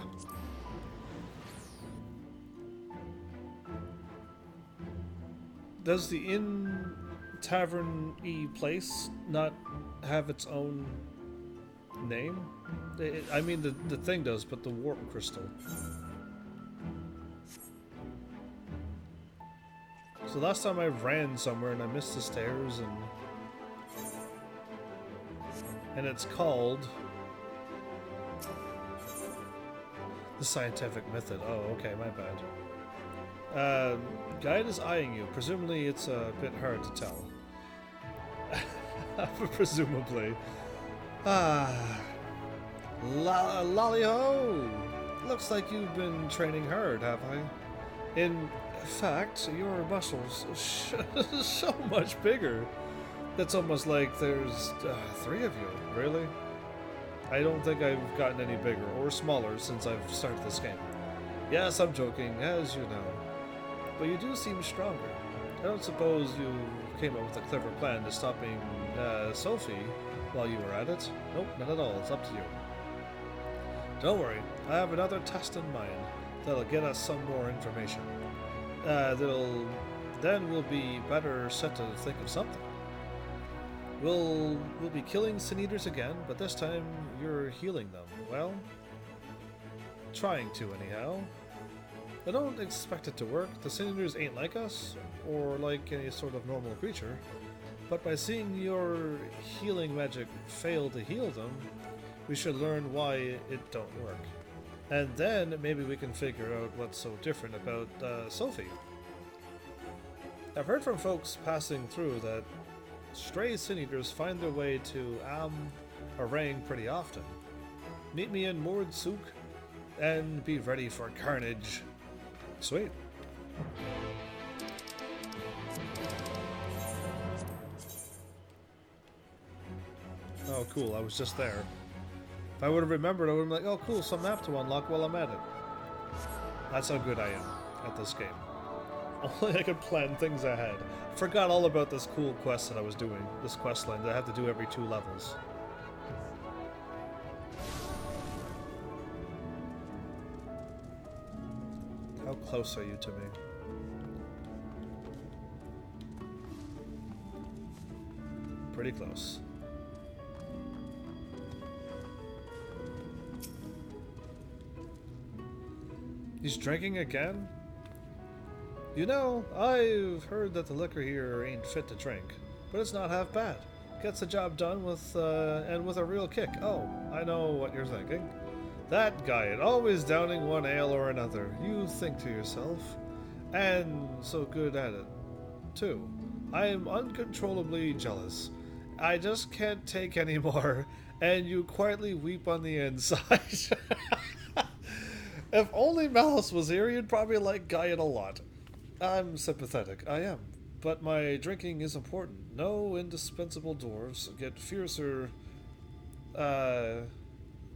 Does the inn tavern-y place not have its own name? I mean, the thing does, but the warp crystal. So last time I ran somewhere and I missed the stairs, and it's called the scientific method. Oh, okay, my bad. Guide is eyeing you. Presumably it's a bit hard to tell. Presumably. Lolly-ho! Looks like you've been training hard, have I? In fact, your muscles so much bigger. That's almost like there's 3 of you, really? I don't think I've gotten any bigger or smaller since I've started this game. Yes, I'm joking, as you know. But you do seem stronger. I don't suppose you came up with a clever plan to stopping Sophie while you were at it? Nope, not at all. It's up to you. Don't worry. I have another test in mind that'll get us some more information. Then we'll be better set to think of something. We'll be killing Sin Eaters again, but this time you're healing them. Well, trying to anyhow. I don't expect it to work. The Sin Eaters ain't like us, or like any sort of normal creature. But by seeing your healing magic fail to heal them, we should learn why it don't work. And then maybe we can figure out what's so different about Sophie. I've heard from folks passing through that stray Sin Eaters find their way to Orang pretty often. Meet me in Mord Souk and be ready for carnage. Sweet. Oh, cool. I was just there. If I would have remembered, I would have been like, oh, cool, some map to unlock while I'm at it. That's how good I am at this game. Only I could plan things ahead. Forgot all about this cool quest that I was doing. This quest line that I had to do every 2 levels. How close are you to me? Pretty close. He's drinking again? You know, I've heard that the liquor here ain't fit to drink, but it's not half bad. Gets the job done with, and with a real kick. Oh, I know what you're thinking. That guy, always downing one ale or another. You think to yourself, and so good at it, too. I am uncontrollably jealous. I just can't take any more, and you quietly weep on the inside. If only Malice was here, you'd probably like Gaian a lot. I'm sympathetic, I am. But my drinking is important. No indispensable dwarves get fiercer...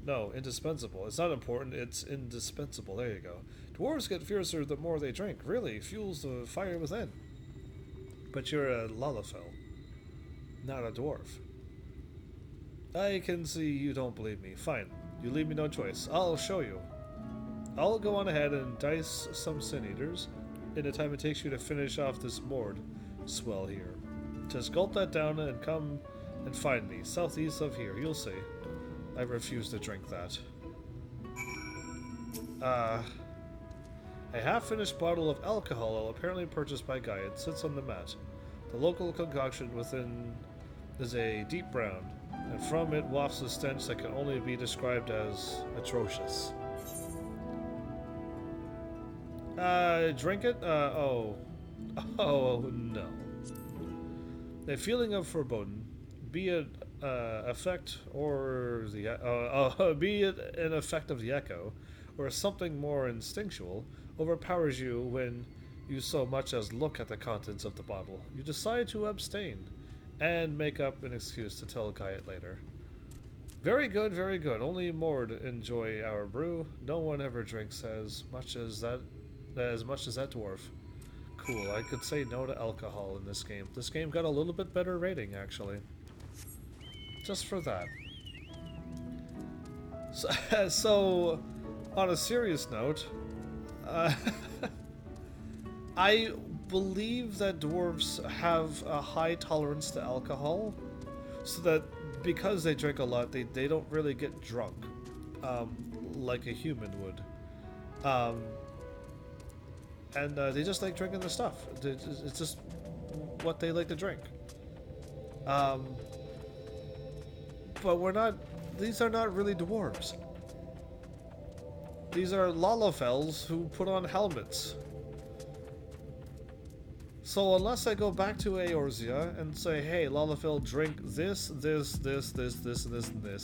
No, indispensable. It's not important, it's indispensable. There you go. Dwarves get fiercer the more they drink. Really, fuels the fire within. But you're a Lalafell, not a dwarf. I can see you don't believe me. Fine. You leave me no choice. I'll show you. I'll go on ahead and dice some Sin Eaters in the time it takes you to finish off this moored swell here. Just gulp that down and come and find me, southeast of here. You'll see. I refuse to drink that. A half-finished bottle of alcohol, apparently purchased by Guy, sits on the mat. The local concoction within is a deep brown, and from it wafts a stench that can only be described as atrocious. Drink it? Oh, no. A feeling of foreboding, be it effect or the be it an effect of the echo, or something more instinctual, overpowers you when you so much as look at the contents of the bottle. You decide to abstain, and make up an excuse to tell Guyet later. Very good, very good. Only Mord enjoy our brew. No one ever drinks as much as that dwarf. Cool, I could say no to alcohol in this game. This game got a little bit better rating, actually. Just for that. So on a serious note, I believe that dwarves have a high tolerance to alcohol, so that because they drink a lot, they don't really get drunk, like a human would. And they just like drinking the stuff. It's just what they like to drink. But we're not... These are not really dwarves. These are Lalafels who put on helmets. So unless I go back to Eorzea and say, hey, Lalafell, drink this, and this, and this,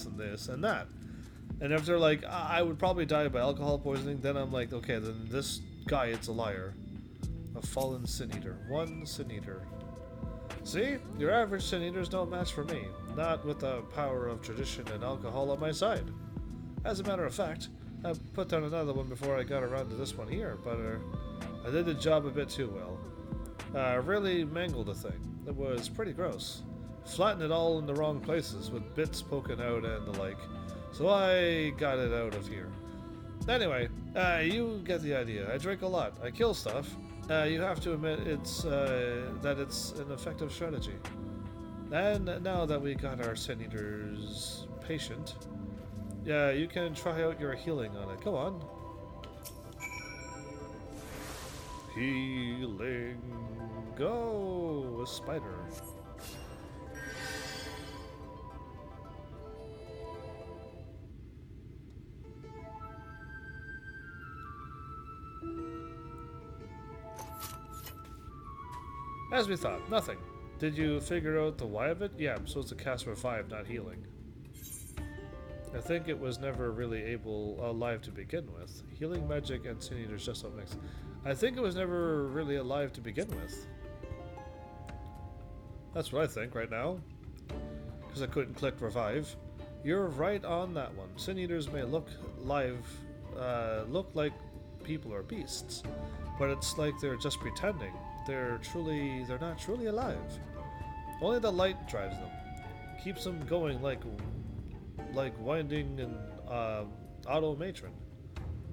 and this, and that. And if they're like, I would probably die by alcohol poisoning, then I'm like, okay, then this guy, it's a liar. A fallen Sin Eater. One Sin Eater. See? Your average Sin Eater's no match for me. Not with the power of tradition and alcohol on my side. As a matter of fact, I put down another one before I got around to this one here, but I did the job a bit too well. Really mangled the thing. It was pretty gross. Flattened it all in the wrong places with bits poking out and the like. So I got it out of here. Anyway, you get the idea. I drink a lot. I kill stuff. You have to admit that it's an effective strategy. And now that we got our Sin Eater's patient, yeah, you can try out your healing on it. Go on. Healing. Go! A spider. As we thought, nothing. Did you figure out the why of it? Yeah, I'm supposed to cast Revive, not healing. I think it was never really alive to begin with. Healing magic and Sin Eaters just don't mix. I think it was never really alive to begin with. That's what I think right now. Because I couldn't click Revive. You're right on that one. Sin Eaters may look like people or beasts, but it's like they're just pretending. They're not truly alive. Only the light drives them, keeps them going like winding and automatron.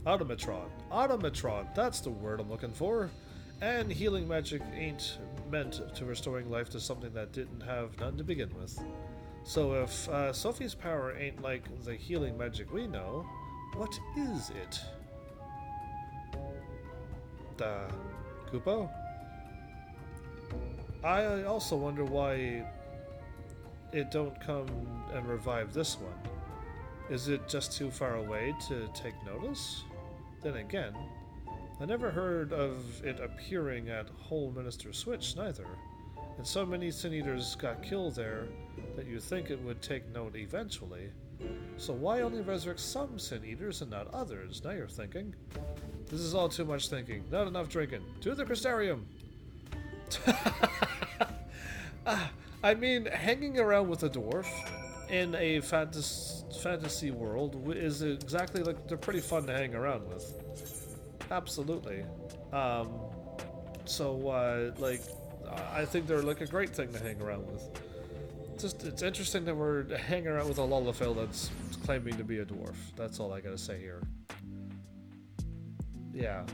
Automatron, that's the word I'm looking for. And healing magic ain't meant to restoring life to something that didn't have none to begin with. So if Sophie's power ain't like the healing magic we know, what is it? Kupo? I also wonder why it don't come and revive this one. Is it just too far away to take notice? Then again, I never heard of it appearing at Whole Minister Switch, neither. And so many Sin Eaters got killed there that you think it would take note eventually. So why only resurrect some Sin Eaters and not others? Now you're thinking. This is all too much thinking. Not enough drinking. To the Crystarium! I mean, hanging around with a dwarf in a fantasy world is exactly like they're pretty fun to hang around with. Absolutely. I think they're like a great thing to hang around with. It's interesting that we're hanging out with a Lullafell that's claiming to be a dwarf. That's all I gotta say here. Yeah.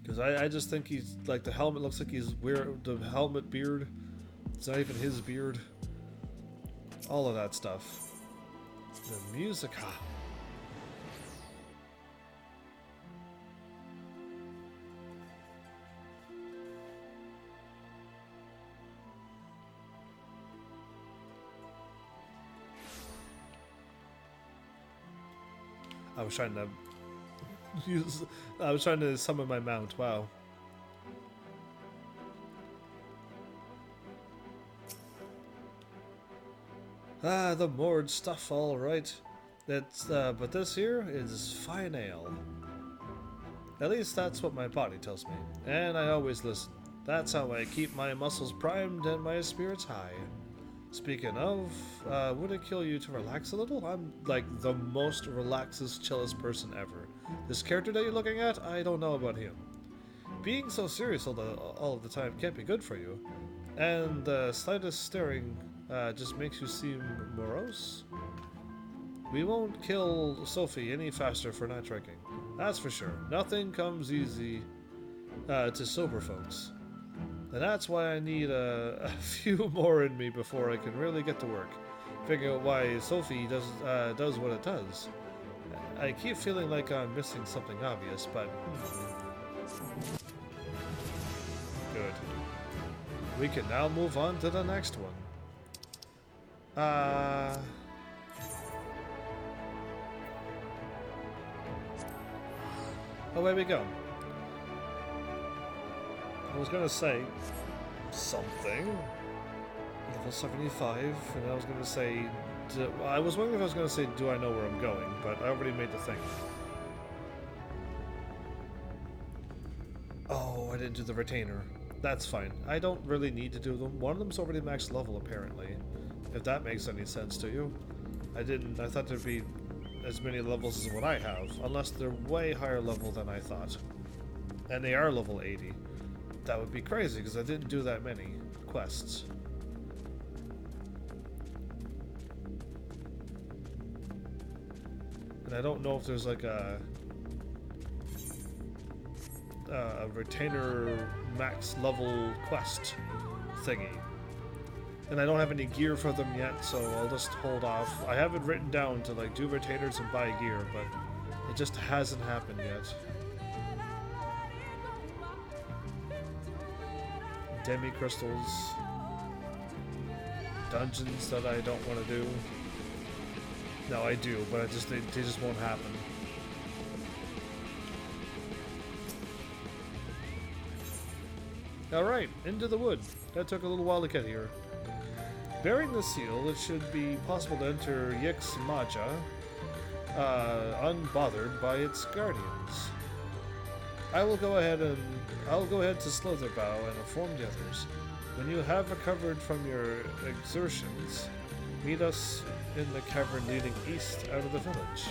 Because I just think he's, like, the helmet looks like he's weird. The helmet beard, it's not even his beard. All of that stuff. The music, I was trying to summon my mount. Wow. Ah, the moored stuff, all right. That's but this here is fine ale. At least that's what my body tells me, and I always listen. That's how I keep my muscles primed and my spirits high. Speaking of, would it kill you to relax a little? I'm like the most relaxest, chillest person ever. This character that you're looking at, I don't know about him. Being so serious all of the time can't be good for you. And the slightest staring just makes you seem morose. We won't kill Sophie any faster for not drinking. That's for sure. Nothing comes easy to sober folks. And that's why I need a few more in me before I can really get to work. Figure out why Sophie does what it does. I keep feeling like I'm missing something obvious, but... Good. We can now move on to the next one. Away we go. I was gonna say something. Level 75, and I was gonna say... I was wondering if I was gonna say, do I know where I'm going? But I already made the thing. Oh, I didn't do the retainer. That's fine. I don't really need to do them. One of them's already max level, apparently. If that makes any sense to you. I thought there'd be as many levels as what I have, unless they're way higher level than I thought. And they are level 80. That would be crazy, because I didn't do that many quests. And I don't know if there's like a retainer max level quest thingy. And I don't have any gear for them yet, so I'll just hold off. I have it written down to like do retainers and buy gear, but it just hasn't happened yet. Demi crystals, dungeons that I don't want to do. No, I do, but they just won't happen. Alright, into the wood. That took a little while to get here. Bearing the seal, it should be possible to enter Yix Maja unbothered by its guardians. I'll go ahead to Slitherbow and inform the others. When you have recovered from your exertions, meet us in the cavern leading east out of the village.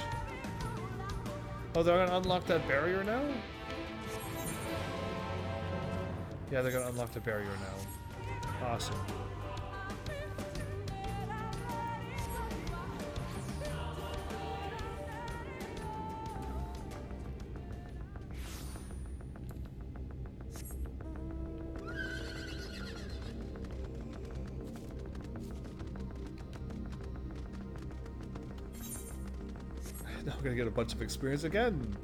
Oh, they're gonna unlock that barrier now? Yeah, they're gonna unlock the barrier now. Awesome. Now we're gonna get a bunch of experience again.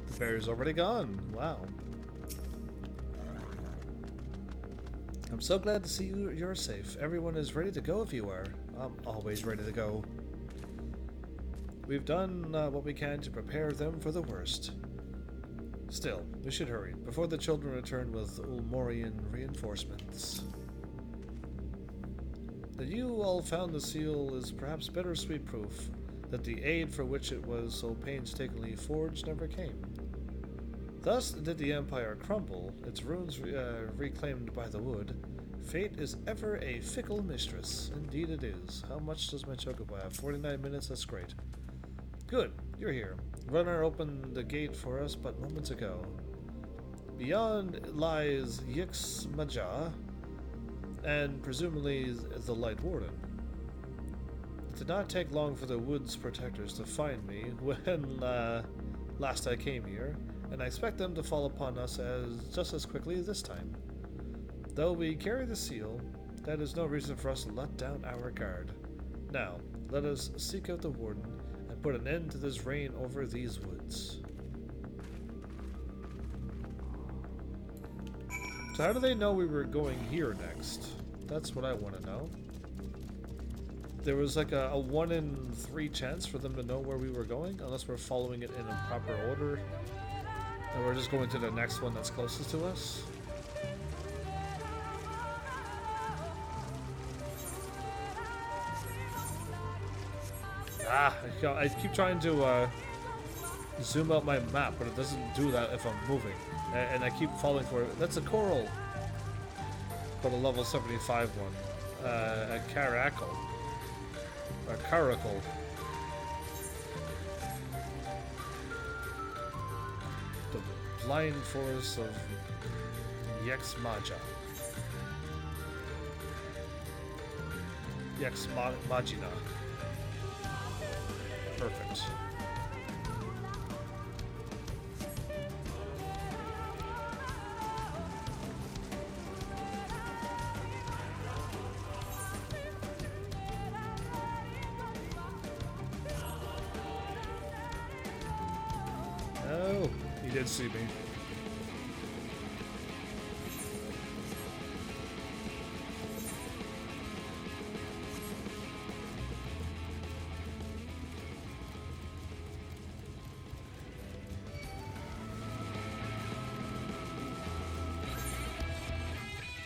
The barrier's already gone. Wow. I'm so glad to see you're safe. Everyone is ready to go if you are. I'm always ready to go. We've done what we can to prepare them for the worst. Still, we should hurry, before the children return with Ulmorian reinforcements. That you all found the seal is perhaps bittersweet proof that the aid for which it was so painstakingly forged never came. Thus did the Empire crumble, its ruins reclaimed by the wood. Fate is ever a fickle mistress. Indeed it is. How much does my chocobo have? 49 minutes? That's great. Good, you're here. Runner opened the gate for us but moments ago. Beyond lies Yix-Maja, and presumably the Light Warden. It did not take long for the Woods Protectors to find me when last I came here, and I expect them to fall upon us just as quickly this time. Though we carry the seal, that is no reason for us to let down our guard. Now, let us seek out the Warden and put an end to this reign over these woods. So how do they know we were going here next? That's what I want to know. There was like a 1 in 3 chance for them to know where we were going, unless we're following it in a proper order. And we're just going to the next one that's closest to us. I keep trying to zoom out my map, but it doesn't do that if I'm moving. And I keep falling for it. That's a coral. But a level 75 one. A caracal. A caracal. The blind forest of Yix-Maja. Yix-Magina. Perfect. Oh, he did see me.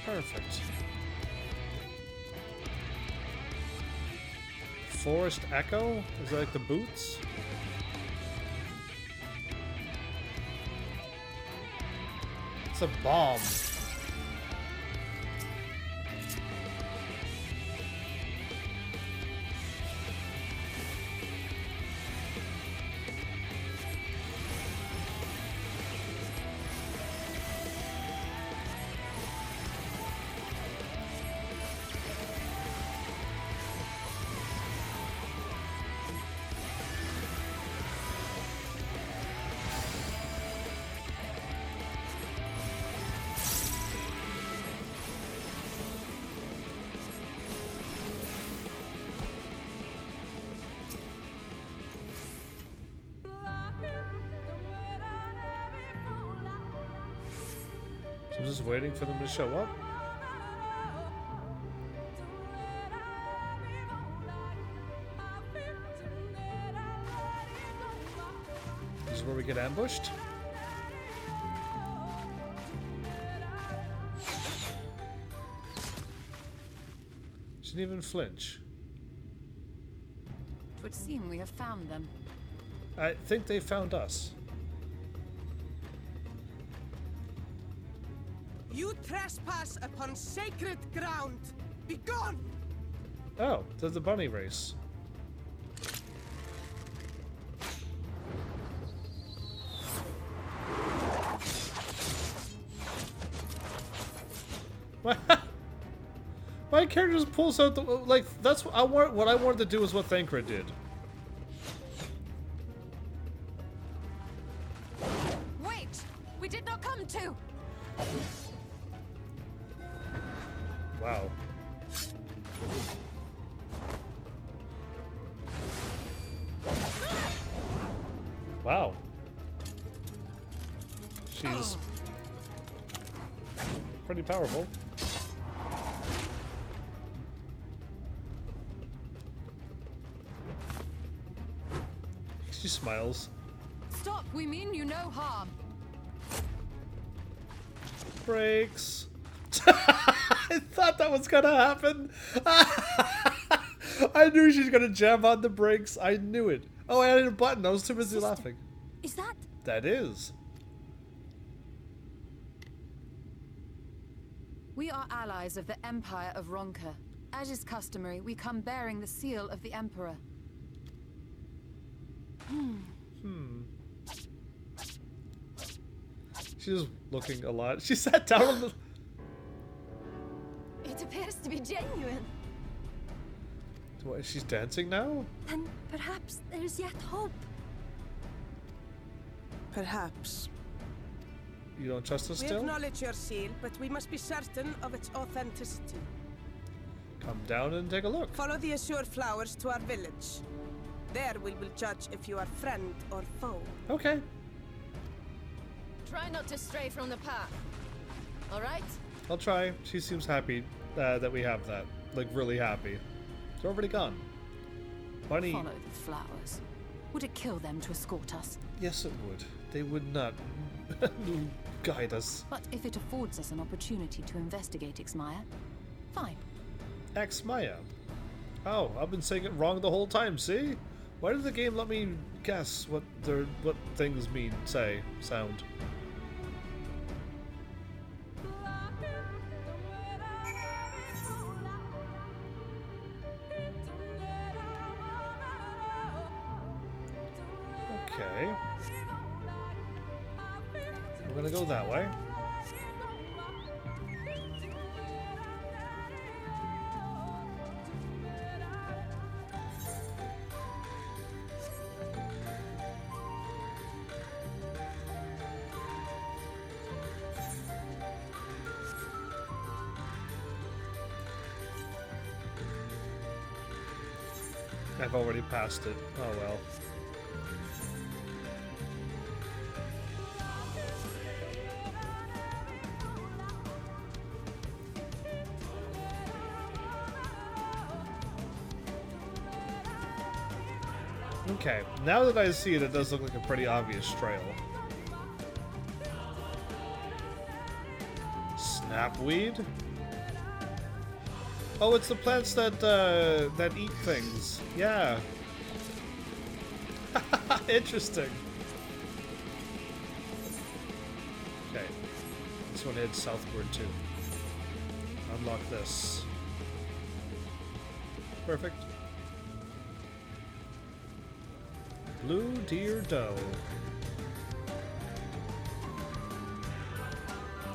Perfect. Forest Echo? Is that like the boots? It's a bomb. I'm just waiting for them to show up. This is where we get ambushed. She didn't even flinch. It would seem we have found them. I think they found us. You trespass upon sacred ground! Begone! Oh, there's the bunny race. My character just pulls out the like. That's what I want. What I wanted to do is what Thancred did. Wait! We did not come to! Wow. Wow. She's pretty powerful. She smiles. Stop! We mean you no harm. Brakes. I thought that was gonna happen. I knew she was gonna jam on the brakes. I knew it. Oh, I added a button. I was too busy laughing. Is that? That is. We are allies of the Empire of Ronka. As is customary, we come bearing the seal of the Emperor. She's just looking a lot. She sat down on the... It appears to be genuine. What, she's dancing now? Then perhaps there's yet hope. Perhaps. You don't trust us We still? acknowledge your seal, but we must be certain of its authenticity. Come down and take a look. Follow the azure flowers to our village. There we will judge if you are friend or foe. Okay. Try not to stray from the path. All right? I'll try. She seems happy that we have that. Like, really happy. They're already gone. Bunny. Follow the flowers. Would it kill them to escort us? Yes, it would. They would not guide us. But if it affords us an opportunity to investigate Ixmaya, fine. X-Maya. Oh, I've been saying it wrong the whole time, see? Why did the game let me guess what things mean, sound? Okay. We're gonna go that way. I've already passed it. Oh well. Okay, now that I see it, it does look like a pretty obvious trail. Snapweed? Oh, it's the plants that that eat things. Yeah. Interesting. Okay. This one heads southward too. Unlock this. Perfect. Blue deer doe.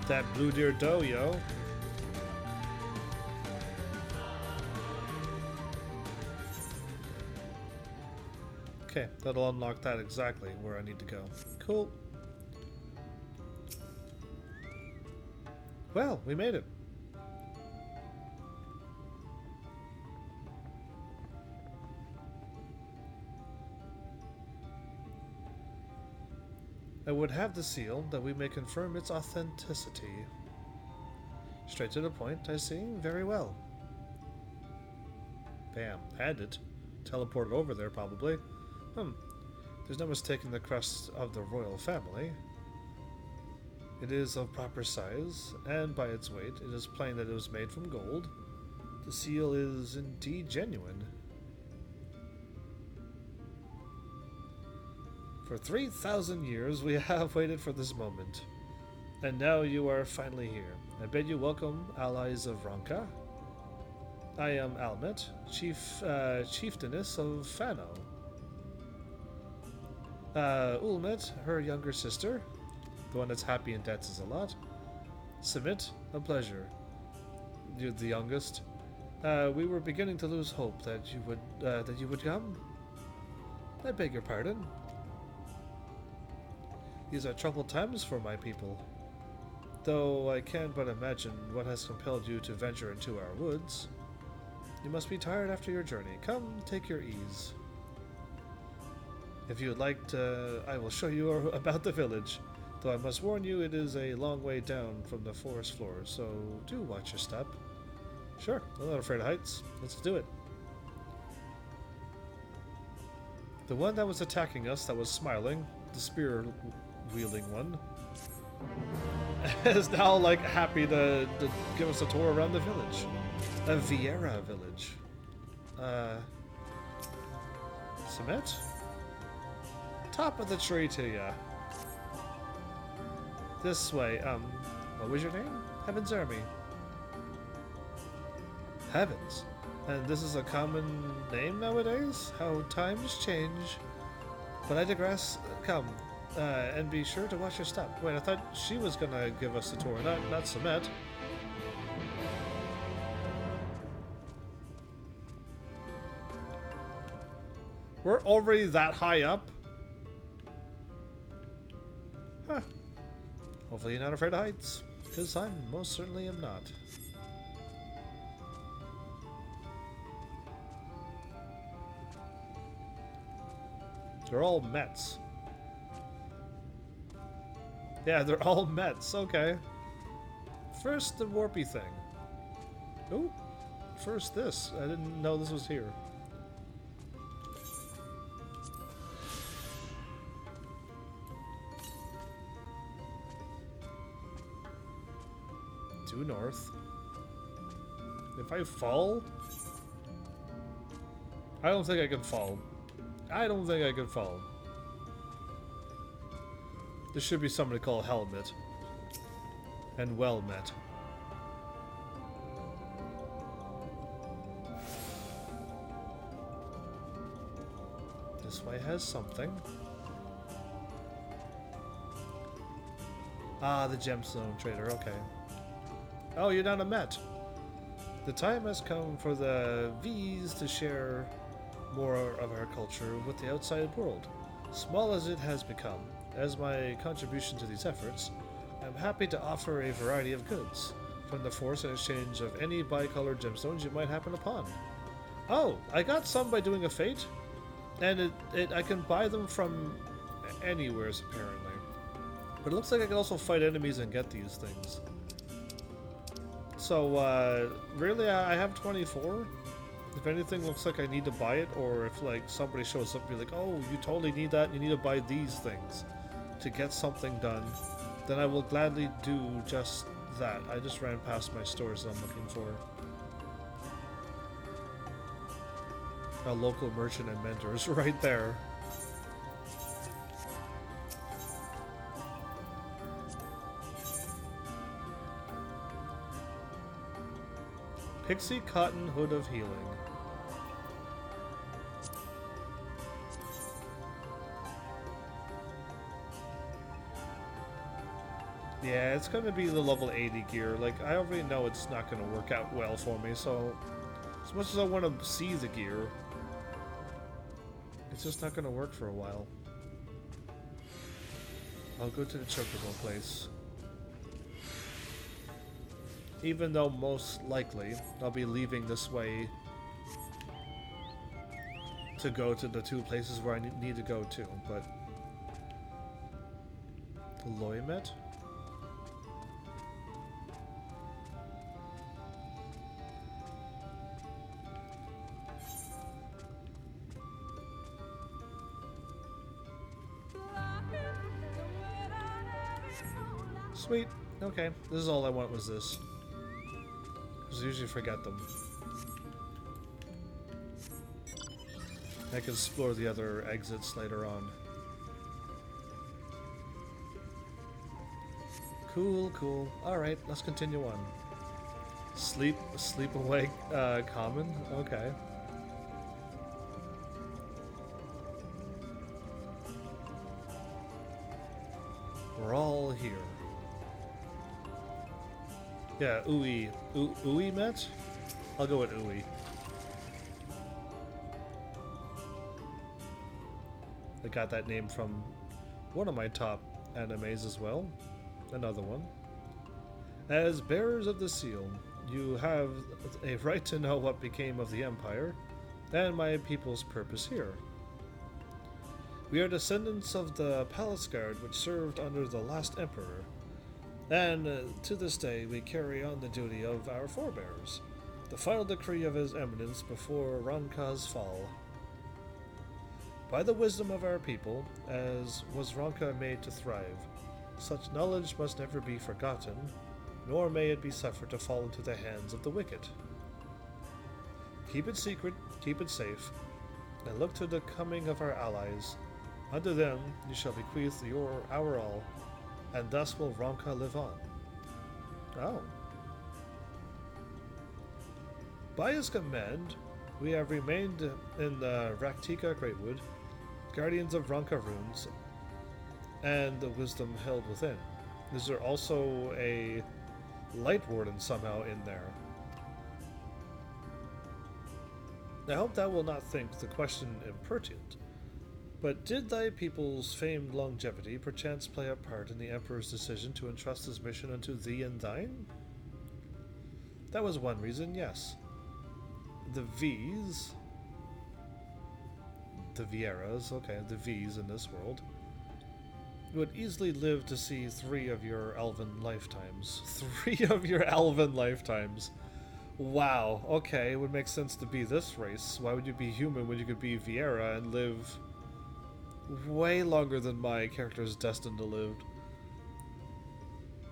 That blue deer doe, yo. Okay, that'll unlock that exactly where I need to go. Cool. Well, we made it. I would have the seal that we may confirm its authenticity. Straight to the point, I see. Very well. Bam. Had it. Teleported over there, probably. There's no mistaking the crest of the royal family. It is of proper size, and by its weight, it is plain that it was made from gold. The seal is indeed genuine. For 3,000 years, we have waited for this moment. And now you are finally here. I bid you welcome, allies of Ronka. I am Almet, chieftainess of Fano. Ulmet, her younger sister, the one that's happy and dances a lot. Simit, a pleasure. You're the youngest. We were beginning to lose hope that you would come. I beg your pardon. These are troubled times for my people. Though I can't but imagine what has compelled you to venture into our woods. You must be tired after your journey. Come, take your ease. If you would like to, I will show you about the village. Though I must warn you, it is a long way down from the forest floor, so do watch your step. Sure, I'm not afraid of heights. Let's do it. The one that was attacking us, that was smiling, the spear-wielding one, is now, like, happy to give us a tour around the village. A Vieira village. Cement? Top of the tree to ya. This way, what was your name? HEAVENSARMY. Heavens. And this is a common name nowadays? How times change. But I digress. Come, And be sure to watch your step. Wait, I thought she was gonna give us the tour, not Samet. We're already that high up? Huh. Hopefully you're not afraid of heights, because I most certainly am not. They're all Mets. Yeah, they're all Mets, okay. First, the warpy thing. Oh, first this. I didn't know this was here. Due north. If I fall? I don't think I can fall. I don't think I can fall. There should be somebody called Helmet. And well met. This way has something. Ah, the gemstone trader, okay. Oh, you're not a Met. The time has come for the V's to share more of our culture with the outside world. Small as it has become, as my contribution to these efforts, I'm happy to offer a variety of goods from the force in exchange of any bicolored gemstones you might happen upon. Oh, I got some by doing a fate, and I can buy them from anywheres apparently. But it looks like I can also fight enemies and get these things. So, really, I have 24. If anything looks like I need to buy it, or if, like, somebody shows up and be like, oh, you totally need that, you need to buy these things to get something done, then I will gladly do just that. I just ran past my stores that I'm looking for. A local merchant and mentors right there. Pixie Cotton Hood of Healing. Yeah, it's going to be the level 80 gear. Like, I already know it's not going to work out well for me, so as much as I want to see the gear, it's just not going to work for a while. I'll go to the Chocobo place. Even though most likely I'll be leaving this way to go to the two places where I need to go to, but... Loymet? Sweet. Okay, this is all I want was this. Because I usually forget them. I can explore the other exits later on. Cool, cool. Alright, let's continue on. Sleep awake, common? Okay. We're all here. Yeah, Ooey. Ooey Met? I'll go with Ooey. I got that name from one of my top animes as well. Another one. As bearers of the seal, you have a right to know what became of the Empire and my people's purpose here. We are descendants of the palace guard which served under the last emperor. And to this day, we carry on the duty of our forebears, the final decree of His Eminence before Ronka's fall. By the wisdom of our people, as was Ronka made to thrive, such knowledge must never be forgotten, nor may it be suffered to fall into the hands of the wicked. Keep it secret, keep it safe, and look to the coming of our allies. Under them you shall bequeath our all, and thus will Ronka live on. Oh. By his command, we have remained in the Raktika Greatwood, guardians of Ronka runes, and the wisdom held within. Is there also a light warden somehow in there? I hope thou will not think the question impertinent, but did thy people's famed longevity perchance play a part in the Emperor's decision to entrust his mission unto thee and thine? That was one reason, yes. The V's, the Vieras, okay, the V's in this world, would easily live to see 3 of your elven lifetimes. 3 of your elven lifetimes. Wow, okay, it would make sense to be this race. Why would you be human when you could be Viera and live way longer than my character is destined to live?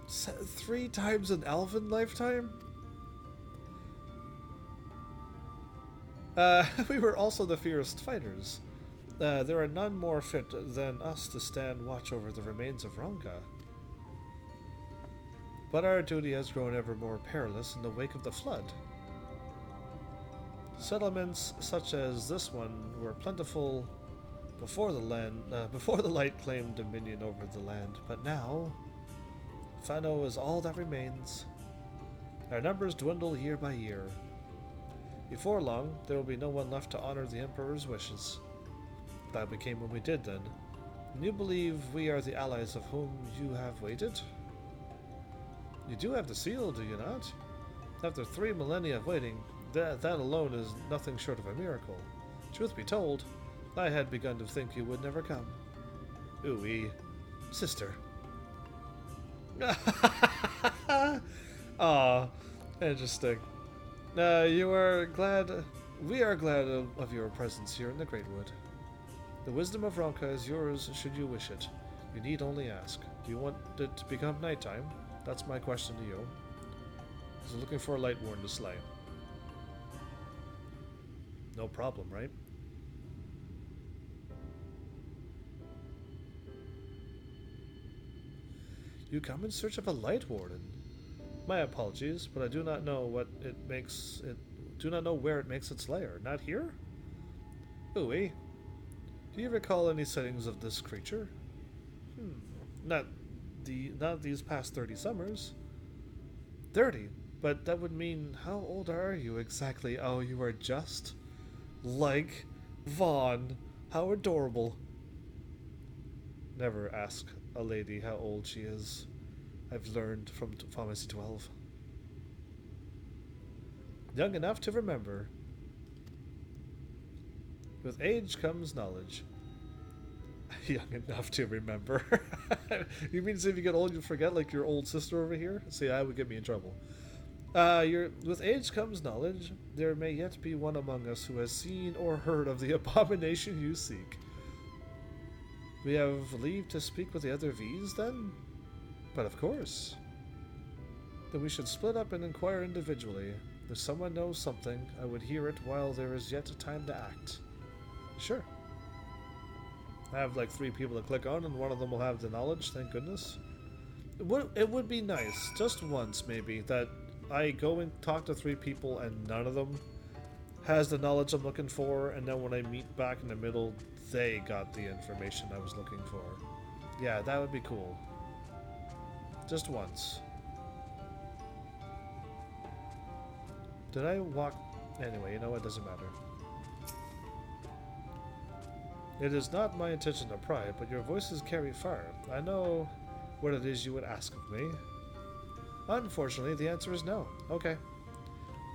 3 times an elven lifetime? We were also the fiercest fighters. There are none more fit than us to stand watch over the remains of Ronka. But our duty has grown ever more perilous in the wake of the flood. Settlements such as this one were plentiful before the light claimed dominion over the land, but now Fano is all that remains. Our numbers dwindle year by year. Before long, there will be no one left to honor the Emperor's wishes. That became when we did then. And you believe we are the allies of whom you have waited? You do have the seal, do you not? After 3 millennia of waiting, that alone is nothing short of a miracle. Truth be told, I had begun to think you would never come. Ooh-wee. Sister. Ah, interesting. We are glad of your presence here in the Great Wood. The wisdom of Ronka is yours should you wish it. You need only ask. Do you want it to become nighttime? That's my question to you. He's looking for a light warden to slay. No problem, right? You come in search of a light warden. My apologies, but I do not know where it makes its lair. Not here? Ooey. Do you recall any sightings of this creature? Not these past 30 summers. 30? But that would mean, how old are you exactly? Oh, you are just like Vaughn. How adorable. Never ask a lady how old she is. I've learned from Pharmacy 12. Young enough to remember. With age comes knowledge. Young enough to remember. You mean if you get old, you forget, like your old sister over here? See, that would get me in trouble. With age comes knowledge. There may yet be one among us who has seen or heard of the abomination you seek. We have leave to speak with the other V's, then? But of course. Then we should split up and inquire individually. If someone knows something, I would hear it while there is yet time to act. Sure. I have like 3 people to click on, and one of them will have the knowledge, thank goodness. It would be nice, just once maybe, that I go and talk to 3 people and none of them has the knowledge I'm looking for, and then when I meet back in the middle, they got the information I was looking for. Yeah, that would be cool. Just once. Did I walk? Anyway, you know what, doesn't matter. It is not my intention to pry, but your voices carry far. I know what it is you would ask of me. Unfortunately, the answer is no. Okay.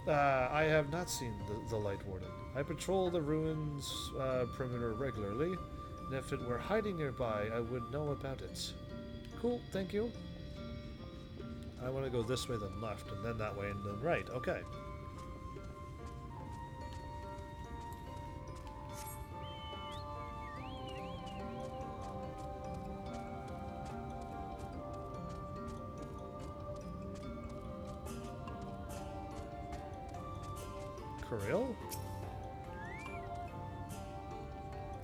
I have not seen the Light Warden. I patrol the ruins perimeter regularly, and if it were hiding nearby, I would know about it. Cool, thank you. I want to go this way, then left, and then that way, and then right. Okay. Kirill?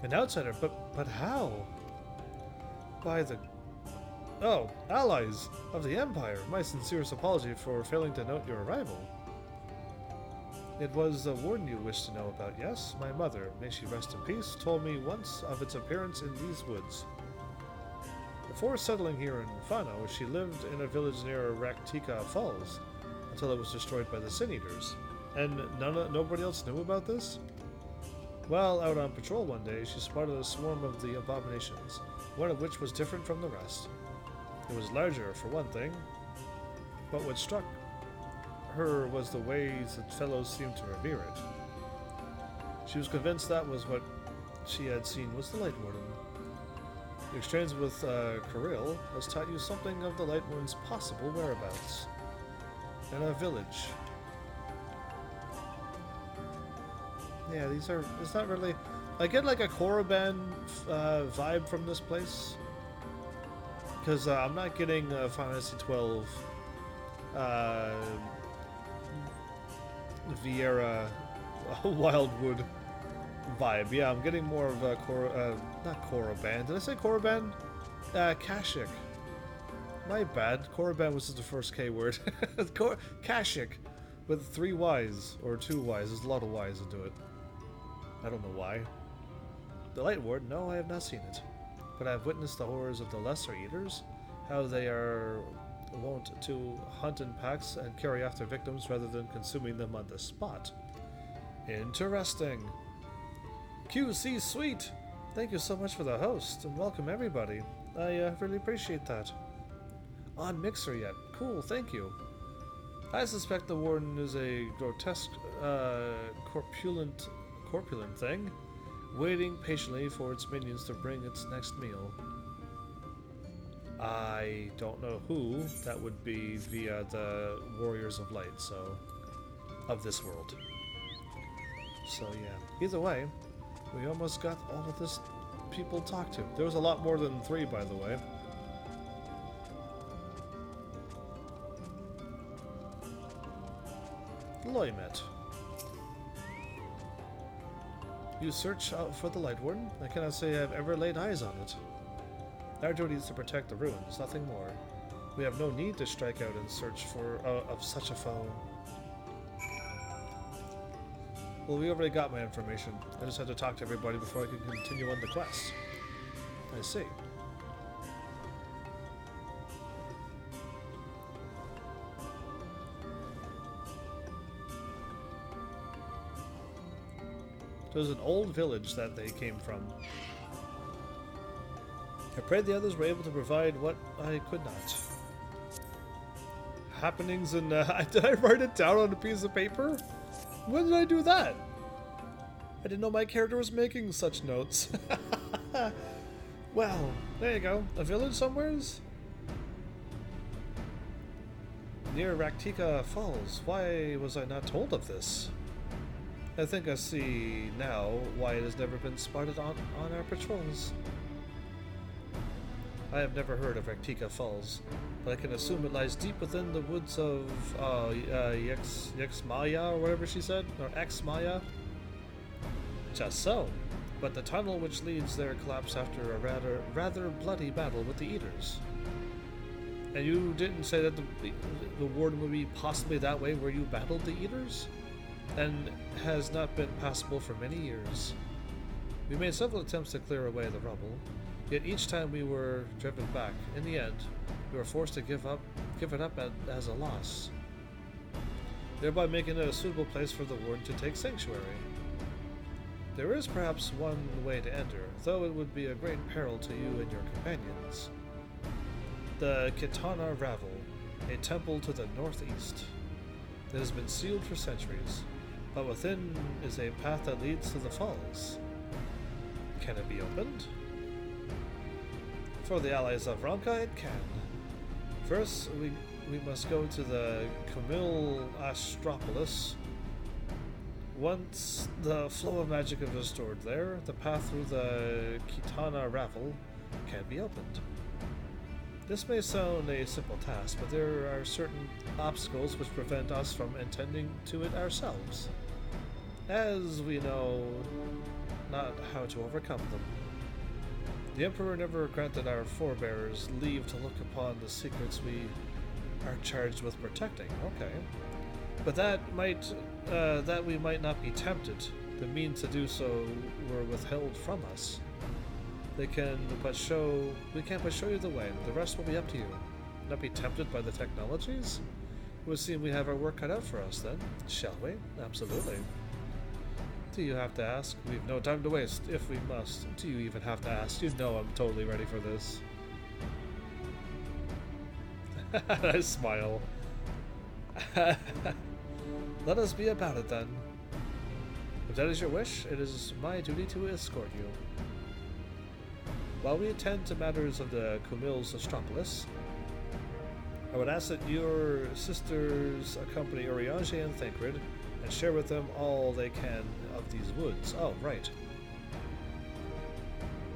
An outsider, but how? By the... Oh, allies of the Empire. My sincerest apology for failing to note your arrival. It was the warden you wished to know about, yes? My mother, may she rest in peace, told me once of its appearance in these woods. Before settling here in Fano, she lived in a village near Raktika Falls until it was destroyed by the Sin Eaters. And nobody else knew about this? While out on patrol one day, she spotted a swarm of the abominations, one of which was different from the rest. It was larger, for one thing, but what struck her was the ways its fellows seemed to revere it. She was convinced that was what she had seen was the Light Warden. The exchange with Kirill has taught you something of the Light Warden's possible whereabouts. In a village. Yeah, it's not really... I get like a Korriban vibe from this place. Because I'm not getting Final Fantasy XII Viera Wildwood vibe. Yeah, I'm getting more of a not Korriban. Did I say Korriban? Kashyyyk. My bad. Korriban was just the first K word. Kashyyyk with 3 Y's or 2 Y's. There's a lot of Y's into it. I don't know why. The Light Ward? No, I have not seen it. But I have witnessed the horrors of the Lesser Eaters, how they are wont to hunt in packs and carry off their victims rather than consuming them on the spot. Interesting. QC Sweet! Thank you so much for the host, and welcome everybody. I really appreciate that. On Mixer yet? Cool, thank you. I suspect the Warden is a grotesque, corpulent thing, waiting patiently for its minions to bring its next meal. I don't know who that would be via the Warriors of Light, so... of this world. So yeah, either way, we almost got all of this people to talk to. There was a lot more than 3, by the way. Loymet. You search out for the Light Warden? I cannot say I have ever laid eyes on it. Our duty is to protect the ruins, nothing more. We have no need to strike out and search for of such a foe. Well, we already got my information. I just had to talk to everybody before I could continue on the quest. I see. It was an old village that they came from. I prayed the others were able to provide what I could not. Happenings in... did I write it down on a piece of paper? When did I do that? I didn't know my character was making such notes. Well, there you go. A village somewheres? Near Raktika Falls. Why was I not told of this? I think I see now why it has never been spotted on our patrols. I have never heard of Raktika Falls, but I can assume it lies deep within the woods of Yexmaya, or whatever she said, or Xmaya. Just so, but the tunnel which leads there collapsed after a rather bloody battle with the Eaters. And you didn't say that the warden would be possibly that way where you battled the Eaters? And has not been passable for many years. We made several attempts to clear away the rubble, yet each time we were driven back. In the end, we were forced to give it up as a loss, thereby making it a suitable place for the warden to take sanctuary. There is perhaps one way to enter, though it would be a great peril to you and your companions. The Kitana Ravel, a temple to the northeast. It has been sealed for centuries, but within is a path that leads to the falls. Can it be opened? For the allies of Ronka, it can. First, we must go to the Camille Astropolis. Once the flow of magic is restored there, the path through the Kitana Ravel can be opened. This may sound a simple task, but there are certain obstacles which prevent us from attending to it ourselves, as we know not how to overcome them. The Emperor never granted our forebears leave to look upon the secrets we are charged with protecting. Okay. But that we might not be tempted. The means to do so were withheld from us. We can't but show you the way. The rest will be up to you. Not be tempted by the technologies? It would seem we have our work cut out for us then, shall we? Absolutely. Do you have to ask? We've no time to waste, if we must. Do you even have to ask? You know I'm totally ready for this. I smile. Let us be about it then. If that is your wish, it is my duty to escort you. While we attend to matters of the Kumil's Astropolis, I would ask that your sisters accompany Urianger and Thancred and share with them all they can of these woods. Oh, right.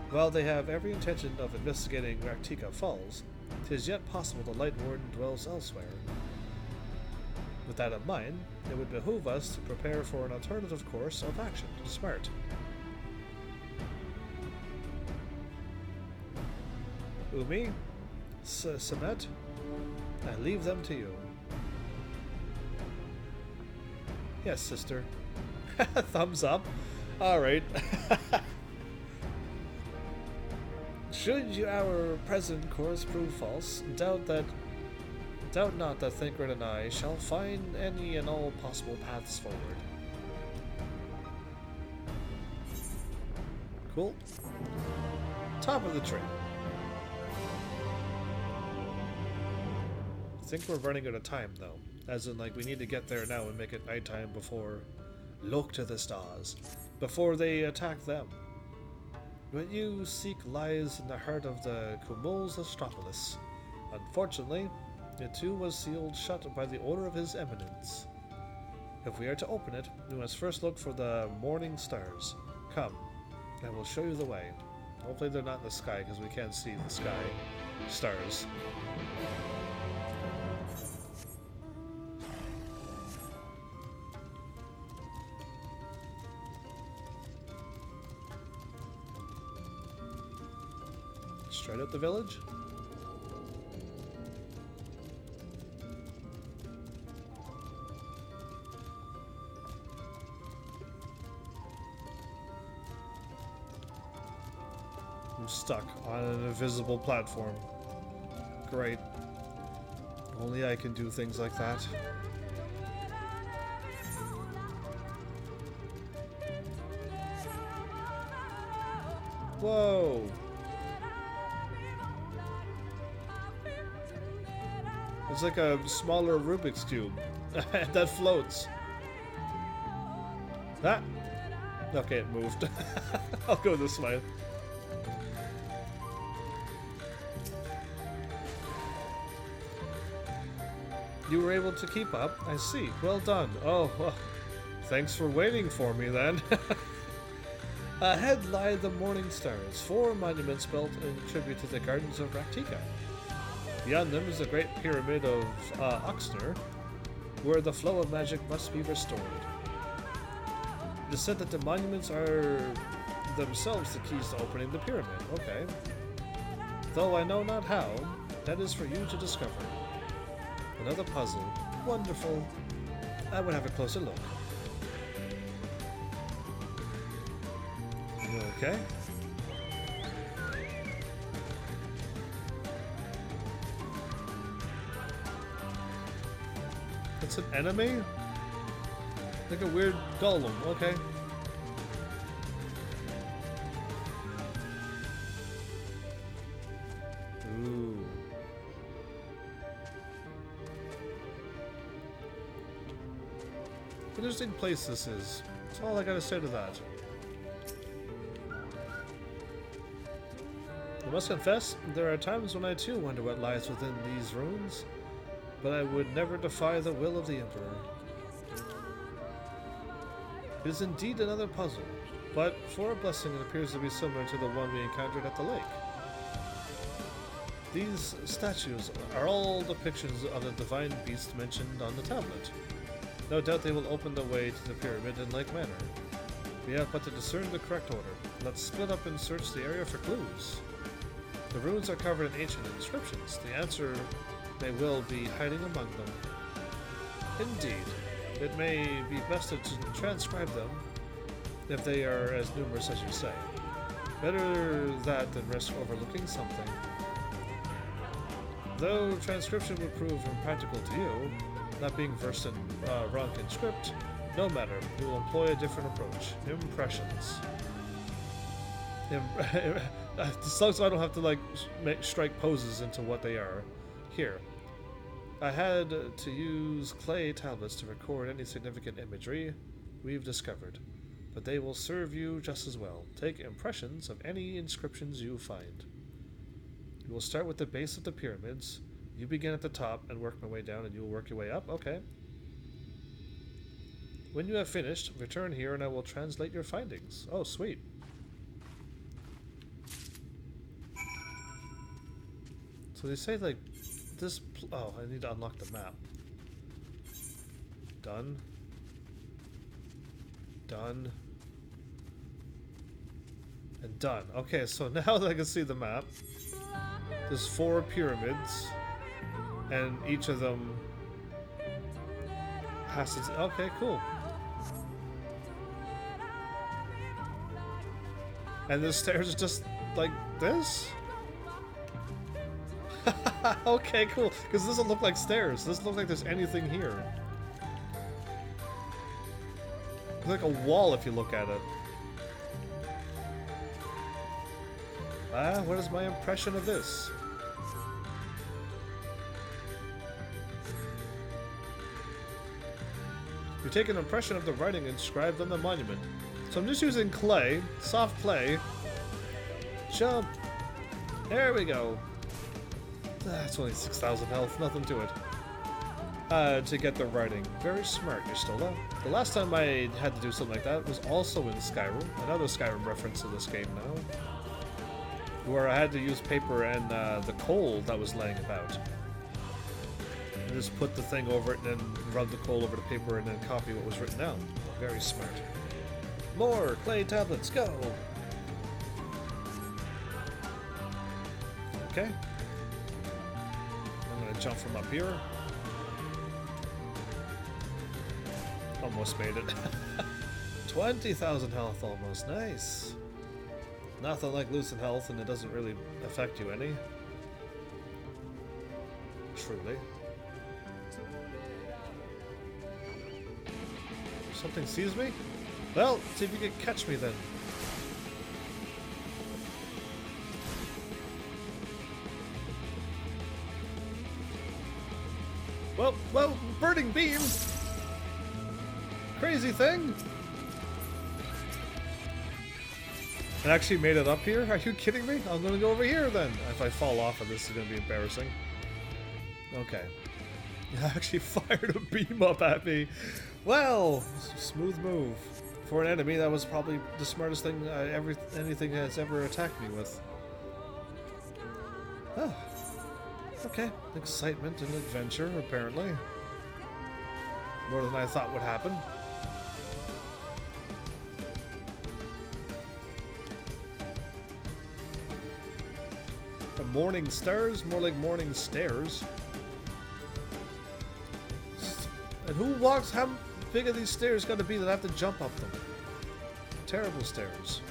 While they have every intention of investigating Raktika Falls, 'tis yet possible the Light Warden dwells elsewhere. With that in mind, it would behoove us to prepare for an alternative course of action. Smart. Umi? Samet? I leave them to you. Yes, sister. Thumbs up. Alright. Should our present course prove false, doubt not that Thancred and I shall find any and all possible paths forward. Cool. Top of the tree. I think we're running out of time though. As in, like, we need to get there now and make it nighttime before... Look to the stars. Before they attack them. What you seek lies in the heart of the Kumil's Astropolis. Unfortunately, it too was sealed shut by the order of His Eminence. If we are to open it, we must first look for the morning stars. Come, I will show you the way. Hopefully they're not in the sky, because we can't see the sky stars. Straight out the village? I'm stuck on an invisible platform. Great. Only I can do things like that. Whoa! It's like a smaller Rubik's Cube that floats. Ah! Okay, it moved. I'll go this way. You were able to keep up, I see. Well done. Oh, well, thanks for waiting for me then. Ahead lie the morning stars, 4 monuments built in tribute to the gardens of Raktika. Beyond them is the great pyramid of Oxner, where the flow of magic must be restored. It is said that the monuments are themselves the keys to opening the pyramid. Okay. Though I know not how, that is for you to discover. Another puzzle. Wonderful. I would have a closer look. Okay. It's an enemy? Like a weird golem, okay. Ooh. Interesting place this is. That's all I gotta say to that. I must confess, there are times when I too wonder what lies within these ruins. But I would never defy the will of the Emperor. It is indeed another puzzle, but for a blessing it appears to be similar to the one we encountered at the lake. These statues are all depictions of the divine beast mentioned on the tablet. No doubt they will open the way to the pyramid in like manner. We have but to discern the correct order. Let's split up and search the area for clues. The ruins are covered in ancient inscriptions. The answer may well be hiding among them. Indeed, it may be best to transcribe them if they are as numerous as you say. Better that than risk overlooking something. Though transcription would prove impractical to you, not being versed in Ronkin script, no matter, we will employ a different approach. Impressions. As long as I don't have to like strike poses into what they are. Here. I had to use clay tablets to record any significant imagery we've discovered, but they will serve you just as well. Take impressions of any inscriptions you find. You will start with the base of the pyramids. You begin at the top and work my way down, and you will work your way up. Okay. When you have finished, return here and I will translate your findings. Oh, sweet. So they say like this. Oh, I need to unlock the map. Done. Done. And done. Okay, so now that I can see the map, there's 4 pyramids, and each of them has to. Okay, cool. And the stairs are just like this? Okay, cool. Because this doesn't look like stairs. It doesn't look like there's anything here. It's like a wall if you look at it. What is my impression of this? You take an impression of the writing inscribed on the monument. So I'm just using clay, soft clay. Jump. There we go. That's only 6,000 health, nothing to it. To get the writing. Very smart, Yustola. The last time I had to do something like that was also in Skyrim. Another Skyrim reference to this game now. Where I had to use paper and the coal that was laying about. And just put the thing over it and then rub the coal over the paper and then copy what was written down. Very smart. More clay tablets, go! Okay. I'm gonna jump from up here. Almost made it. 20,000 health almost, nice. Nothing like losing health and it doesn't really affect you any. Truly. Something sees me? Well, see if you can catch me then. Well, burning beam! Crazy thing! I actually made it up here? Are you kidding me? I'm gonna go over here then. If I fall off of this, it's gonna be embarrassing. Okay. I actually fired a beam up at me. Well, smooth move. For an enemy, that was probably the smartest thing anything has ever attacked me with. Oh. Okay. Excitement and adventure, apparently. More than I thought would happen. The morning stars? More like morning stairs. And who walks? How big are these stairs got to be that I have to jump up them? Terrible stairs.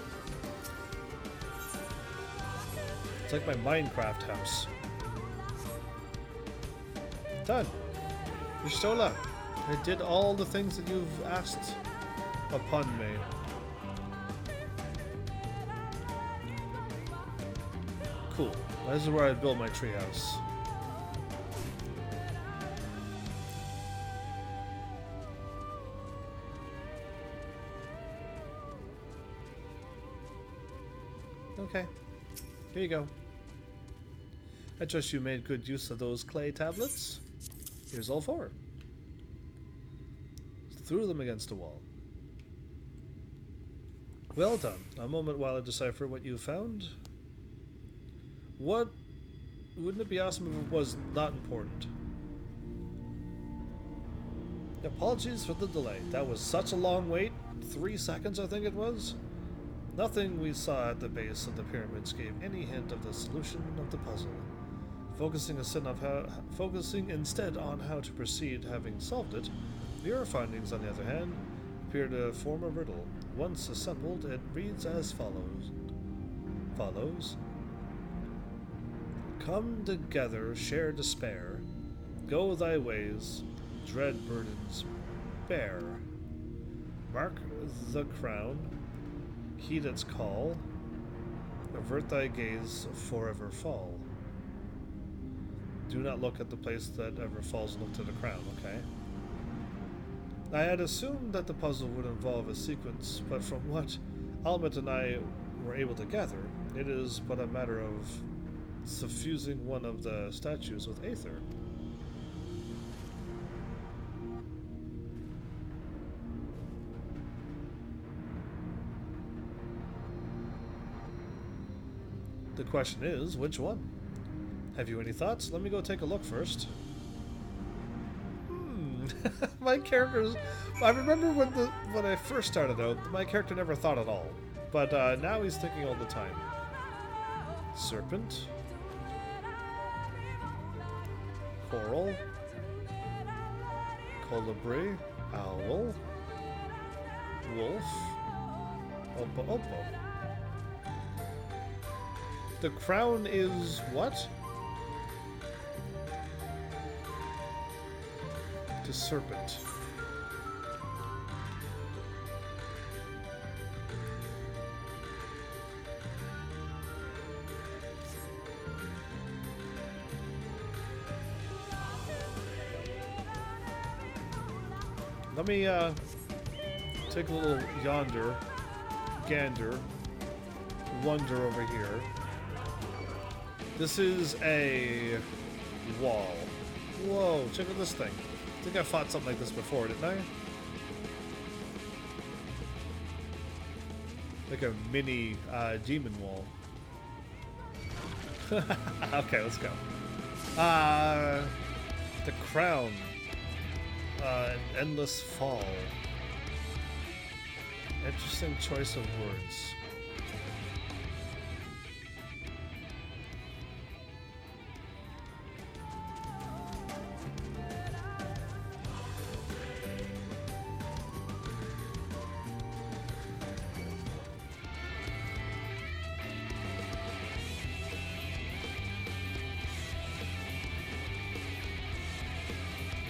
It's like my Minecraft house. Done. Yustola, I did all the things that you've asked upon me. Cool. This is where I build my treehouse. Okay. Here you go. I trust you made good use of those clay tablets. Here's all 4. Threw them against the wall. Well done. A moment while I decipher what you found. What? Wouldn't it be awesome if it was not important? Apologies for the delay. That was such a long wait. 3 seconds, I think it was. Nothing we saw at the base of the pyramids gave any hint of the solution of the puzzle. Focusing instead on how to proceed having solved it, your findings, on the other hand, appear to form a riddle. Once assembled, it reads as follows. follows. Come together, share despair. Go thy ways, dread burdens bear. Mark the crown, heed its call. Avert thy gaze, forever fall. Do not look at the place that ever falls, look to the crown, okay? I had assumed that the puzzle would involve a sequence, but from what Almet and I were able to gather, it is but a matter of suffusing one of the statues with aether. The question is, which one? Have you any thoughts? Let me go take a look first. My characters... I remember when I first started out, my character never thought at all. But now he's thinking all the time. Serpent. Coral. Colibri. Owl. Wolf. Oppo Oppo. The crown is what? To serpent. Let me take a little gander, wonder over here. This is a wall. Whoa, check out this thing. I think I fought something like this before, didn't I? Like a mini demon wall. Okay, let's go. The crown. An endless fall. Interesting choice of words.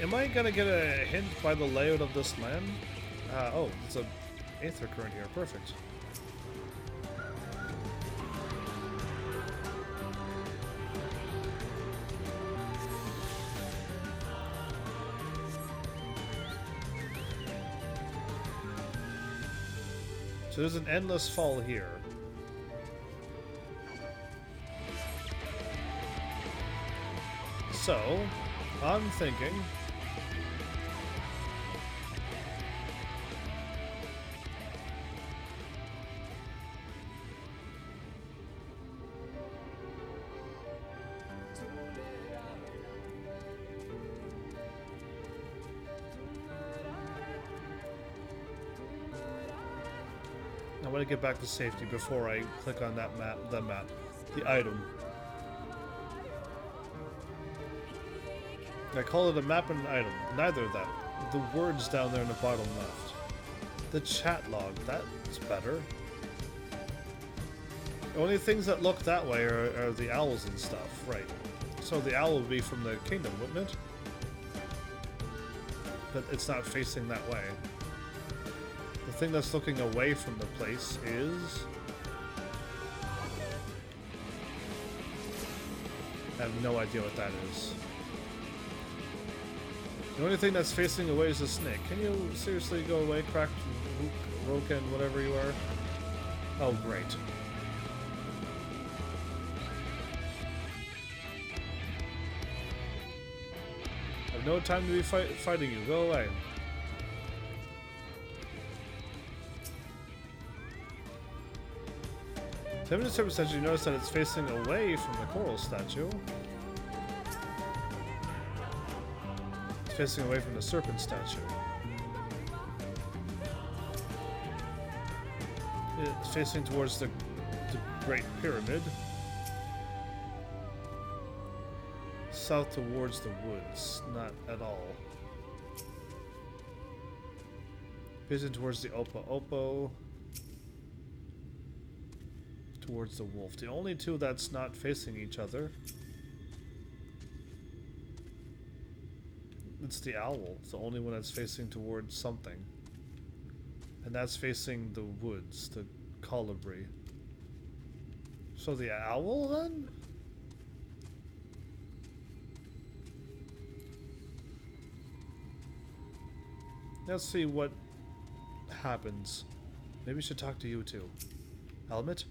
Am I gonna get a hint by the layout of this land? Oh, it's a aether current here. Perfect. So there's an endless fall here. So, I'm thinking... I want to get back to safety before I click on that map, the item. I call it a map and an item. Neither of that. The words down there in the bottom left. The chat log, that's better. The only things that look that way are the owls and stuff, right. So the owl would be from the kingdom, wouldn't it? But it's not facing that way. The thing that's looking away from the place is... I have no idea what that is. The only thing that's facing away is a snake. Can you seriously go away, cracked Roken, whatever you are? Oh, great. I have no time to be fighting you. Go away. So the serpent statue, you notice that it's facing away from the coral statue. It's facing away from the serpent statue. It's facing towards the Great Pyramid. South towards the woods, not at all. Facing towards the Oppo Oppo. towards the wolf. The only two that's not facing each other. It's the owl. It's the only one that's facing towards something. And that's facing the woods, the colibri. So the owl then? Let's see what happens. Maybe we should talk to you too. Helmet?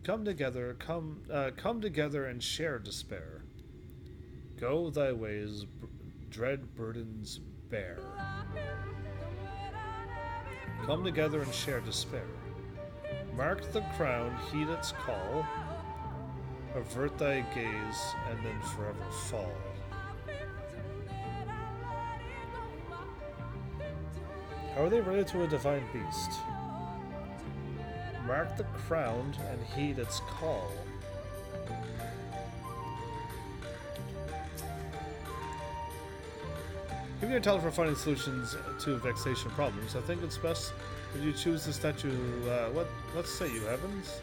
Come together, come together and share despair. Go thy ways, dread burdens bear. Come together and share despair. Mark the crown, heed its call. Avert thy gaze, and then forever fall. How are they related to a divine beast? Mark the crown and heed its call. Given your talent for finding solutions to vexation problems, I think it's best if you choose the statue. What say you, Heavens?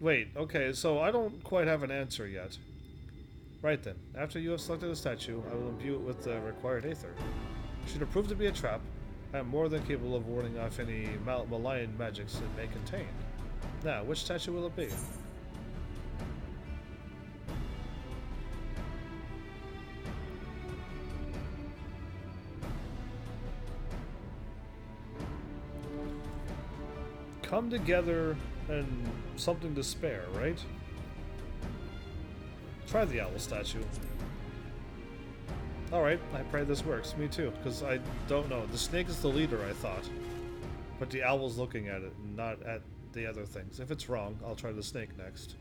Wait, okay, so I don't quite have an answer yet. Right then, after you have selected a statue, I will imbue it with the required aether. Should it prove to be a trap, I am more than capable of warding off any malign magics it may contain. Now, which statue will it be? Come together and something to spare, right? Try the owl statue. Alright, I pray this works. Me too, because I don't know. The snake is the leader, I thought. But the owl's looking at it, and not at the other things. If it's wrong, I'll try the snake next.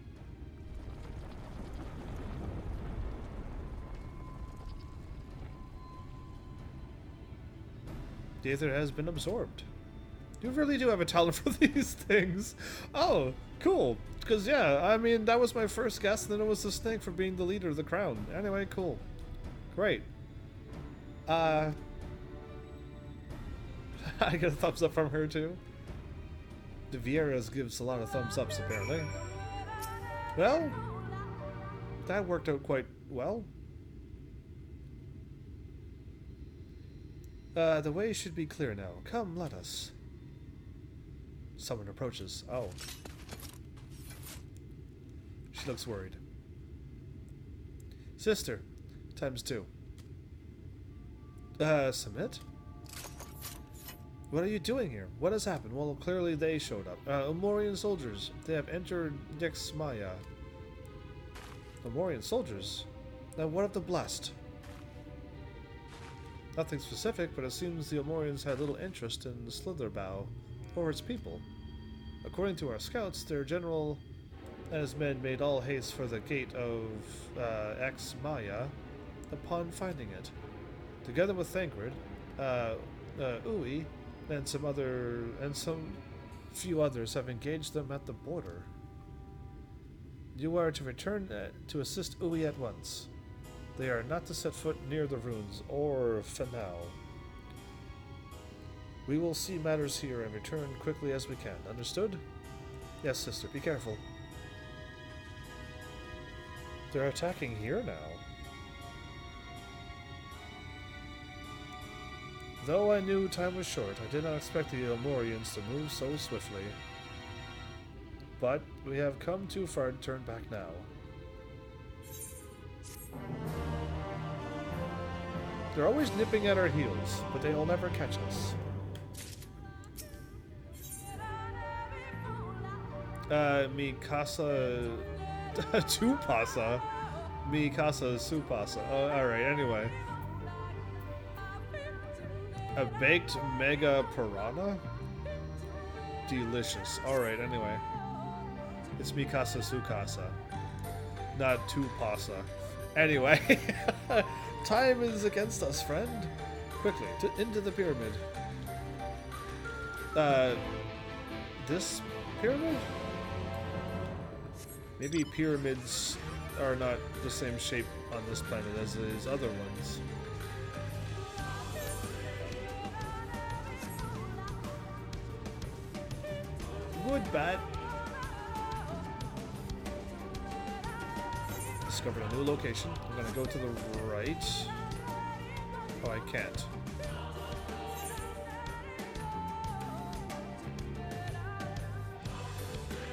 The aether has been absorbed. You really do have a talent for these things. Oh, cool. Because, yeah, I mean, that was my first guess, and then it was the snake for being the leader of the crown. Anyway, cool. Great. I get a thumbs up from her, too. The Vieiras gives a lot of thumbs ups, apparently. Well, that worked out quite well. The way should be clear now. Come, let us. Someone approaches. Oh. She looks worried. Sister. ×2. Submit? What are you doing here? What has happened? Well, clearly they showed up. Amorian soldiers. They have entered Nix Maya. Amorian soldiers? Now what of the Blessed? Nothing specific, but it seems the Amorians had little interest in the Slitherbow or its people. According to our scouts, their general and his men made all haste for the gate of X Maya upon finding it. Together with Thancred, Uwe, and some few others have engaged them at the border. You are to return to assist Uwe at once. They are not to set foot near the ruins or Fanal. We will see matters here and return quickly as we can. Understood? Yes, sister. Be careful. They're attacking here now. Though I knew time was short, I did not expect the Amorians to move so swiftly. But we have come too far to turn back now. They're always nipping at our heels, but they'll never catch us. Mikasa... Tupasa? Mikasa Supasa. Oh, alright, anyway. A baked mega piranha? Delicious. Alright, anyway. It's Mikasa Sukasa. Not Tupasa. Anyway. Time is against us, friend. Quickly, into the pyramid. This pyramid? Maybe pyramids are not the same shape on this planet as these other ones. wood bat. Discovered a new location. I'm gonna go to the right. Oh, I can't.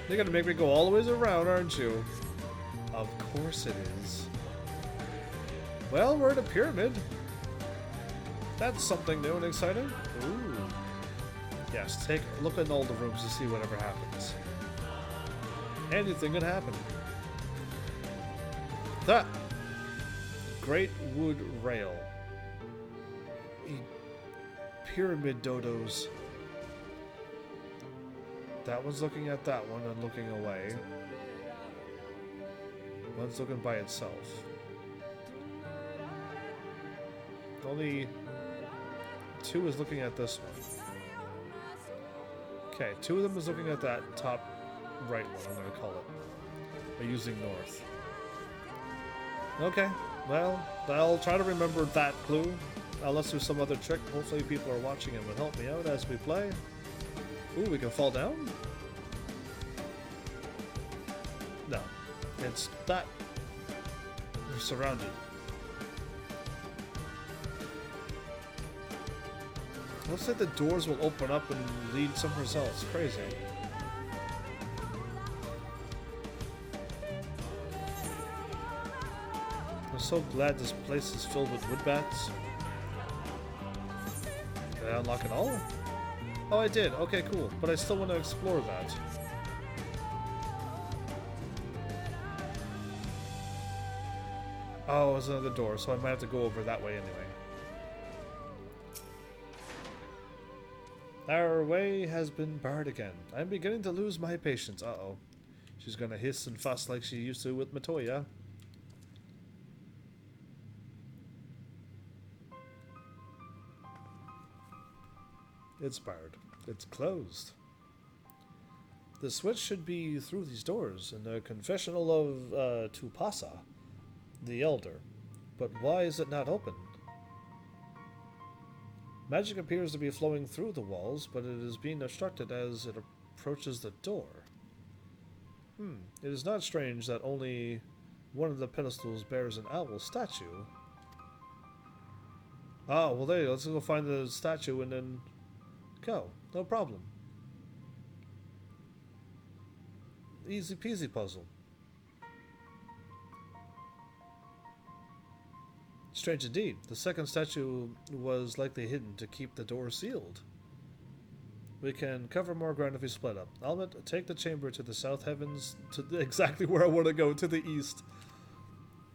You're gonna make me go all the ways around, aren't you? Of course it is. Well, we're at a pyramid. That's something new and exciting. Ooh. Yes, take a look at all the rooms to see whatever happens. Anything can happen. That great wood rail. Pyramid dodos. That one's looking at that one and looking away. One's looking by itself. Only two is looking at this one. Okay, two of them is looking at that top right one, I'm going to call it. By using north. Okay, well, I'll try to remember that clue. Unless there's some other trick. Hopefully people are watching and will help me out as we play. Ooh, we can fall down? No. It's that. We're surrounded. Looks like the doors will open up and lead somewhere else. Crazy. I'm so glad this place is filled with wood bats. Did I unlock it all? Oh, I did. Okay, cool. But I still want to explore that. Oh, there's another door, so I might have to go over that way anyway. Our way has been barred again. I'm beginning to lose my patience. Uh-oh. She's gonna hiss and fuss like she used to with Matoya. It's barred. It's closed. The switch should be through these doors in the confessional of Tupasa, the Elder. But why is it not open? Magic appears to be flowing through the walls, but it is being obstructed as it approaches the door. It is not strange that only one of the pedestals bears an owl statue. Oh, well there you go. Let's go find the statue and then go. No problem. Easy peasy puzzle. Strange indeed. The second statue was likely hidden to keep the door sealed. We can cover more ground if we split up. Almond, take the chamber to the south heavens, to exactly where I want to go, to the east.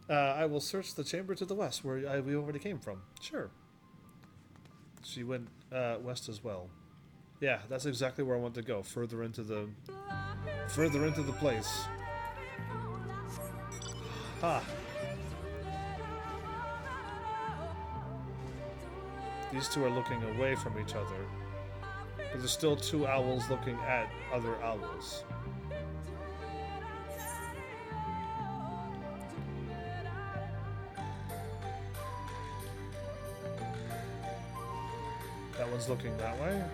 I will search the chamber to the west, where we already came from. Sure. She went west as well. Yeah, that's exactly where I want to go. Further into the place. Ha. These two are looking away from each other. But there's still two owls looking at other owls. That one's looking that way.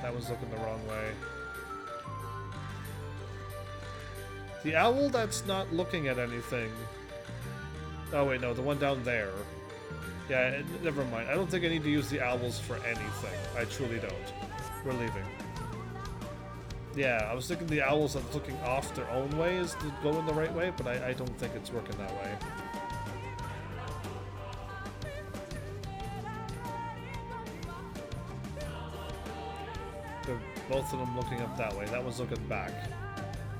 That one's looking the wrong way. The owl that's not looking at anything. Oh wait, no, the one down there. Yeah, never mind. I don't think I need to use the owls for anything. I truly don't. We're leaving. Yeah, I was thinking the owls that's looking off their own way is going the right way, but I don't think it's working that way. They're both of them looking up that way. That one's looking back.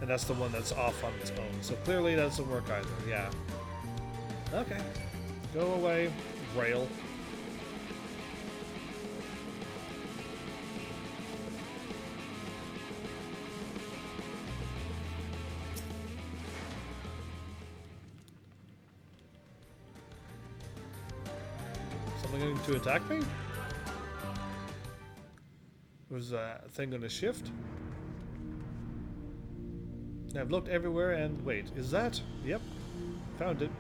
And that's the one that's off on its own. So clearly that doesn't work either. Yeah. Okay. Go away. Rail. Something going to attack me? Was that thing going to shift? I've looked everywhere and wait, is that? Yep. Found it.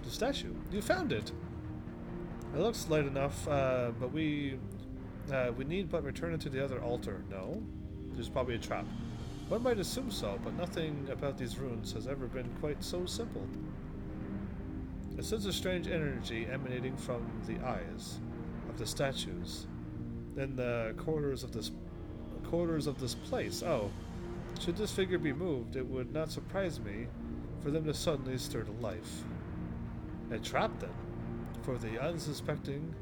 Statue. You found it. It looks light enough, but we need but return it to the other altar. No? There's probably a trap. One might assume so, but nothing about these runes has ever been quite so simple. I sense a strange energy emanating from the eyes of the statues in the corners of this place. Oh, should this figure be moved, it would not surprise me for them to suddenly stir to life. A trap, then, for the unsuspecting,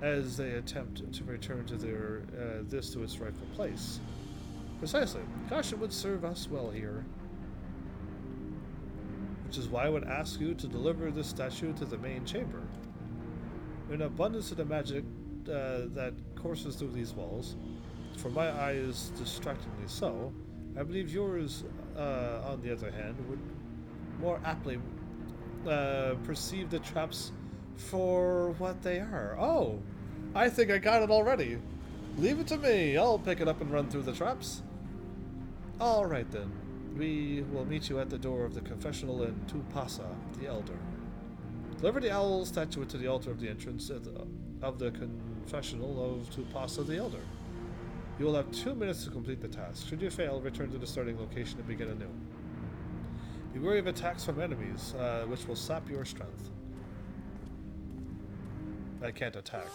as they attempt to return to their this to its rightful place. Precisely. Caution would serve us well here. Which is why I would ask you to deliver this statue to the main chamber. In abundance of the magic that courses through these walls, for my eyes distractingly so, I believe yours, on the other hand, would more aptly perceive the traps for what they are. Oh, I think I got it already. Leave it to me. I'll pick it up and run through the traps. All right then. We will meet you at the door of the confessional in Tupasa, the Elder. Deliver the owl statuette to the altar of the entrance of the confessional of Tupasa, the Elder. You will have 2 minutes to complete the task. Should you fail, return to the starting location and begin anew. Be wary of attacks from enemies, which will sap your strength. I can't attack.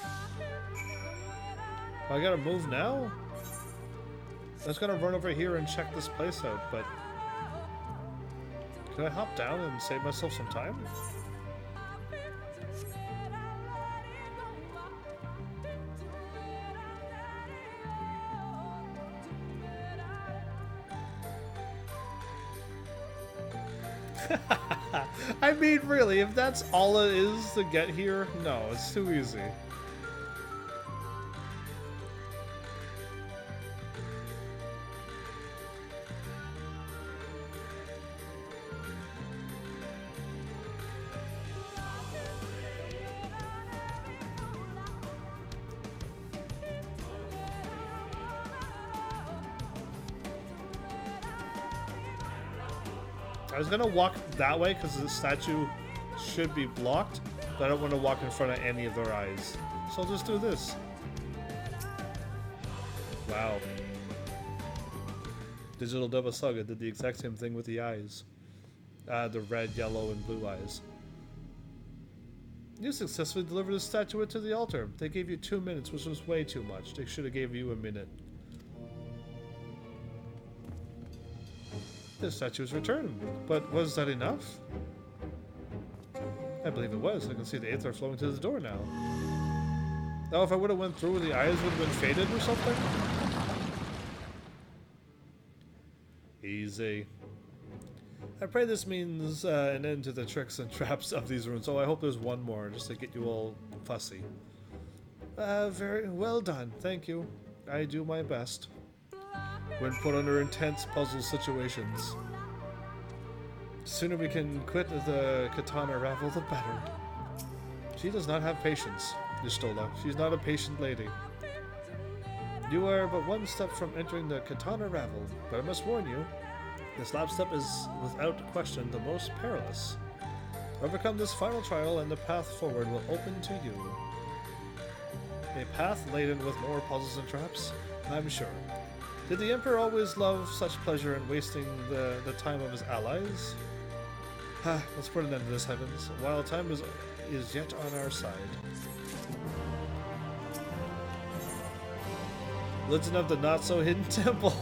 I gotta move now? I was gonna run over here and check this place out, but... Can I hop down and save myself some time? I mean, really, if that's all it is to get here, no, it's too easy. I was gonna walk that way because the statue should be blocked, but I don't want to walk in front of any of their eyes. So I'll just do this. Wow. Digital Deva Saga did the exact same thing with the eyes. The red, yellow, and blue eyes. You successfully delivered the statuette to the altar. They gave you 2 minutes, which was way too much. They should have gave you a minute. The statue is returned, but was that enough? I believe it was. I can see the aether flowing to the door now. Now, if I would have went through, the eyes would have been faded or something? Easy. I pray this means an end to the tricks and traps of these runes. Oh, I hope there's one more, just to get you all fussy. Very well done. Thank you. I do my best when put under intense puzzle situations. The sooner we can quit the katana ravel, the better. She does not have patience, Y'shtola. She's not a patient lady. You are but one step from entering the katana ravel, but I must warn you, this last step is without question the most perilous. Overcome this final trial and the path forward will open to you. A path laden with more puzzles and traps, I'm sure. Did the Emperor always love such pleasure in wasting the time of his allies? Let's put an end to this, Heavens, while time is yet on our side. Legend of the Not-So-Hidden Temple.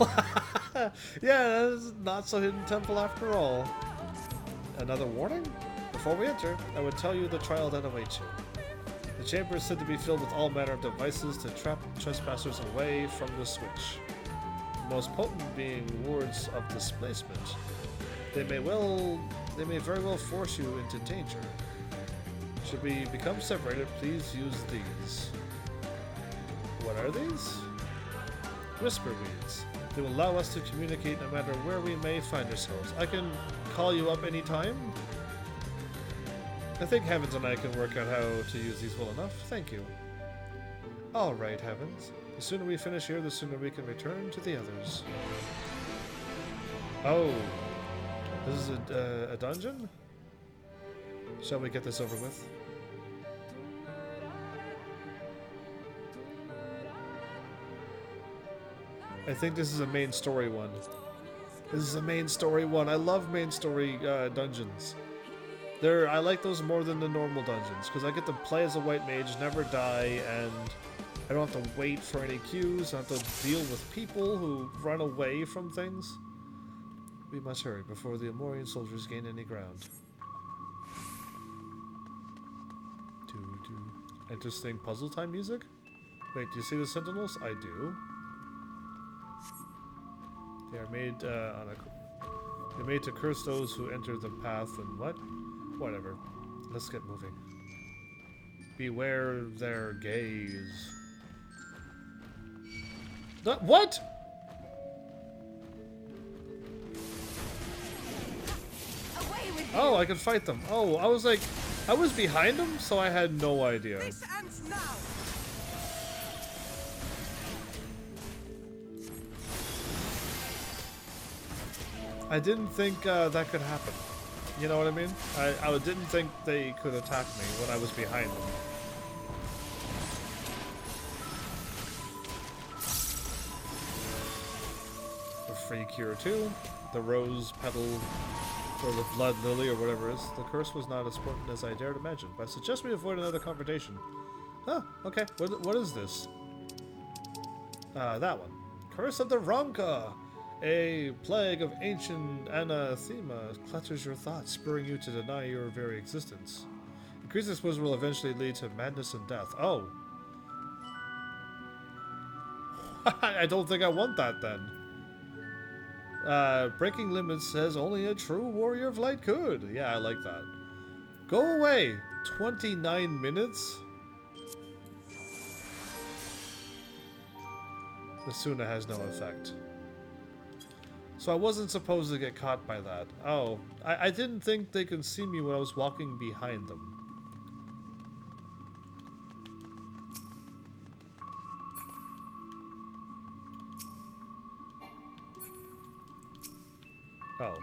Yeah, that is Not-So-Hidden Temple after all. Another warning? Before we enter, I would tell you the trial that awaits you. The chamber is said to be filled with all manner of devices to trap trespassers away from the switch. Most potent being wards of displacement. They may very well force you into danger. Should we become separated, please use these. What are these? Whisper weeds. They will allow us to communicate no matter where we may find ourselves. I can call you up anytime? I think Heavens and I can work out how to use these well enough. Thank you. Alright, Heavens. The sooner we finish here, the sooner we can return to the others. Oh. This is a dungeon? Shall we get this over with? I think this is a main story one. This is a main story one. I love main story dungeons. I like those more than the normal dungeons, because I get to play as a white mage, never die, and I don't have to wait for any queues. I don't have to deal with people who run away from things. We must hurry before the Amorian soldiers gain any ground. Interesting puzzle time music? Wait, do you see the sentinels? I do. They are made they're made to curse those who enter the path and what? Whatever. Let's get moving. Beware their gaze. What? Oh, I can fight them. Oh, I was like, I was behind them, so I had no idea. This ends now. I didn't think that could happen. You know what I mean? I didn't think they could attack me when I was behind them. The free cure too. The rose petal or the blood lily or whatever it is. The curse was not as potent as I dared imagine, but I suggest we avoid another confrontation. Oh, okay. What is this? That one. Curse of the Ronka! A plague of ancient anathema clutters your thoughts, spurring you to deny your very existence. Increased exposure will eventually lead to madness and death. Oh. I don't think I want that then. Breaking limits says only a true warrior of light could. Yeah, I like that. Go away! 29 minutes? The Suna has no effect. So I wasn't supposed to get caught by that. Oh, I didn't think they could see me when I was walking behind them. Oh.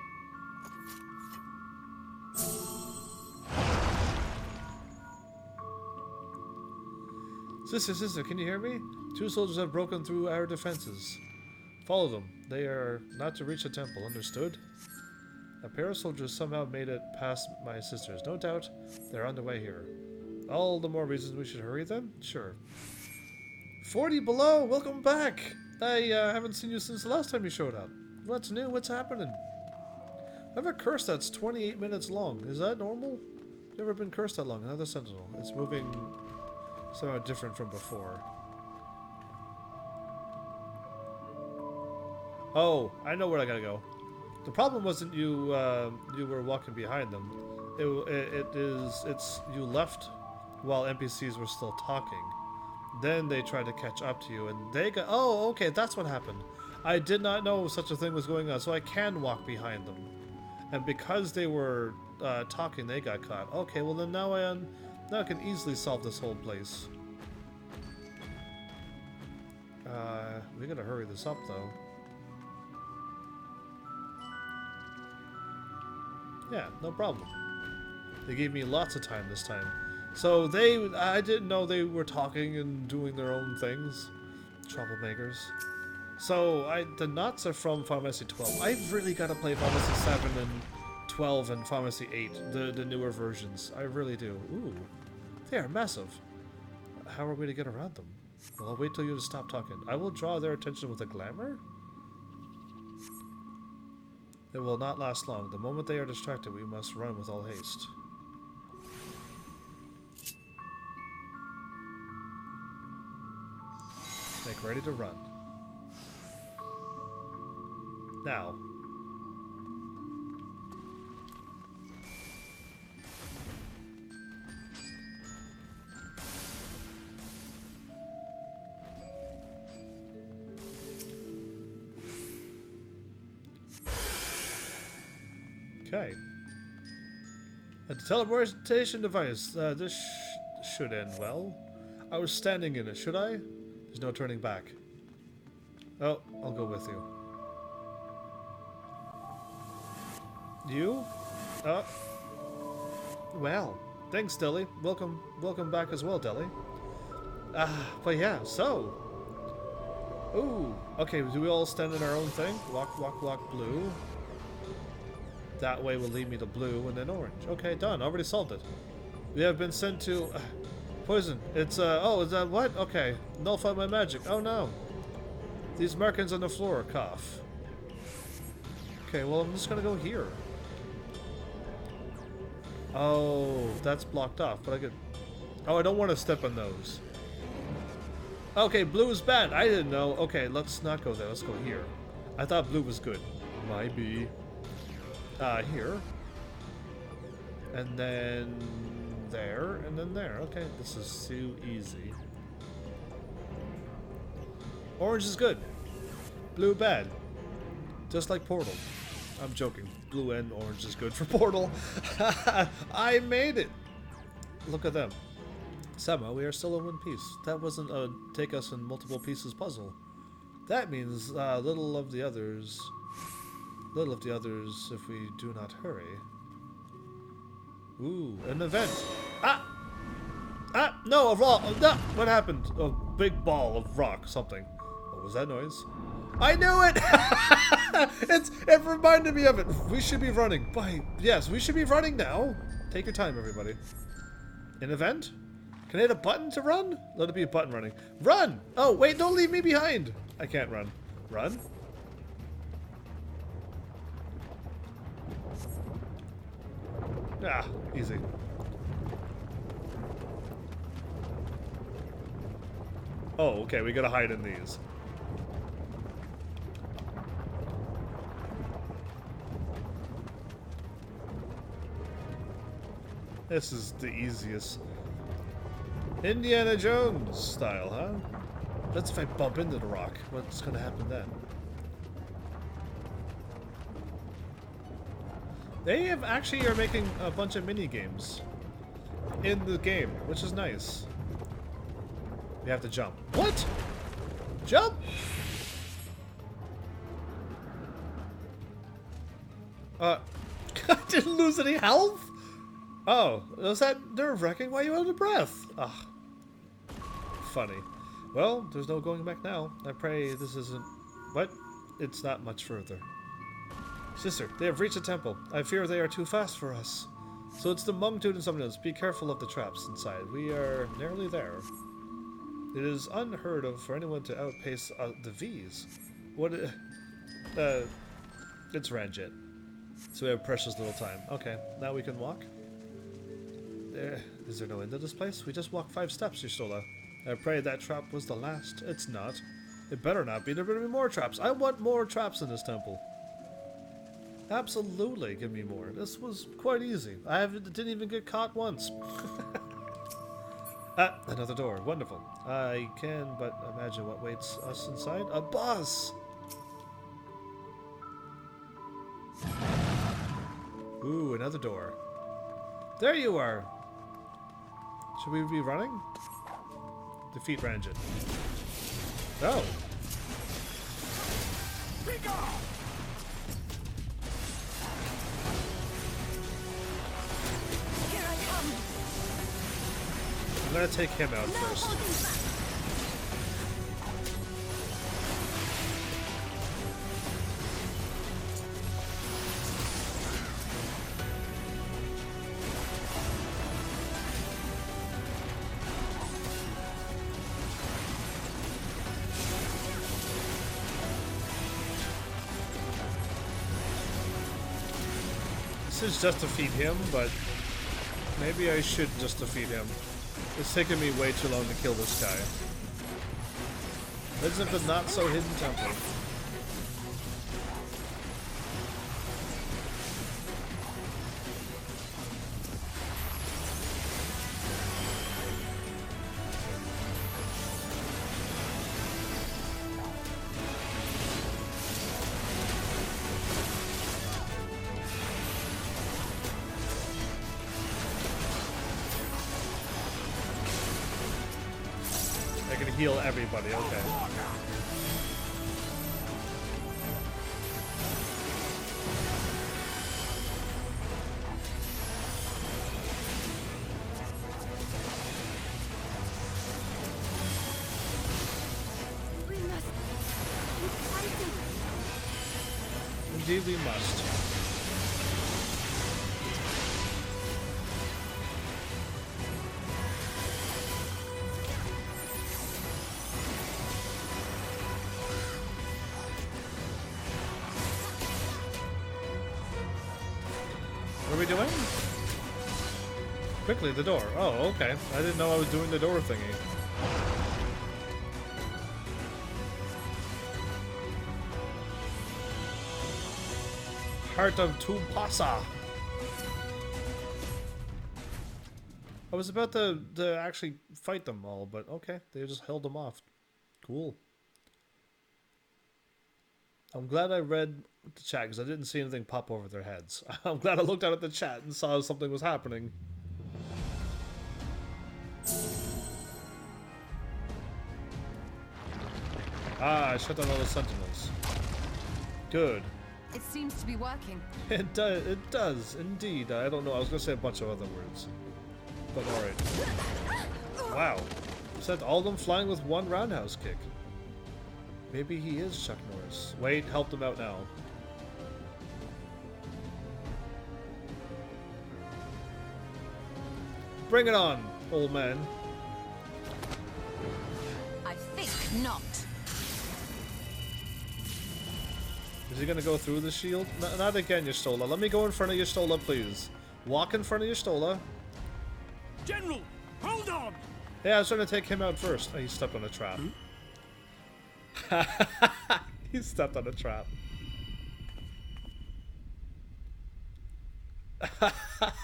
Sister, can you hear me? 2 soldiers have broken through our defenses. Follow them. They are not to reach the temple, understood? A pair of soldiers somehow made it past my sisters. No doubt they're on the way here. All the more reasons we should hurry then? Sure. 40 below! Welcome back! I haven't seen you since the last time you showed up. What's new? What's happening? I have a curse that's 28 minutes long. Is that normal? Never been cursed that long. Another sentinel. It's moving somehow different from before. Oh, I know where I gotta go. The problem wasn't you were walking behind them. It's you left while NPCs were still talking. Then they tried to catch up to you and they got... Oh, okay, that's what happened. I did not know such a thing was going on, so I can walk behind them. And because they were talking, they got caught. Okay, well then now I can easily solve this whole place. We gotta hurry this up though. Yeah, no problem. They gave me lots of time this time. So I didn't know they were talking and doing their own things. Troublemakers. So, the knots are from Pharmacy 12. I've really got to play Pharmacy 7 and 12 and Pharmacy 8, the newer versions. I really do. Ooh, they are massive. How are we to get around them? Well, I'll wait till you to stop talking. I will draw their attention with a glamour? It will not last long. The moment they are distracted, we must run with all haste. Make ready to run. Now. Okay. A teleportation device. This should end well. I was standing in it. Should I? There's no turning back. Oh, I'll go with you. You? Well, thanks, Deli. Welcome back as well, Deli. But yeah, so... Ooh. Okay, do we all stand in our own thing? Walk, walk, walk, blue. That way will lead me to blue and then orange. Okay, done. Already solved it. We have been sent to... poison. It's, oh, is that what? Okay. Nullify my magic. Oh, no. These markings on the floor. Cough. Okay, well, I'm just gonna go here. Oh, that's blocked off, but I could... Oh, I don't want to step on those. Okay, blue is bad. I didn't know. Okay, let's not go there. Let's go here. I thought blue was good. Might be. Here. And then there, and then there. Okay, this is too easy. Orange is good. Blue bad. Just like Portal. I'm joking. Blue and orange is good for Portal. I made it. Look at them. Somehow we are still in one piece. That wasn't a take us in multiple pieces puzzle. That means little of the others if we do not hurry. Ooh, an event. No, a rock. No, what happened? A big ball of rock, something. What was that noise? I knew it! It reminded me of it. We should be running. Yes, we should be running now. Take your time, everybody. An event? Can I hit a button to run? Let it be a button running. Run! Oh, wait, don't leave me behind. I can't run. Run? Ah, easy. Oh, okay, we gotta hide in these. This is the easiest. Indiana Jones style, huh? That's if I bump into the rock. What's gonna happen then? They actually are making a bunch of mini games in the game, which is nice. You have to jump. What? Jump? I didn't lose any health? Oh, was that nerve-wracking? Why are you out of breath? Ah, funny. Well, there's no going back now. I pray this isn't... What? It's not much further. Sister, they have reached the temple. I fear they are too fast for us. So it's the monk dude and someone else. Be careful of the traps inside. We are nearly there. It is unheard of for anyone to outpace the V's. What? It's Ranjit. So we have precious little time. Okay, now we can walk. Is there no end to this place? We just walked 5 steps, Y'shtola. I pray that trap was the last. It's not. It better not be. There better be more traps. I want more traps in this temple. Absolutely, give me more. This was quite easy. Didn't even get caught once. Another door. Wonderful. I can but imagine what waits us inside. A boss! Ooh, another door. There you are! Should we be running? Defeat Ranjit. Oh! I'm gonna take him out first. This is just to defeat him, but maybe I should just defeat him. It's taken me way too long to kill this guy. Legends of the Not So Hidden Temple. I can heal everybody, okay. We must Indeed we must. What are we doing? Quickly, the door. Oh, okay. I didn't know I was doing the door thingy. Heart of Tumpasa. I was about to actually fight them all, but okay. They just held them off. Cool. I'm glad I read the chat because I didn't see anything pop over their heads. I'm glad I looked out at the chat and saw something was happening. Ah, I shut down all the sentinels. Good. It seems to be working. It does, indeed. I don't know, I was going to say a bunch of other words. But alright. Wow. Sent all of them flying with one roundhouse kick. Maybe he is Chuck Norris. Wait, help them out now. Bring it on, old man. I think not. Is he gonna go through the shield? Not again, Y'shtola. Let me go in front of Y'shtola, please. Walk in front of Y'shtola. General, hold on! Yeah, I was trying to take him out first. Oh, he stepped on a trap. He stepped on a trap.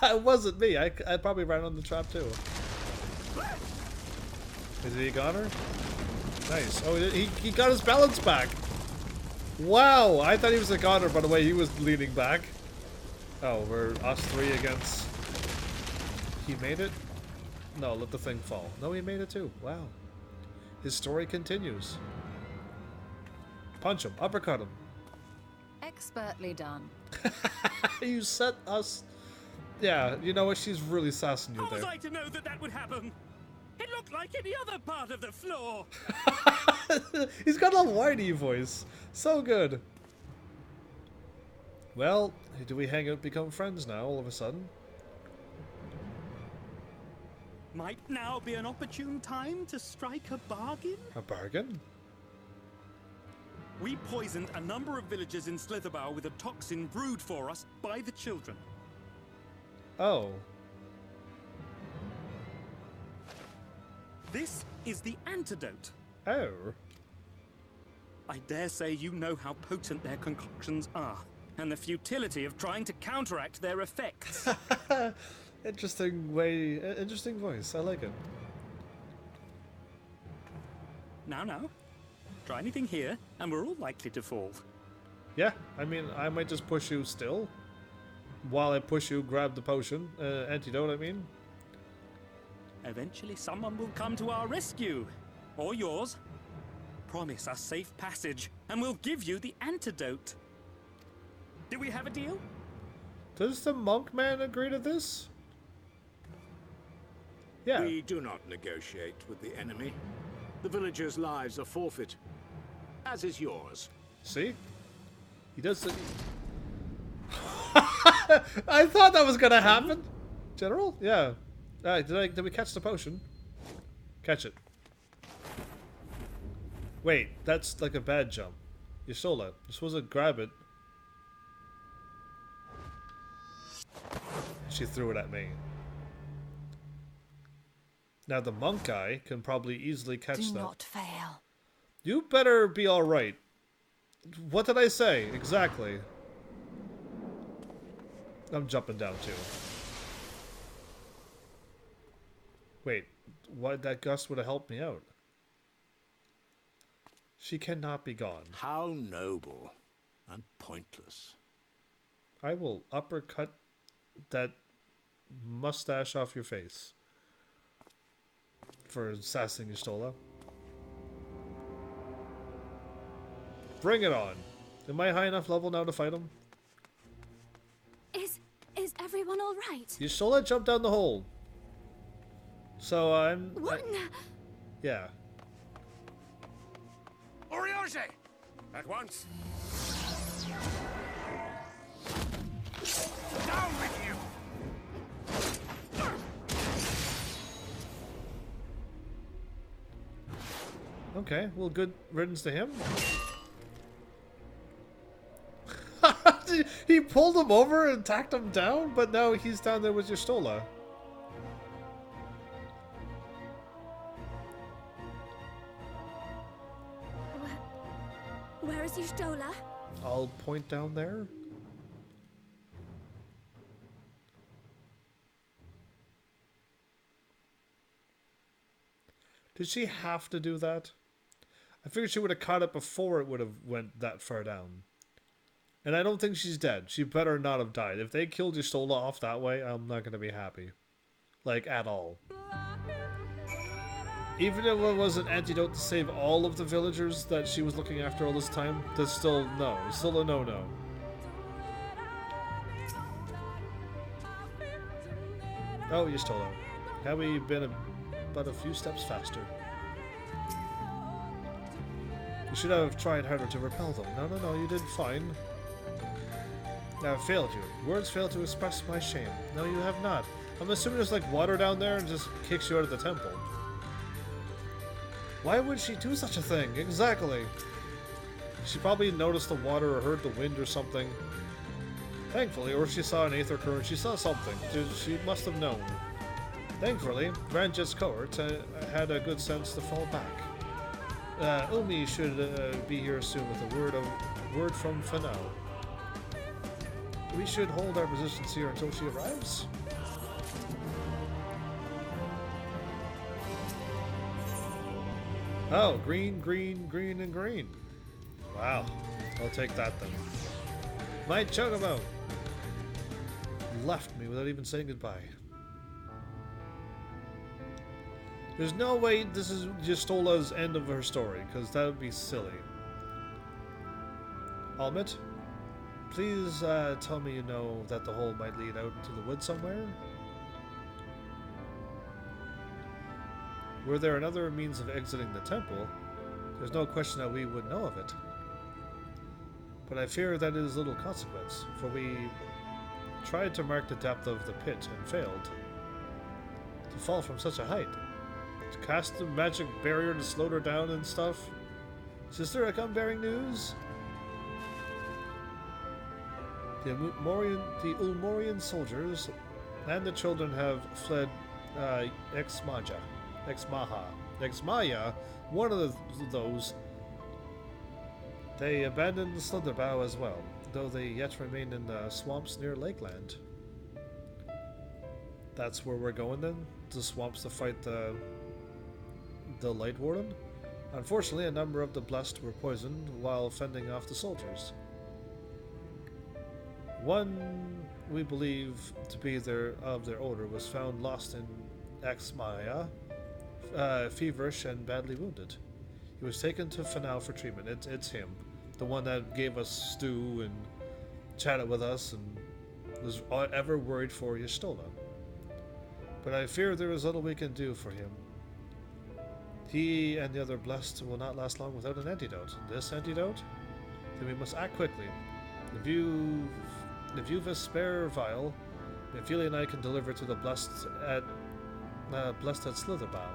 It wasn't me. I probably ran on the trap too. Is he a goner? Nice. Oh, he got his balance back. Wow, I thought he was a goner by the way he was leaning back. Oh, we're us three against... He made it? No, let the thing fall. No, he made it too. Wow. His story continues. Punch him. Uppercut him. Expertly done. You set us... Yeah, you know what? She's really sassing you How was there. I to know that that would happen? It looked like any other part of the floor. He's got a whiny voice. So good. Well, do we hang out, become friends now, all of a sudden? Might now be an opportune time to strike a bargain? A bargain? We poisoned a number of villagers in Slitherbough with a toxin brewed for us by the children. Oh. This is the antidote. Oh. I dare say you know how potent their concoctions are, and the futility of trying to counteract their effects. Interesting way, interesting voice. I like it. Now. Try anything here, and we're all likely to fall. Yeah, I mean, I might just push you still. While I push you, grab the potion. Antidote, I mean. Eventually someone will come to our rescue. Or yours. Promise us safe passage, and we'll give you the antidote. Do we have a deal? Does the monk man agree to this? Yeah. We do not negotiate with the enemy. The villagers' lives are forfeit, as is yours. See? He does the... I thought that was gonna happen. General? Yeah. Did we catch the potion? Catch it. Wait, that's like a bad jump. You stole that. You're supposed to grab it. She threw it at me. Now the monk guy can probably easily catch that. Do not fail. You better be alright. What did I say? Exactly. I'm jumping down too. Wait, why that gust would have helped me out? She cannot be gone. How noble and pointless. I will uppercut that mustache off your face. For sassing Y'shtola. Bring it on. Am I high enough level now to fight him? Is everyone all right? Y'shtola jumped down the hole. So I'm... yeah. Orioge! At once. Okay, well, good riddance to him. He pulled him over and tacked him down, but now he's down there with Y'shtola. Where is Y'shtola? I'll point down there. Did she have to do that? I figured she would have caught it before it would have went that far down. And I don't think she's dead. She better not have died. If they killed Y'shtola off that way, I'm not going to be happy. Like, at all. Even if it was an antidote to save all of the villagers that she was looking after all this time, that's still no. Still a no-no. Oh, Y'shtola. Had we been but a few steps faster. You should have tried harder to repel them. No, you did fine. Now, I failed you. Words fail to express my shame. No, you have not. I'm assuming there's like water down there and just kicks you out of the temple. Why would she do such a thing? Exactly. She probably noticed the water or heard the wind or something. Thankfully, or she saw an aether current, she saw something. She must have known. Thankfully, Ranjit's cohort had a good sense to fall back. Umi should be here soon with a word from Fanao. We should hold our positions here until she arrives. Oh, green, green, green, and green. Wow. I'll take that then. My chocobo left me without even saying goodbye. There's no way this is Y'shtola's end of her story, because that would be silly. Almit, please tell me you know that the hole might lead out into the woods somewhere. Were there another means of exiting the temple, there's no question that we would know of it. But I fear that it is little consequence, for we tried to mark the depth of the pit and failed. To fall from such a height, to cast the magic barrier to slow her down and stuff. Sister, I come bearing news. The Ulmorian soldiers and the children have fled Exmaya, one of those. They abandoned Slitherbow as well, though they yet remain in the swamps near Lakeland. That's where we're going then? The swamps to fight the Light Warden? Unfortunately, a number of the Blessed were poisoned while fending off the soldiers. One, we believe to be of their order, was found lost in Exmaya, feverish and badly wounded. He was taken to Fanao for treatment. It's him. The one that gave us stew and chatted with us and was ever worried for Y'shtola. But I fear there is little we can do for him. He and the other Blessed will not last long without an antidote. This antidote? Then we must act quickly. If you've a spare vial, Mephilia and I can deliver to the Blessed at Slitherbow.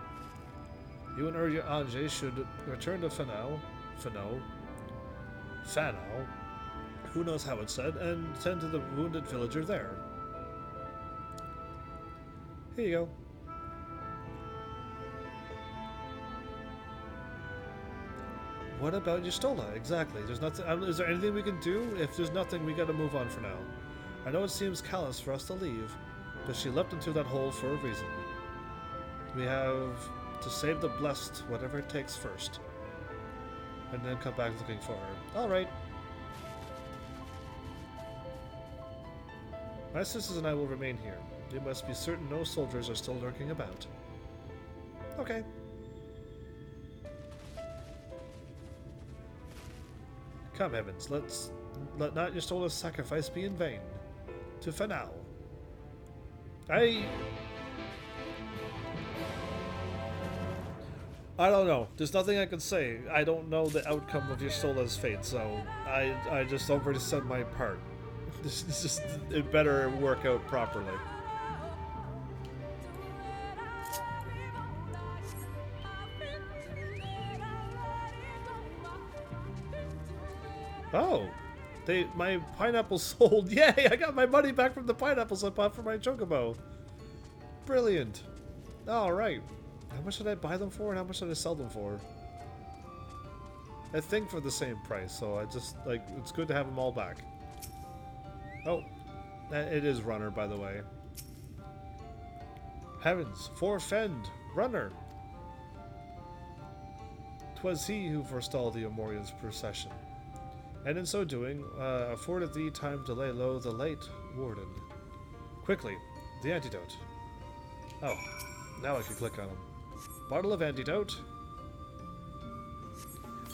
You and Urya Anje should return to Fanao, who knows how it's said, and tend to the wounded villager there. Here you go. What about Y'shtola? Exactly. There's nothing. Is there anything we can do? If there's nothing, we gotta move on for now. I know it seems callous for us to leave, but she leapt into that hole for a reason. We have to save the Blessed, whatever it takes first, and then come back looking for her. All right. My sisters and I will remain here. You must be certain no soldiers are still lurking about. Okay. Come, heavens, let not Y'shtola's sacrifice be in vain. To Fanao. I don't know. There's nothing I can say. I don't know the outcome of Y'shtola's fate, so I just already said my part. This is just, it better work out properly. My pineapple sold. Yay! I got my money back from the pineapples I bought for my chocobo. Brilliant. All right. How much did I buy them for, and how much did I sell them for? I think for the same price. So I just like it's good to have them all back. Oh, it is Runner, by the way. Heavens, forfend, Runner. 'Twas he who forestalled the Amorian's procession, and in so doing, afforded thee time to lay low the late warden. Quickly, the antidote. Oh, now I can click on him. Bottle of antidote.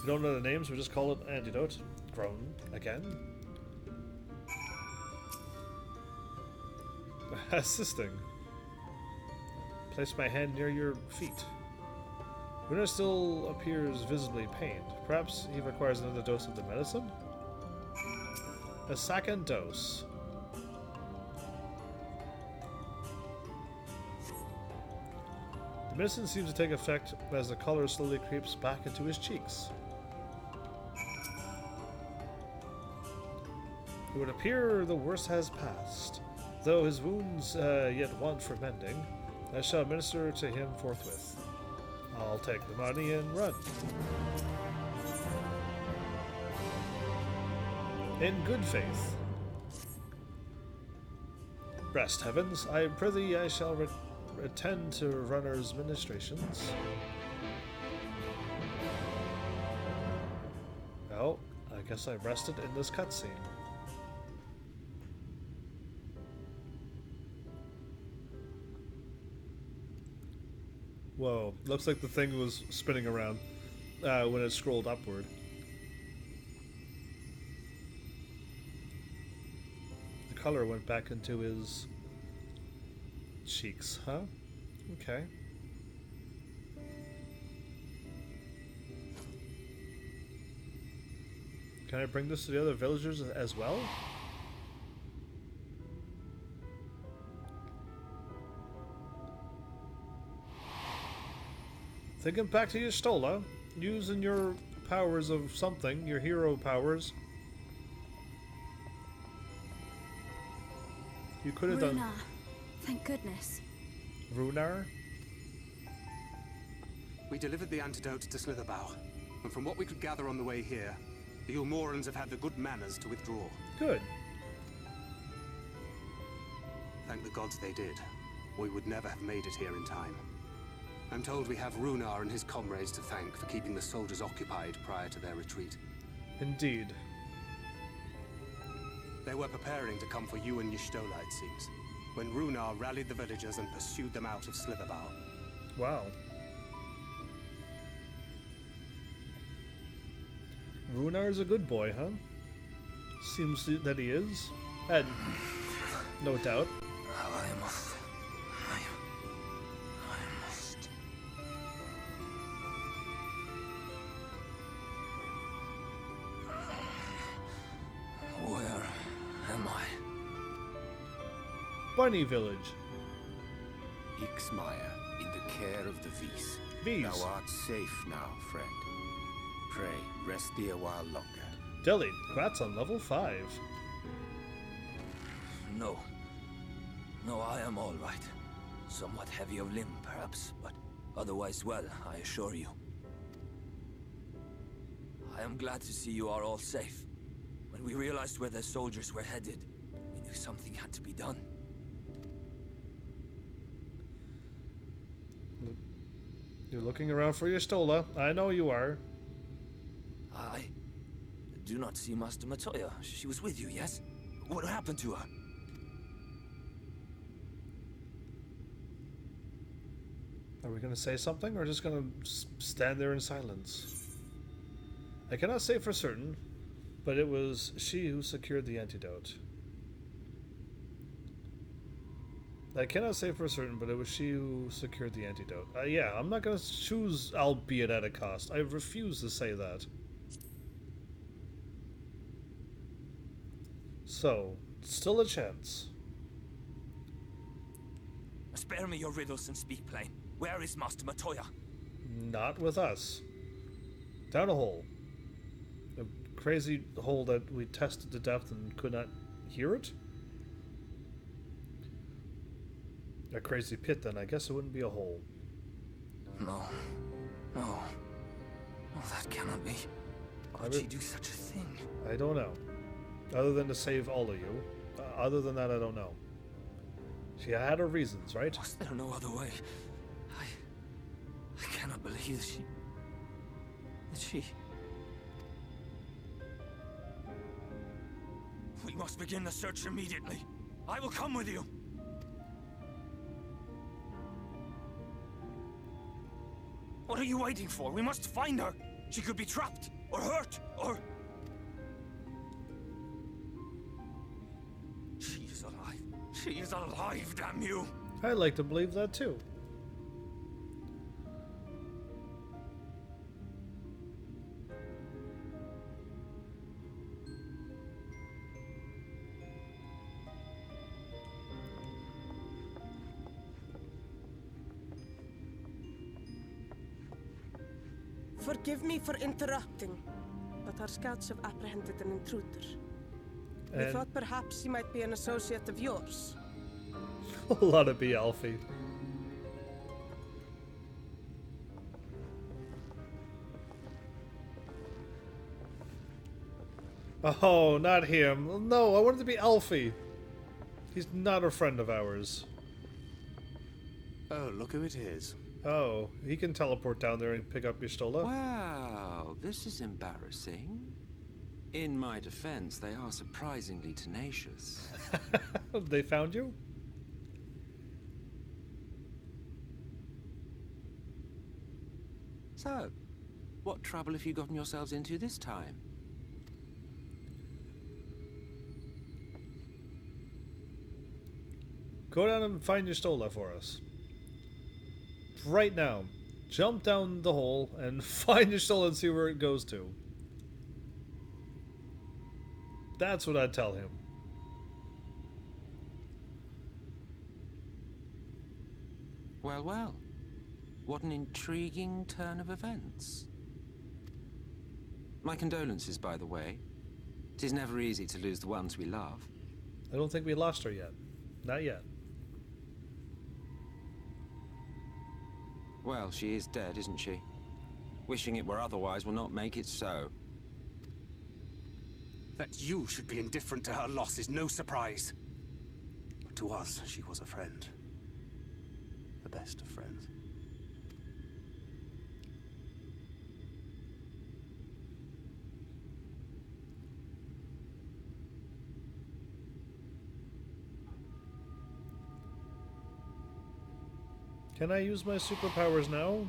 We don't know the names, we just call it antidote. Groan again. Assisting. Place my hand near your feet. Winter still appears visibly pained. Perhaps he requires another dose of the medicine? A second dose. The medicine seems to take effect as the color slowly creeps back into his cheeks. It would appear the worst has passed. Though his wounds yet want for mending, I shall administer to him forthwith. I'll take the money and run. In good faith. Rest, heavens. I prithee I shall attend to Runner's ministrations. Oh, I guess I rested in this cutscene. Whoa, looks like the thing was spinning around when it scrolled upward. The color went back into his cheeks, huh? Okay. Can I bring this to the other villagers as well? Thinking back to your Stola, using your powers of something, your hero powers. You could have done. Thank goodness. Runar? We delivered the antidote to Slitherbough, and from what we could gather on the way here, the Ulmorans have had the good manners to withdraw. Good. Thank the gods they did. We would never have made it here in time. I'm told we have Runar and his comrades to thank for keeping the soldiers occupied prior to their retreat. Indeed. They were preparing to come for you and Y'shtola, it seems, when Runar rallied the villagers and pursued them out of Slitherbough. Wow. Runar's a good boy, huh? Seems that he is. And no doubt. I must. Where am I? Bunny Village. Ixmaya, in the care of the Vis. Vis. Thou art safe now, friend. Pray, rest thee a while longer. Delhi, that's on level 5. No. No, I am all right. Somewhat heavy of limb, perhaps, but otherwise well, I assure you. I am glad to see you are all safe. When we realized where the soldiers were headed, we knew something had to be done. You're looking around for your Stola. I know you are. I do not see Master Matoya. She was with you, yes? What happened to her? Are we going to say something, or just going to stand there in silence? I cannot say for certain, but it was she who secured the antidote. I cannot say for certain, but it was she who secured the antidote. Yeah, I'm not going to choose, albeit at a cost. I refuse to say that. So, still a chance. Spare me your riddles and speak plain. Where is Master Matoya? Not with us. Down a hole. crazy hole that we tested to death and could not hear it? A crazy pit, then. I guess it wouldn't be a hole. No. No. No, that cannot be. Why would she do such a thing? I don't know. Other than to save all of you. Other than that, I don't know. She had her reasons, right? Was there no other way? I cannot believe that she... We must begin the search immediately. I will come with you. What are you waiting for? We must find her. She could be trapped, or hurt, or... She is alive. She is alive, damn you! I'd like to believe that too. Forgive me for interrupting, but our scouts have apprehended an intruder. We thought perhaps he might be an associate of yours. Let it be, Alfie. Oh, not him. No, I wanted to be Alfie. He's not a friend of ours. Oh, look who it is. Oh, he can teleport down there and pick up your Stola. Wow, this is embarrassing. In my defense, they are surprisingly tenacious. They found you? So, what trouble have you gotten yourselves into this time? Go down and find your Stola for us. Right now. Jump down the hole and find your Stola and see where it goes to. That's what I'd tell him. Well, well. What an intriguing turn of events. My condolences, by the way. It is never easy to lose the ones we love. I don't think we lost her yet. Not yet. Well, she is dead, isn't she? Wishing it were otherwise will not make it so. That you should be indifferent to her loss is no surprise. But to us, she was a friend. The best of friends. Can I use my superpowers now?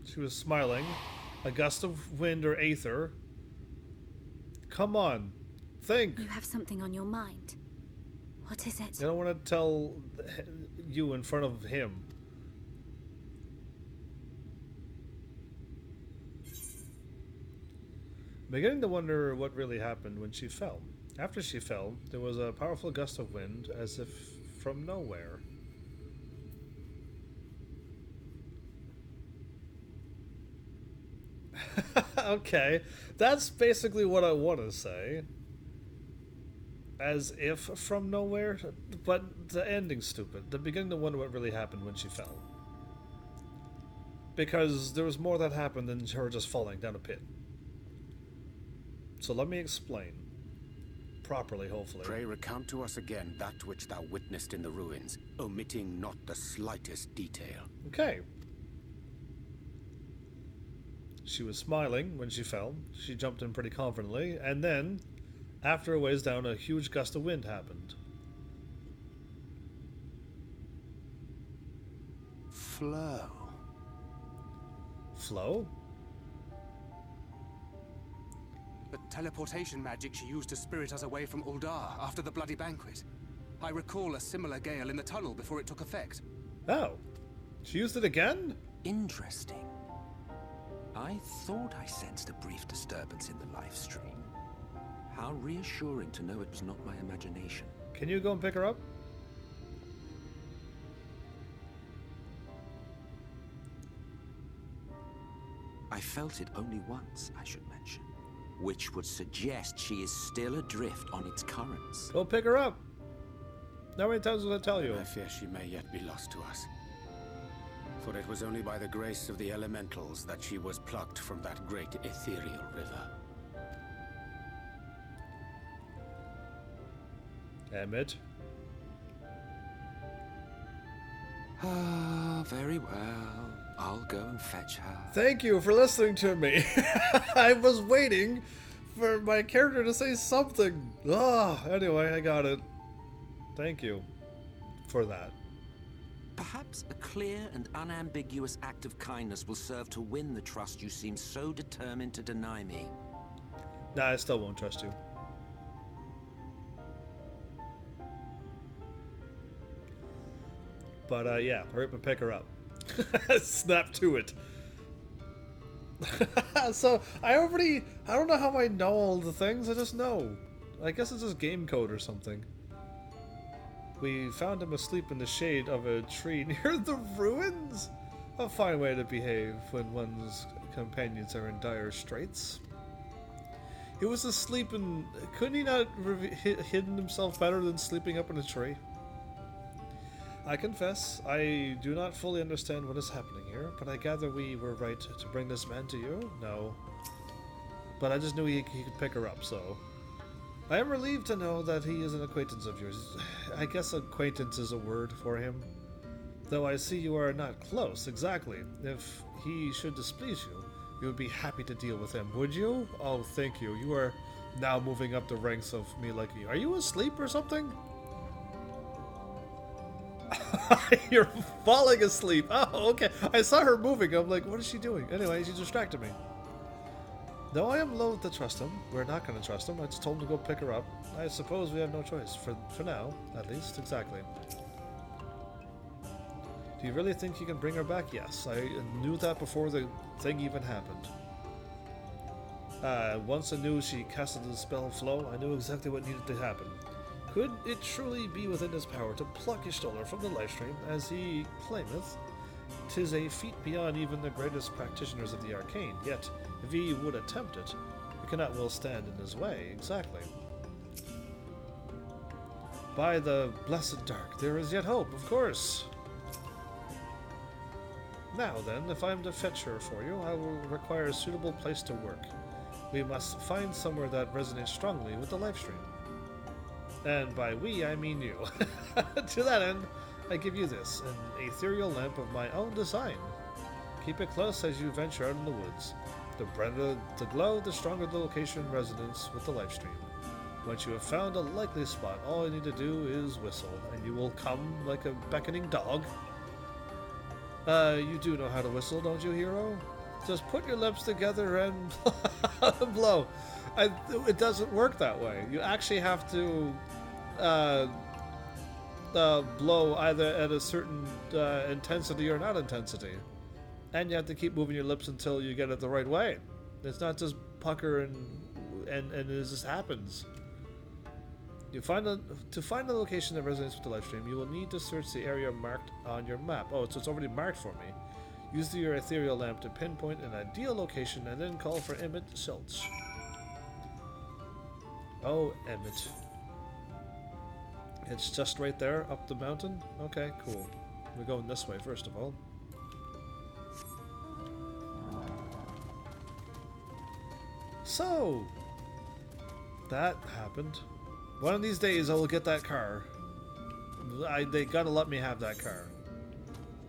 She was smiling. A gust of wind or aether. Come on. Think. You have something on your mind. What is it? I don't want to tell you in front of him. I'm beginning to wonder what really happened when she fell. After she fell, there was a powerful gust of wind, as if from nowhere. Okay, that's basically what I want to say. As if from nowhere, but the ending's stupid. The beginning to wonder what really happened when she fell. Because there was more that happened than her just falling down a pit. So let me explain. Properly, hopefully. Pray recount to us again that which thou witnessed in the ruins, omitting not the slightest detail. Okay. She was smiling when she fell. She jumped in pretty confidently, and then, after a ways down, a huge gust of wind happened. Flow. Flow? The teleportation magic she used to spirit us away from Uldar after the bloody banquet. I recall a similar gale in the tunnel before it took effect. Oh. She used it again? Interesting. I thought I sensed a brief disturbance in the live stream. How reassuring to know it was not my imagination. Can you go and pick her up? I felt it only once, I should mention, which would suggest she is still adrift on its currents. Go pick her up. How many times will I tell you? I fear she may yet be lost to us. For it was only by the grace of the elementals that she was plucked from that great ethereal river. Emmett. Ah, very well. I'll go and fetch her. Thank you for listening to me. I was waiting for my character to say something. Anyway, I got it. Thank you for that. Perhaps a clear and unambiguous act of kindness will serve to win the trust you seem so determined to deny me. Nah, I still won't trust you. But yeah, hurry up and pick her up. Snap to it. So I don't know how I know all the things, I just know. I guess it's just game code or something. We found him asleep in the shade of a tree near the ruins. A fine way to behave when one's companions are in dire straits. He was asleep and couldn't he not hidden himself better than sleeping up in a tree? I confess, I do not fully understand what is happening here, but I gather we were right to bring this man to you? No. But I just knew he could pick her up, so... I am relieved to know that he is an acquaintance of yours. I guess acquaintance is a word for him. Though I see you are not close, exactly. If he should displease you, you would be happy to deal with him, would you? Oh, thank you. You are now moving up the ranks of me liking you. Are you asleep or something? You're falling asleep. Oh, okay. I saw her moving. I'm like, what is she doing? Anyway, she distracted me. Though I am loath to trust him, we're not going to trust him. I just told him to go pick her up. I suppose we have no choice. For now, at least. Exactly. Do you really think you can bring her back? Yes. I knew that before the thing even happened. Once I knew she casted the spell Flow, I knew exactly what needed to happen. Could it truly be within his power to pluck Y'shtolar from the lifestream, as he claimeth? 'Tis a feat beyond even the greatest practitioners of the arcane, yet, if he would attempt it, we cannot well stand in his way. Exactly. By the blessed dark, there is yet hope, of course. Now then, if I am to fetch her for you, I will require a suitable place to work. We must find somewhere that resonates strongly with the lifestream. And by we, I mean you. To that end, I give you this, an ethereal lamp of my own design. Keep it close as you venture out in the woods. The brighter the glow, the stronger the location resonance with the lifestream. Once you have found a likely spot, all you need to do is whistle, and you will come like a beckoning dog. You do know how to whistle, don't you, hero? Just put your lips together and blow. It doesn't work that way. You actually have to blow either at a certain intensity or not intensity. And you have to keep moving your lips until you get it the right way. It's not just pucker and it just happens. To find a location that resonates with the livestream, you will need to search the area marked on your map. Oh, so it's already marked for me. Use your ethereal lamp to pinpoint an ideal location and then call for Emmett Schultz. Oh, Emmett. It's just right there, up the mountain? Okay, cool. We're going this way, first of all. So, that happened. One of these days I will get that car. They gotta let me have that car.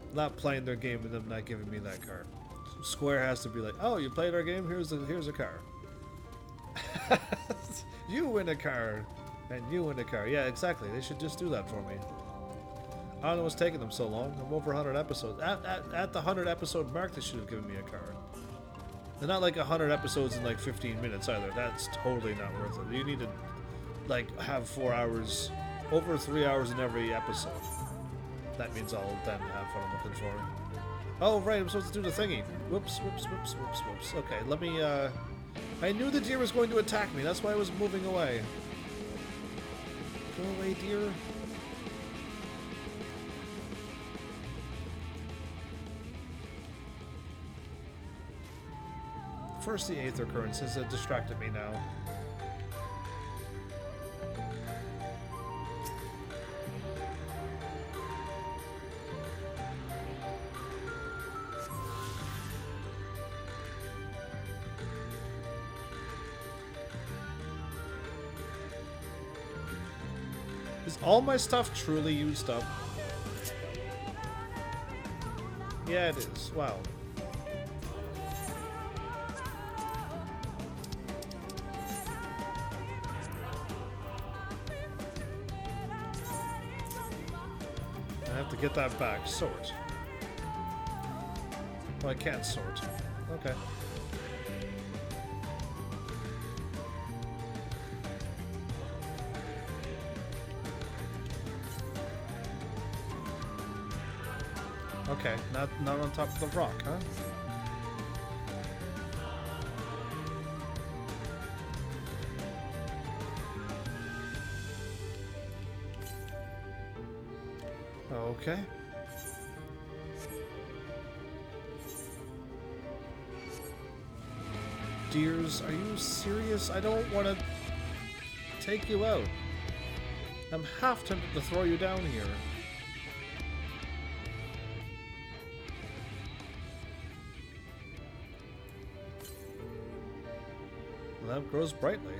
I'm not playing their game and them not giving me that car. Square has to be like, oh, you played our game? Here's a car. You win a car, and you win a car. Yeah, exactly. They should just do that for me. I don't know what's taking them so long. I'm over 100 episodes. At the 100 episode mark, they should have given me a car. They're not like 100 episodes in like 15 minutes either. That's totally not worth it. You need to like have 4 hours, over 3 hours in every episode. That means I'll then have what I'm looking for. Oh right, I'm supposed to do the thingy. Whoops, whoops, whoops, whoops, whoops. Okay, let me I knew the deer was going to attack me, that's why I was moving away. Go away, deer. First, the Aether occurrences that distracted me now. Is all my stuff truly used up? Yeah, it is. Wow. I have to get that back. Sort. Oh, I can't sort. Okay. Okay, not on top of the rock, huh? Okay. Deers, are you serious? I don't want to take you out. I'm half tempted to throw you down here. The lamp grows brightly.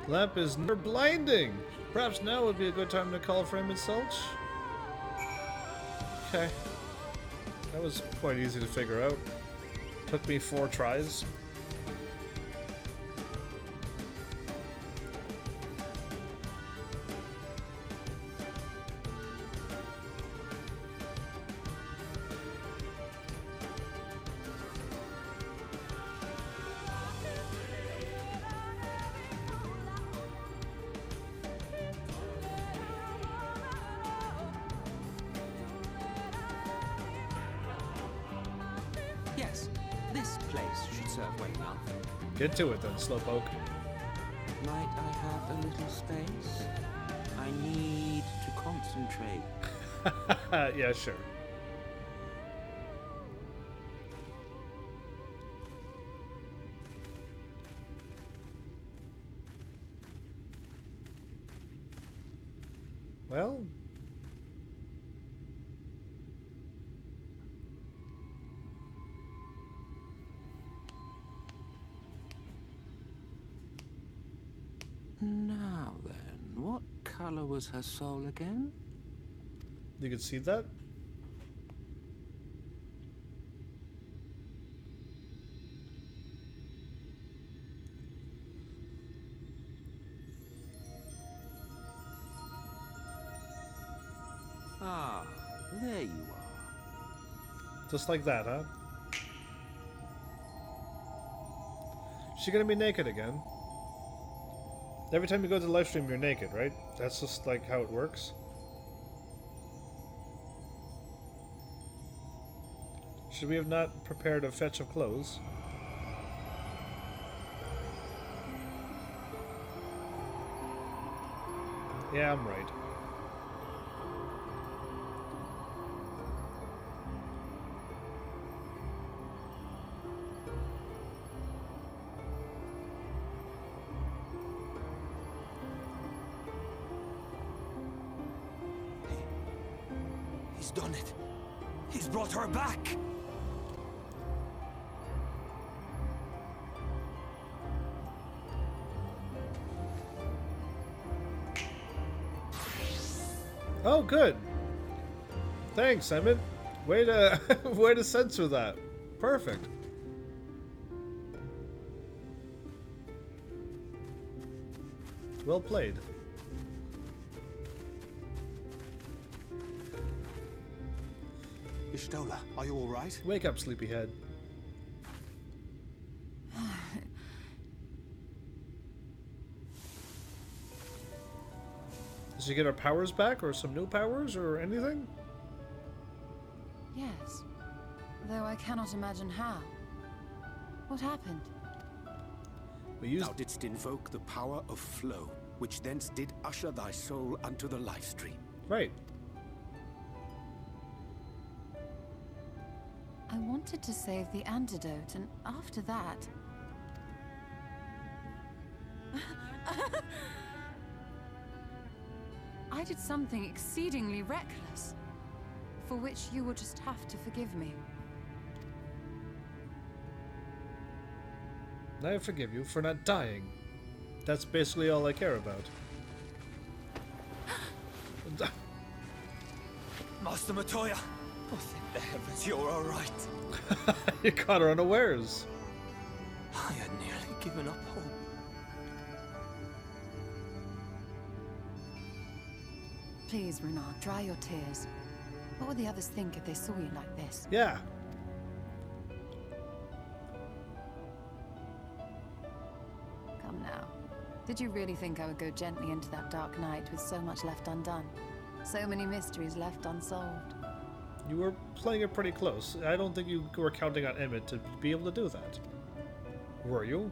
The lamp is near blinding. Perhaps now would be a good time to call for Raymond Selch. Okay. That was quite easy to figure out. Took me 4 tries. Yes, this place should serve well enough. Get to it then, Slowpoke. Might I have a little space? I need to concentrate. Yeah, sure. Well... Now then, what color was her soul again? You can see that? Ah, there you are. Just like that, huh? She gonna be naked again? Every time you go to the live stream, you're naked, right? That's just like how it works. Should we have not prepared a fetch of clothes? Yeah, I'm right. He's done it. He's brought her back. Oh, good. Thanks, Simon. Way to way to censor that. Perfect. Well played. Ishtola, are you all right? Wake up, sleepyhead. Did she get her powers back, or some new powers, or anything? Yes, though I cannot imagine how. What happened? We used... Thou didst invoke the power of flow. which thence did usher thy soul unto the life stream. Right. I wanted to save the antidote, and after that... I did something exceedingly reckless, for which you will just have to forgive me. I forgive you for not dying. That's basically all I care about. Master Matoya! Oh, thank the heavens you're alright. You caught her unawares. I had nearly given up hope. Please, Renard, dry your tears. What would the others think if they saw you like this? Yeah. Come now. Did you really think I would go gently into that dark night with so much left undone? So many mysteries left unsolved. You were playing it pretty close. I don't think you were counting on Emmett to be able to do that. Were you?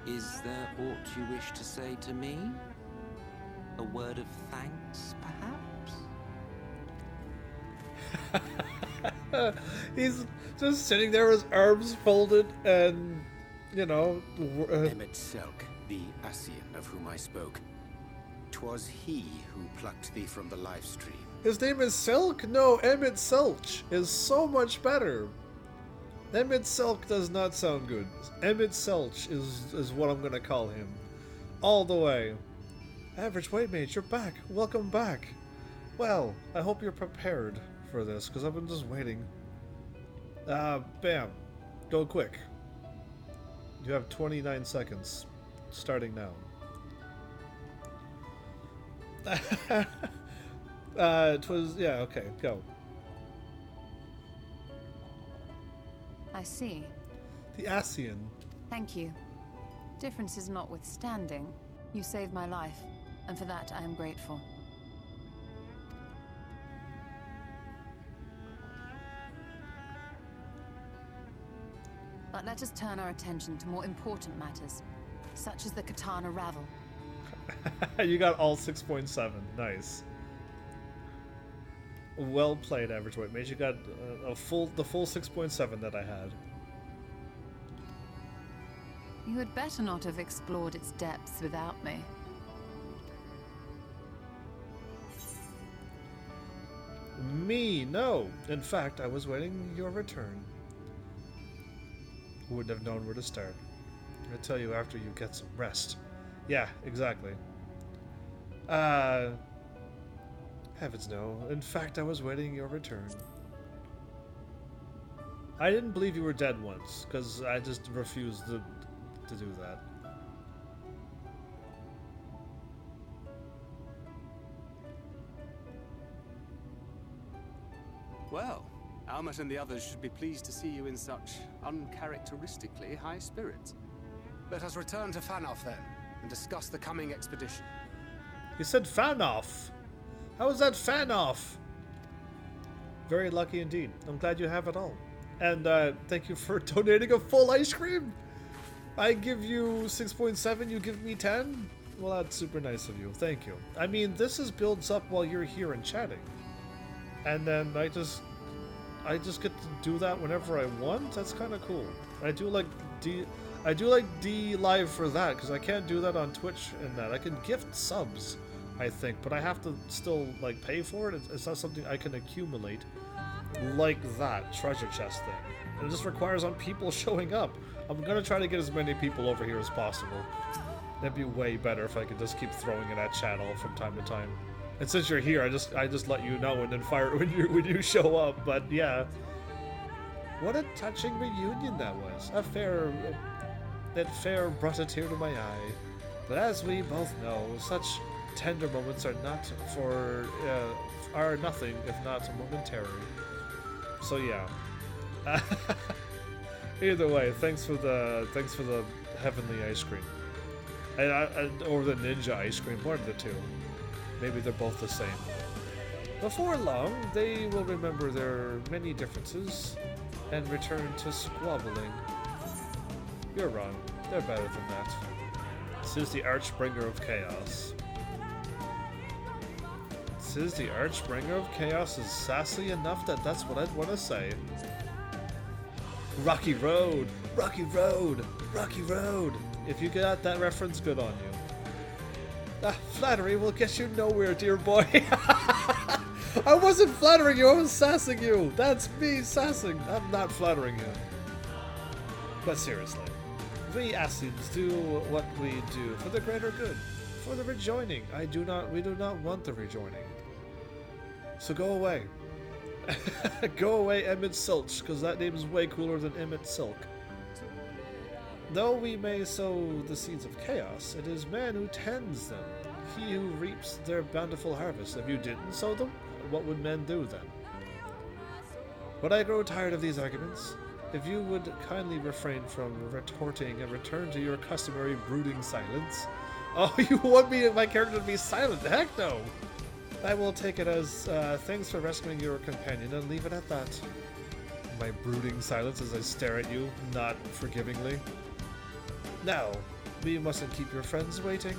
Is there aught you wish to say to me? A word of thanks, perhaps? He's just sitting there, his arms folded, and, you know... Emmett Selk, the Ascian of whom I spoke. 'Twas he who plucked thee from the life stream. His name is Selk? No, Emmett Selch is so much better. Emmett Selk does not sound good. Emmett Selch is what I'm gonna call him. All the way. Average White Mage, you're back. Welcome back. Well, I hope you're prepared for this, because I've been just waiting. Bam. Go quick. You have 29 seconds. Starting now. Yeah, okay, go. I see. The Ascian. Thank you. Differences notwithstanding, you saved my life, and for that I am grateful. But let us turn our attention to more important matters, such as the katana ravel. You got all 6.7. Nice. Well played, Average White Mage. You got the full 6.7 that I had. You had better not have explored its depths without me. Me? No. In fact, I was waiting your return. Wouldn't have known where to start. I'll tell you after you get some rest. Yeah, exactly. Heavens no. In fact, I was waiting your return. I didn't believe you were dead once, because I just refused to do that. Well, Almet and the others should be pleased to see you in such uncharacteristically high spirits. Let us return to Fanoff then, and discuss the coming expedition. You said Fanoff! How is that Fanoff? Very lucky indeed. I'm glad you have it all. And thank you for donating a full ice cream! I give you 6.7, you give me 10? Well, that's super nice of you. Thank you. I mean, this is builds up while you're here and chatting. And then I just get to do that whenever I want? That's kind of cool. I do like D Live for that, because I can't do that on Twitch and that. I can gift subs, I think, but I have to still, like, pay for it. It's not something I can accumulate like that treasure chest thing. And it just requires on people showing up. I'm gonna try to get as many people over here as possible. That'd be way better if I could just keep throwing it at channel from time to time. And since you're here, I just let you know and then fire when you show up. But yeah, what a touching reunion that was. That fair brought a tear to my eye. But as we both know, such tender moments are nothing if not momentary. So yeah. Either way, thanks for the heavenly ice cream, or the ninja ice cream. One of the two. Maybe they're both the same. Before long, they will remember their many differences and return to squabbling. You're wrong. They're better than that. This is the Archbringer of Chaos. This is the Archbringer of Chaos is sassy enough that that's what I'd want to say. Rocky Road! Rocky Road! Rocky Road! If you got that reference, good on you. Ah, flattery will get you nowhere, dear boy. I wasn't flattering you, I was sassing you. That's me sassing. I'm not flattering you. But seriously, we Ascians do what we do for the greater good, for the rejoining. We do not want the rejoining. So go away. Go away, Emmett Silch, because that name is way cooler than Emmett Silk. Though we may sow the seeds of chaos, it is man who tends them, he who reaps their bountiful harvest. If you didn't sow them, what would men do then? But I grow tired of these arguments. If you would kindly refrain from retorting and return to your customary brooding silence. Oh, you want my character to be silent? Heck no! I will take it as thanks for rescuing your companion and leave it at that. My brooding silence as I stare at you, not forgivingly. Now, we mustn't keep your friends waiting.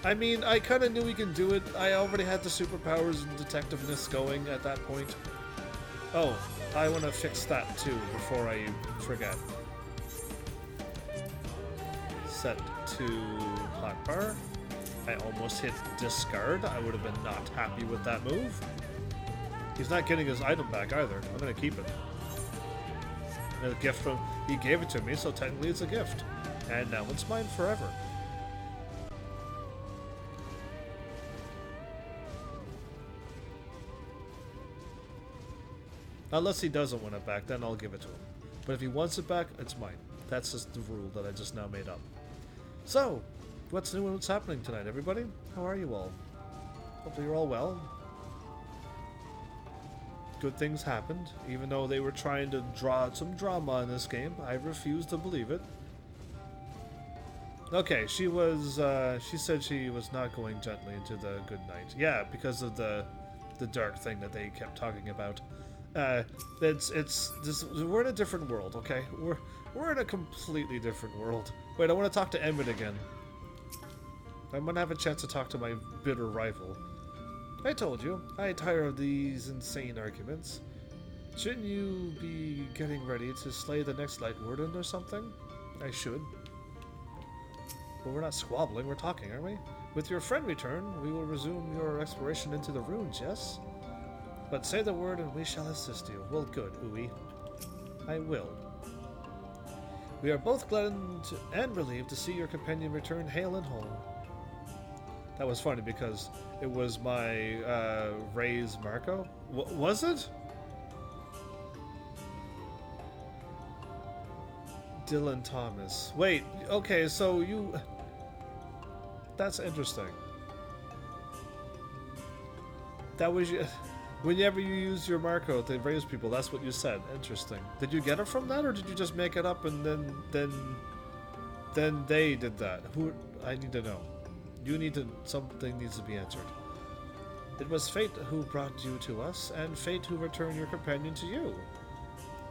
I mean, I kind of knew we can do it. I already had the superpowers and detectiveness going at that point. Oh, I want to fix that too before I forget. Set to hotbar. I almost hit discard. I would have been not happy with that move. He's not getting his item back either. I'm going to keep it. A gift from... He gave it to me, so technically it's a gift. And now it's mine forever. Unless he doesn't want it back, then I'll give it to him. But if he wants it back, it's mine. That's just the rule that I just now made up. So, what's new and what's happening tonight, everybody? How are you all? Hopefully you're all well. Good things happened, even though they were trying to draw out some drama in this game. I refuse to believe it. Okay, she said she was not going gently into the good night. Yeah, because of the dark thing that they kept talking about. We're in a different world, okay? We're in a completely different world. Wait, I want to talk to Emmett again. I'm gonna have a chance to talk to my bitter rival. I told you, I tire of these insane arguments. Shouldn't you be getting ready to slay the next Light Warden or something? I should. But we're not squabbling, we're talking, aren't we? With your friend return, we will resume your exploration into the ruins, yes? But say the word and we shall assist you. Well, good, Uwe. I will. We are both glad and relieved to see your companion return hale and whole. That was funny because it was my Ray's Marco. Was it? Dylan Thomas. Wait, okay, so you... That's interesting. That was you... Whenever you use your Marco to raise people, that's what you said. Interesting. Did you get it from that, or did you just make it up and then they did that? Who? I need to know. You need to... Something needs to be answered. It was fate who brought you to us, and fate who returned your companion to you.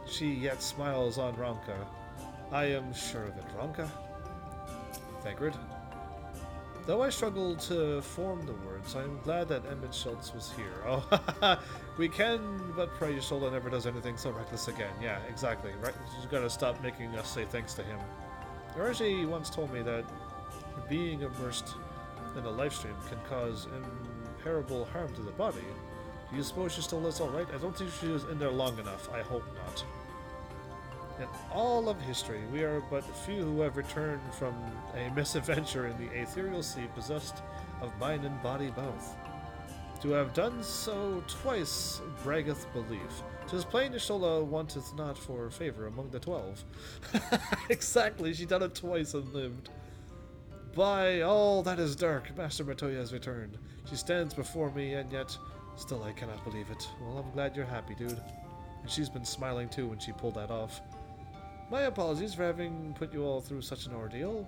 She yet smiles on Ronka. I am sure of it, Ronka. Thancred. Though I struggle to form the words, I am glad that Emmett Schultz was here. Oh, we can, but pray Shola never does anything so reckless again. Yeah, exactly. Right? You gotta stop making us say thanks to him. Urashi once told me that being immersed in a live stream can cause irreparable harm to the body. Do you suppose she still lives alright? I don't think she was in there long enough. I hope not. In all of history, we are but few who have returned from a misadventure in the ethereal sea possessed of mind and body both. To have done so twice braggeth belief. 'Tis plain Ishola wanteth not for favour among the 12. Exactly, she done it twice and lived. By all that is dark, Master Matoya has returned. She stands before me, and yet still I cannot believe it. Well, I'm glad you're happy, dude. And she's been smiling too when she pulled that off. My apologies for having put you all through such an ordeal.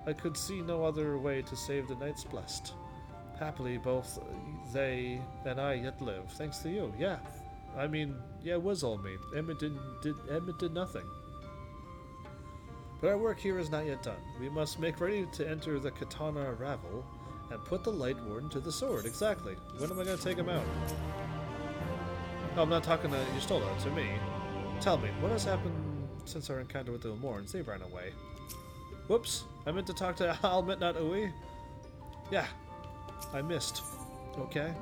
I could see no other way to save the Knights Blessed. Happily, both they and I yet live, thanks to you. Yeah, I mean, yeah, it was all me. Emmett did nothing. But our work here is not yet done. We must make ready to enter the Katana Ravel and put the Light Warden to the sword. Exactly. When am I going to take him out? Oh, I'm not talking to Yustola, to me. Tell me, what has happened since our encounter with the Ilmorans? They ran away. Whoops, I meant to talk to Almet, not Ui. Yeah, I missed. Okay.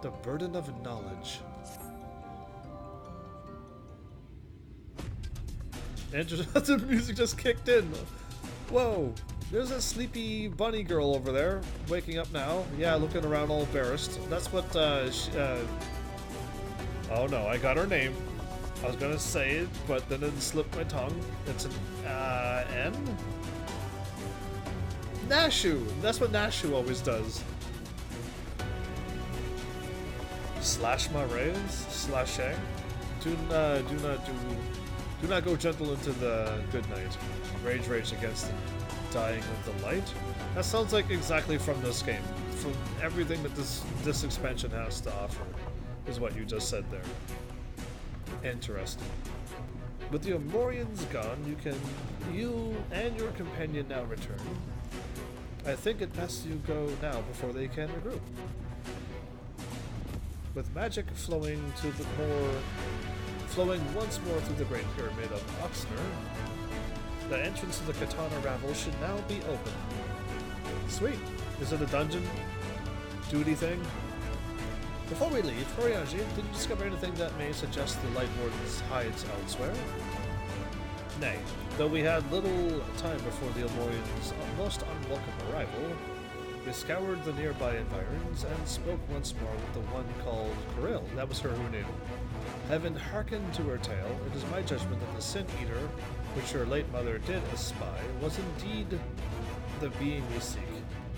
The burden of knowledge. And the music just kicked in. Whoa. There's a sleepy bunny girl over there, waking up now. Yeah, looking around all embarrassed. That's what, oh no, I got her name. I was gonna say it, but then it slipped my tongue. It's an, N? Nashu! That's what Nashu always does. Slash my rays? Slashing? Do not go gentle into the good night. Rage against the dying of the light. That sounds like exactly from this game. From everything that this expansion has to offer, is what you just said there. Interesting. With the Amorians gone, you and your companion now return. I think it best you go now before they can regroup. With magic flowing once more through the Great Pyramid of Oxner, the entrance to the Katana Ravel should now be open. Sweet. Is it a dungeon? Duty thing? Before we leave, Horiyaji, did you discover anything that may suggest the Light Warden's hides elsewhere? Nay, though we had little time before the Elmorians' most unwelcome arrival, we scoured the nearby environs and spoke once more with the one called Kirill. That was her who knew. Having hearkened to her tale, it is my judgment that the Sin Eater, which her late mother did espy, was indeed the being we seek,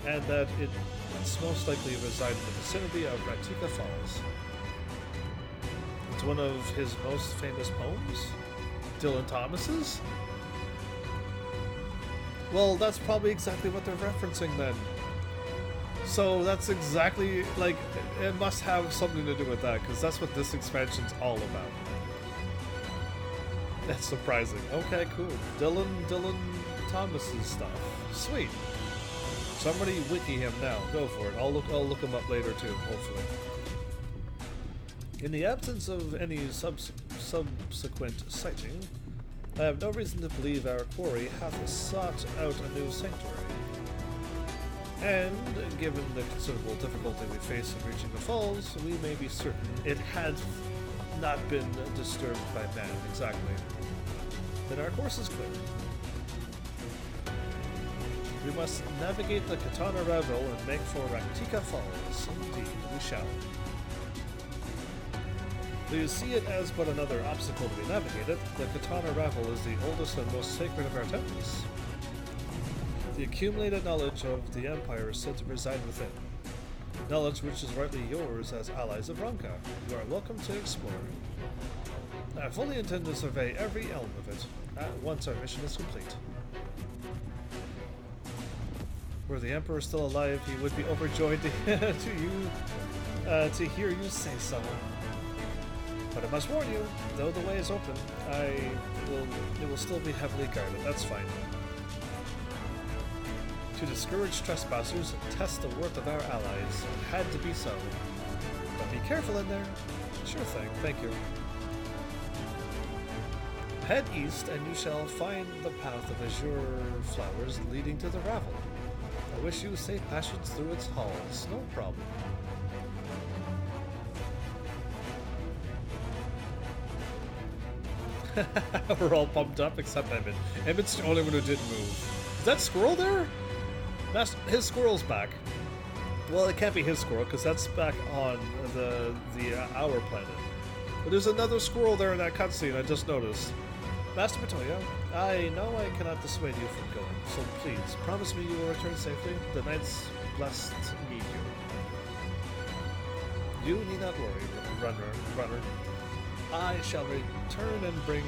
and that it's most likely reside in the vicinity of Ratika Falls. It's one of his most famous poems? Dylan Thomas's? Well, that's probably exactly what they're referencing then. So that's exactly, like, it must have something to do with that, because that's what this expansion's all about. That's surprising. Okay, cool. Dylan Thomas's stuff. Sweet. Somebody wiki him now. Go for it. I'll look him up later too, hopefully. In the absence of any subsequent sighting, I have no reason to believe our quarry hath sought out a new sanctuary. And, given the considerable difficulty we face in reaching the falls, we may be certain it had not been disturbed by man. Exactly. Then our course is clear. We must navigate the Katana Ravel and make for Ratika Falls. Indeed, we shall. Though you see it as but another obstacle to be navigated, the Katana Ravel is the oldest and most sacred of our temples. The accumulated knowledge of the Empire is said to reside within. Knowledge which is rightly yours as allies of Ranka. You are welcome to explore. I fully intend to survey every elm of it, once our mission is complete. Were the Emperor still alive, he would be overjoyed to hear you say so. But I must warn you, though the way is open, it will still be heavily guarded. That's fine. To discourage trespassers, test the worth of our allies. It had to be so. But be careful in there. Sure thing, thank you. Head east and you shall find the path of azure flowers leading to the Ravel. I wish you safe passage through its halls. No problem. We're all pumped up except Emmett. Emmett's the only one who didn't move. Is that squirrel there? His squirrel's back. Well, it can't be his squirrel because that's back on our planet. But there's another squirrel there in that cutscene I just noticed. Master Matoya, I know I cannot dissuade you from going, so please, promise me you will return safely. The Knights blessed need you. You need not worry, runner. I shall return and bring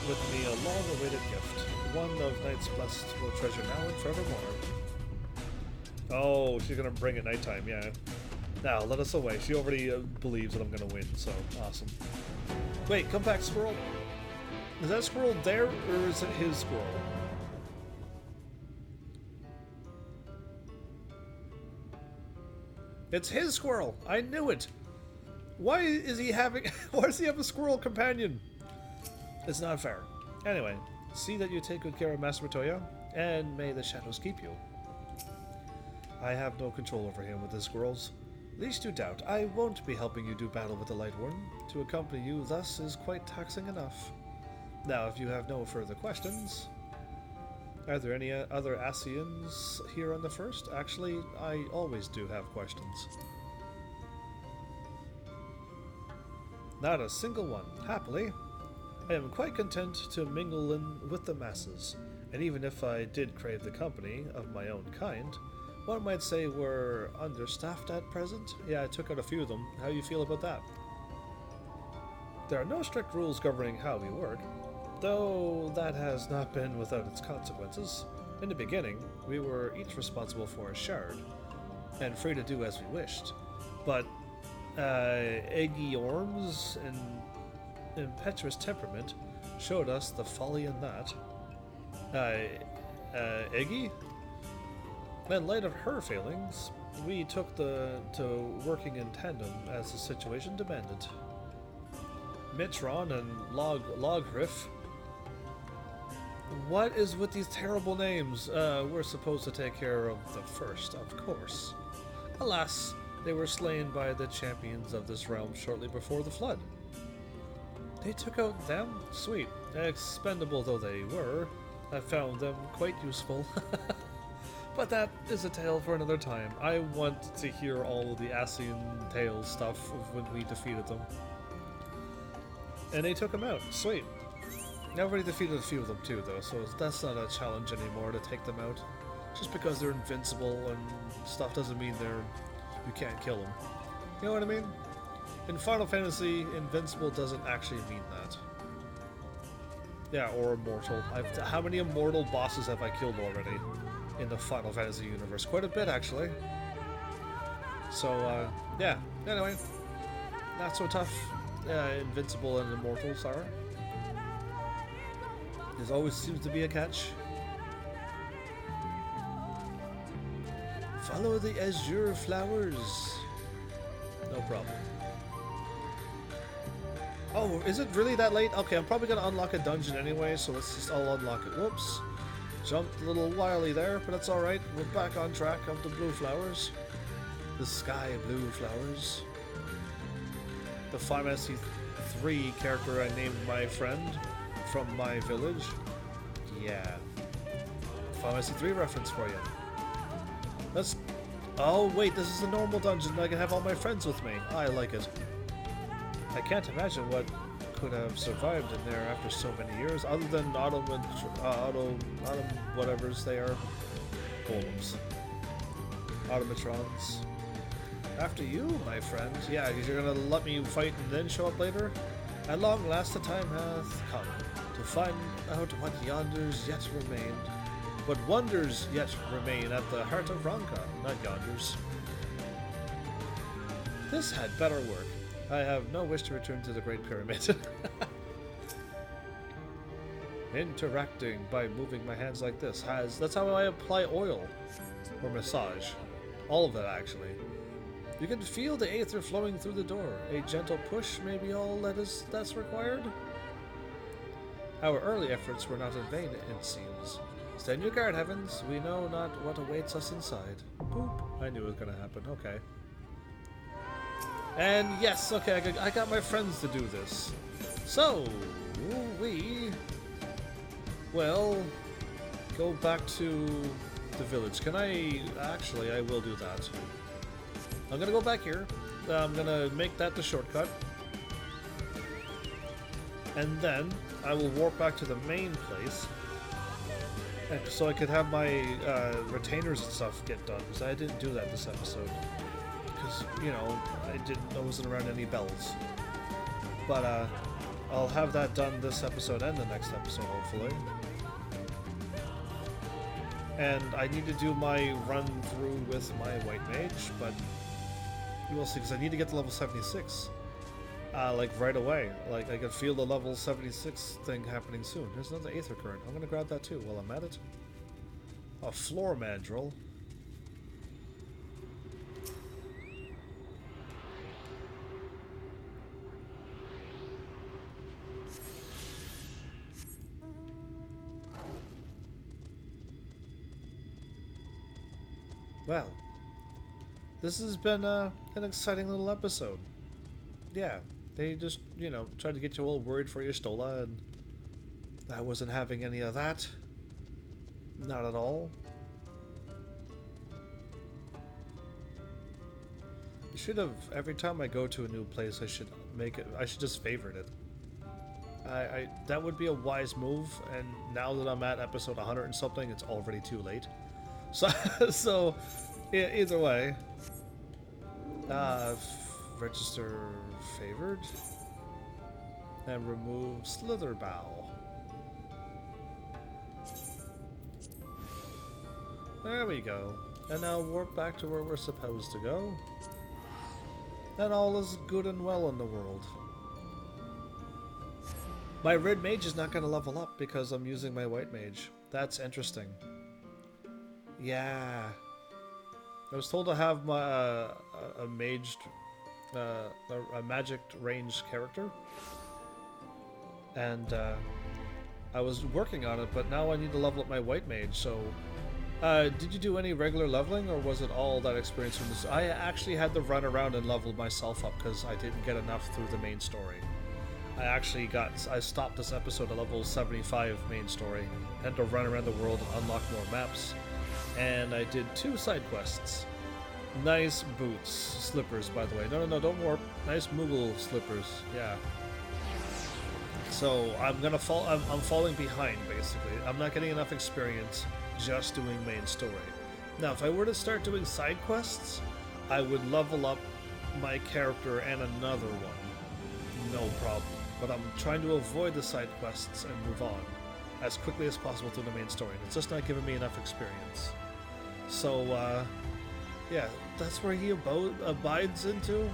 with me a long-awaited gift. One of Knights blessed will treasure now and forevermore. Oh, she's gonna bring it nighttime, yeah. Now, let us away. She already believes that I'm gonna win, so awesome. Wait, come back, squirrel. Is that squirrel there, or is it his squirrel? It's his squirrel! I knew it! Why is he having... Why does he have a squirrel companion? It's not fair. Anyway, see that you take good care of Master Matoya, and may the shadows keep you. I have no control over him with his squirrels. Least you doubt, I won't be helping you do battle with the Lightworm. To accompany you thus is quite taxing enough. Now, if you have no further questions... Are there any other Asians here on the first? Actually, I always do have questions. Not a single one, happily. I am quite content to mingle in with the masses, and even if I did crave the company of my own kind, one might say we're understaffed at present. Yeah, I took out a few of them. How you feel about that? There are no strict rules governing how we work, though that has not been without its consequences. In the beginning, we were each responsible for a shard, and free to do as we wished. But Egiorm's impetuous temperament showed us the folly in that. Eggie? In light of her failings, we took to working in tandem as the situation demanded. Mitron and Logriff. What is with these terrible names? We're supposed to take care of the first, of course. Alas, they were slain by the champions of this realm shortly before the flood. They took out them? Sweet. Expendable though they were, I found them quite useful. But that is a tale for another time. I want to hear all of the Asian tale stuff of when we defeated them. And they took them out. Sweet. I've already defeated a few of them too, though, so that's not a challenge anymore to take them out. Just because they're invincible and stuff doesn't mean you can't kill them. You know what I mean? In Final Fantasy, invincible doesn't actually mean that. Yeah, or immortal. How many immortal bosses have I killed already in the Final Fantasy universe? Quite a bit, actually. So, yeah. Anyway, not so tough. Invincible and immortals are. There always seems to be a catch. Follow the azure flowers. No problem. Oh, is it really that late? Okay, I'm probably going to unlock a dungeon anyway, so let's just all unlock it. Whoops. Jumped a little wildly there, but that's alright. We're back on track of the blue flowers. The sky blue flowers. The Final Fantasy III character I named my friend from my village. Yeah. Final Fantasy III reference for you. Let's... Oh, wait, this is a normal dungeon. I can have all my friends with me. I like it. I can't imagine what could have survived in there after so many years, other than autumn whatevers they are. Golems. Automatrons. After you, my friend. Yeah, because you're gonna let me fight and then show up later? At long last the time hath come to find out what yonders yet remained. What wonders yet remain at the heart of Ronka, not yonders. This had better work. I have no wish to return to the Great Pyramid. Interacting by moving my hands like this that's how I apply oil. Or massage. All of that, actually. You can feel the aether flowing through the door. A gentle push may be all that's required. Our early efforts were not in vain, it seems. Stand your guard, heavens. We know not what awaits us inside. Boop. I knew it was going to happen. Okay. And yes, okay, I got my friends to do this. So, we will go back to the village. Can I... Actually, I will do that. I'm going to go back here. I'm going to make that the shortcut. And then I will warp back to the main place. So I could have my retainers and stuff get done. Because I didn't do that this episode. Because, you know, I wasn't around any bells. But I'll have that done this episode and the next episode, hopefully. And I need to do my run through with my white mage, but we'll see, because I need to get to level 76. Like right away. Like I can feel the level 76 thing happening soon. There's another Aether Current. I'm gonna grab that too while I'm at it. A floor mandrill. Well, this has been an exciting little episode. Yeah, they just, you know, tried to get you all worried for your Stola, and I wasn't having any of that. Not at all. I should have, every time I go to a new place, I should just favorite it. That would be a wise move, and now that I'm at episode 100 and something, it's already too late. So yeah, either way, register favored and remove Slitherbow. There we go. And now warp back to where we're supposed to go. And all is good and well in the world. My red mage is not going to level up because I'm using my white mage. That's interesting. Yeah. I was told to have my a magic ranged character. And I was working on it, but now I need to level up my white mage, so did you do any regular leveling, or was it all that experience from this? I actually had to run around and level myself up because I didn't get enough through the main story. I stopped this episode at level 75 main story, had to run around the world and unlock more maps, and I did 2 side quests. Nice boots, slippers, by the way. No, don't warp. Nice Moogle slippers, yeah. So I'm falling behind, basically. I'm not getting enough experience just doing main story. Now, if I were to start doing side quests, I would level up my character and another one. No problem. But I'm trying to avoid the side quests and move on as quickly as possible through the main story. It's just not giving me enough experience. So, yeah, that's where he abides into?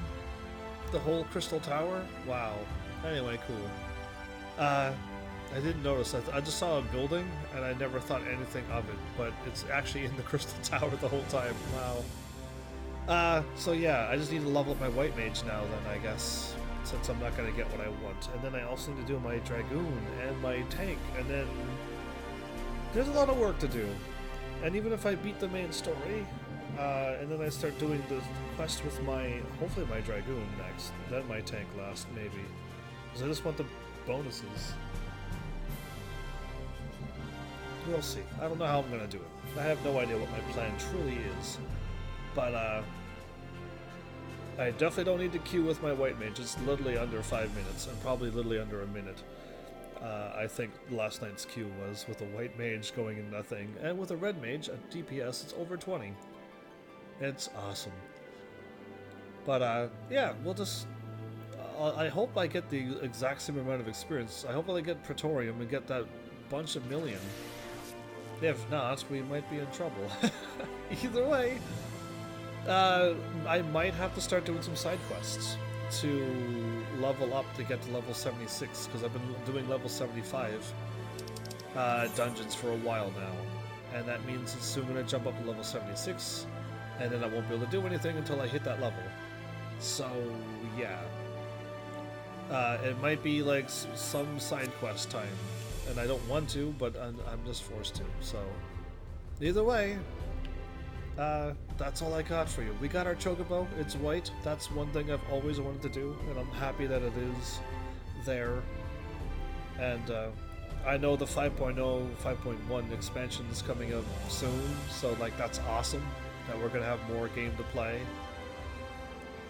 The whole Crystal Tower? Wow. Anyway, cool. I didn't notice. I just saw a building, and I never thought anything of it, but it's actually in the Crystal Tower the whole time. Wow. So yeah, I just need to level up my white mage now then, I guess, since I'm not going to get what I want. And then I also need to do my Dragoon and my tank, and then there's a lot of work to do. And even if I beat the main story, and then I start doing the quest with hopefully my Dragoon next, then my tank last, maybe. Because I just want the bonuses. We'll see. I don't know how I'm going to do it. I have no idea what my plan truly is. But, I definitely don't need to queue with my white mage. It's literally under 5 minutes, and probably literally under a minute. I think last night's queue was with a white mage going in that thing, and with a red mage at DPS, it's over 20. It's awesome. But, yeah, we'll just... I hope I get the exact same amount of experience. I hope I get Praetorium and get that bunch of million. If not, we might be in trouble. Either way, I might have to start doing some side quests to level up to get to level 76, because I've been doing level 75 dungeons for a while now. And that means it's soon going to jump up to level 76, and then I won't be able to do anything until I hit that level. So, yeah. It might be like some side quest time, and I don't want to, but I'm just forced to. So, either way, that's all I got for you. We got our Chocobo. It's white. That's one thing I've always wanted to do, and I'm happy that it is there. And I know the 5.0, 5.1 expansion is coming up soon, so like that's awesome that we're gonna have more game to play.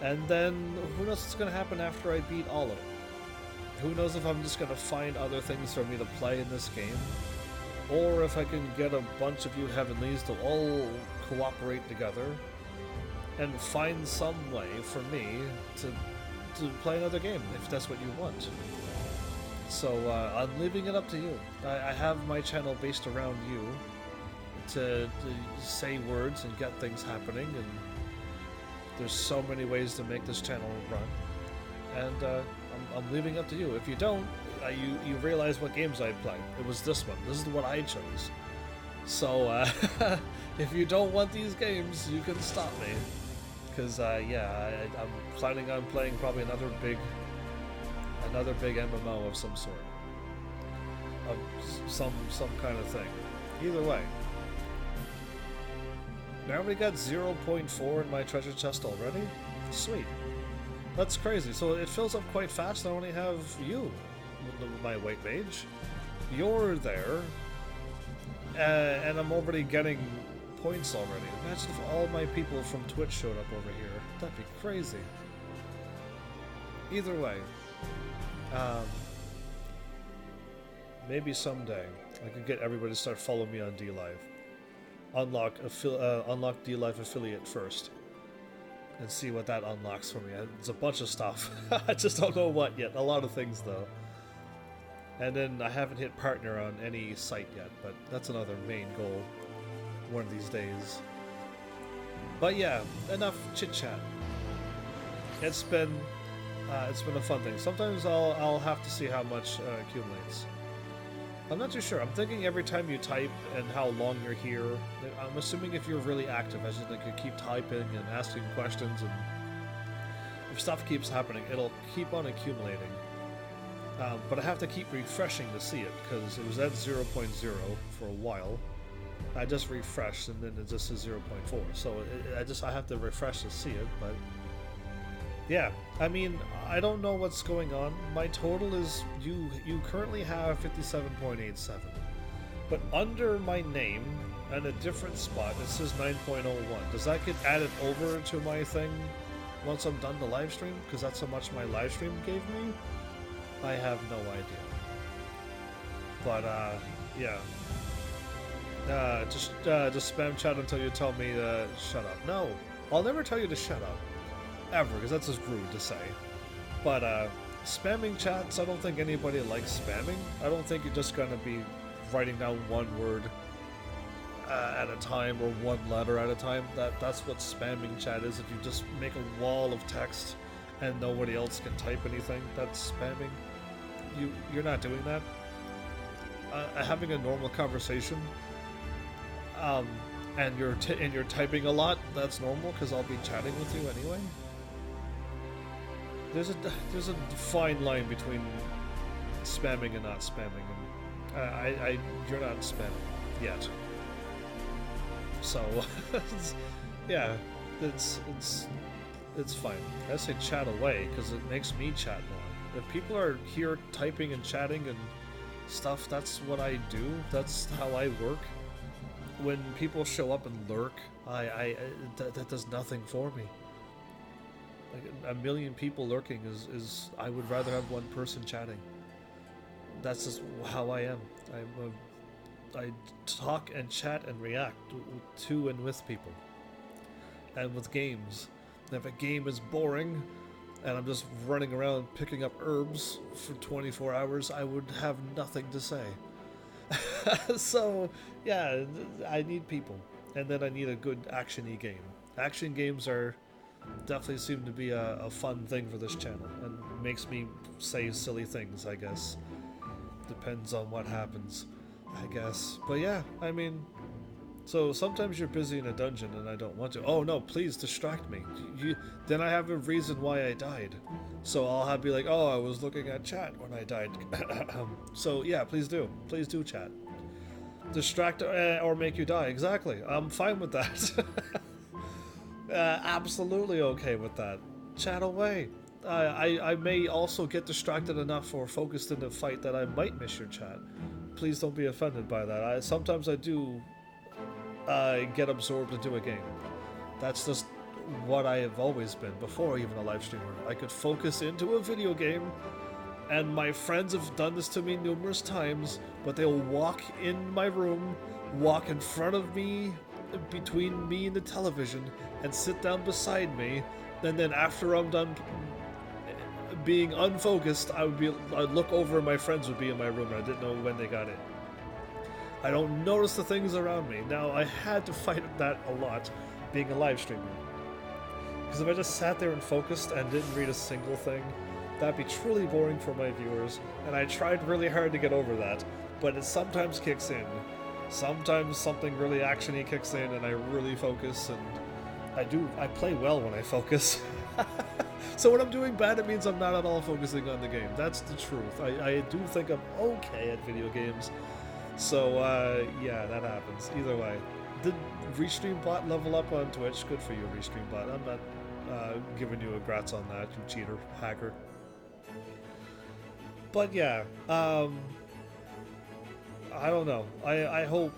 And then, who knows what's going to happen after I beat all of it? Who knows if I'm just going to find other things for me to play in this game? Or if I can get a bunch of you Heavenlies to all cooperate together and find some way for me to play another game, if that's what you want. So, I'm leaving it up to you. I have my channel based around you, to say words and get things happening, and there's so many ways to make this channel run. And I'm leaving it up to you. If you don't, you realize what games I play. It was this one. This is what I chose. So if you don't want these games, you can stop me. Because yeah, I'm planning on playing probably another big MMO of some sort, of some kind of thing. Either way, now we got 0.4 in my treasure chest already. Sweet, that's crazy. So it fills up quite fast. I only have you, my white mage. You're there, and I'm already getting points already. Imagine if all my people from Twitch showed up over here. That'd be crazy. Either way, maybe someday I could get everybody to start following me on DLive. Unlock DLive affiliate first, and see what that unlocks for me. It's a bunch of stuff. I just don't know what yet. A lot of things though. And then I haven't hit partner on any site yet, but that's another main goal one of these days. But yeah, enough chit chat. It's been a fun thing. Sometimes I'll have to see how much accumulates. I'm not too sure. I'm thinking every time you type and how long you're here. I'm assuming if you're really active, as in like you keep typing and asking questions, and if stuff keeps happening, it'll keep on accumulating. But I have to keep refreshing to see it, because it was at 0.0 for a while. I just refreshed, and then it just is 0.4. So I have to refresh to see it. But yeah, I mean, I don't know what's going on. My total is you currently have 57.87, but under my name and a different spot it says 9.01. Does that get added over to my thing once I'm done the live stream? Because that's how much my live stream gave me. I have no idea. But yeah. Just spam chat until you tell me to shut up. No, I'll never tell you to shut up. Ever, because that's just rude to say. But spamming chats, I don't think anybody likes spamming. I don't think you're just gonna be writing down one word at a time, or one letter at a time. That's what spamming chat is. If you just make a wall of text and nobody else can type anything, that's spamming. You're not doing that. Having a normal conversation, and you're typing a lot, that's normal, because I'll be chatting with you anyway. There's a fine line between spamming and not spamming, and you're not spamming yet. So yeah, it's fine. I say chat away because it makes me chat more. If people are here typing and chatting and stuff, that's what I do. That's how I work. When people show up and lurk, that does nothing for me. Like, a million people lurking is I would rather have one person chatting. That's just how I am. I talk and chat and react to and with people. And with games. If a game is boring and I'm just running around picking up herbs for 24 hours, I would have nothing to say. So yeah, I need people, and then I need a good action-y game. Action games definitely seem to be a fun thing for this channel, and makes me say silly things, I guess. Depends on what happens, I guess. But yeah, I mean, so sometimes you're busy in a dungeon and I don't want to. Oh no, please distract me. Then I have a reason why I died. So I'll be like, oh, I was looking at chat when I died. So yeah, please do chat. Distract or make you die. Exactly. I'm fine with that. Absolutely okay with that. Chat away. I may also get distracted enough or focused in the fight that I might miss your chat. Please don't be offended by that. Sometimes I do get absorbed into a game. That's just what I have always been before even a live streamer. I could focus into a video game, and my friends have done this to me numerous times, but they'll walk in my room, walk in front of me, between me and the television, and sit down beside me, and then after I'm done being unfocused, I'd look over and my friends would be in my room and I didn't know when they got in. I don't notice the things around me. Now, I had to fight that a lot, being a live streamer. Because if I just sat there and focused and didn't read a single thing, that'd be truly boring for my viewers, and I tried really hard to get over that, but it sometimes kicks in. Sometimes something really action-y kicks in and I really focus, and I play well when I focus. So when I'm doing bad, it means I'm not at all focusing on the game. That's the truth. I do think I'm okay at video games. So, yeah, that happens. Either way. Did RestreamBot level up on Twitch? Good for you, RestreamBot. I'm not giving you a grats on that, you cheater, hacker. But yeah, I don't know. I hope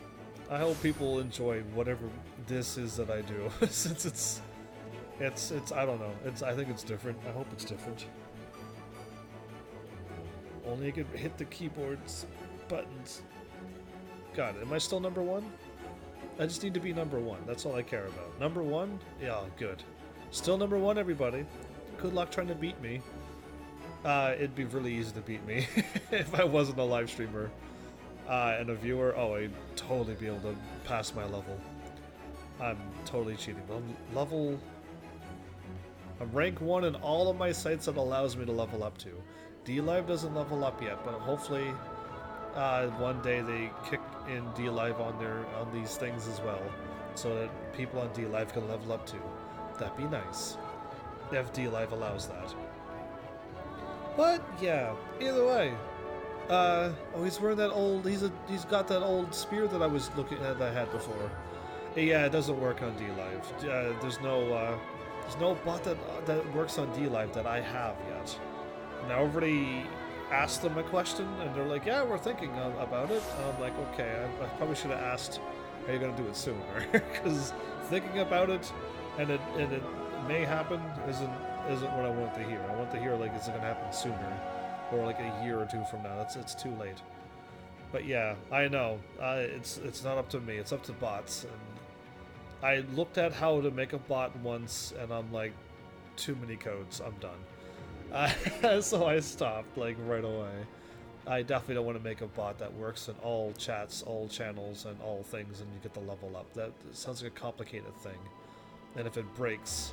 people enjoy whatever this is that I do, since it's I don't know. I think it's different. I hope it's different. Only I could hit the keyboard's buttons. God, am I still number one? I just need to be number one. That's all I care about. Number one? Yeah, good. Still number one, everybody. Good luck trying to beat me. It'd be really easy to beat me if I wasn't a live streamer and a viewer. Oh, I'd totally be able to pass my level. I'm totally cheating. I'm rank 1 in all of my sites that allows me to level up to. DLive doesn't level up yet, but hopefully one day they kick in DLive on these things as well, so that people on DLive can level up too. That'd be nice if DLive allows that. But yeah, either way. Oh, he's wearing that old. He's got that old spear that I was looking at that I had before. Yeah, it doesn't work on DLive. There's no bot that works on DLive that I have yet. And I already asked them a question, and they're like, "Yeah, we're thinking about it." And I'm like, "Okay, I probably should have asked, are you gonna do it sooner?" Because thinking about it and it may happen isn't what I want to hear. I want to hear like it's gonna happen sooner, or like a year or two from now. It's too late. But yeah, I know it's not up to me. It's up to bots. And I looked at how to make a bot once, and I'm like, too many codes. I'm done. So I stopped like right away. I definitely don't want to make a bot that works in all chats, all channels, and all things, and you get the level up. That sounds like a complicated thing. And if it breaks,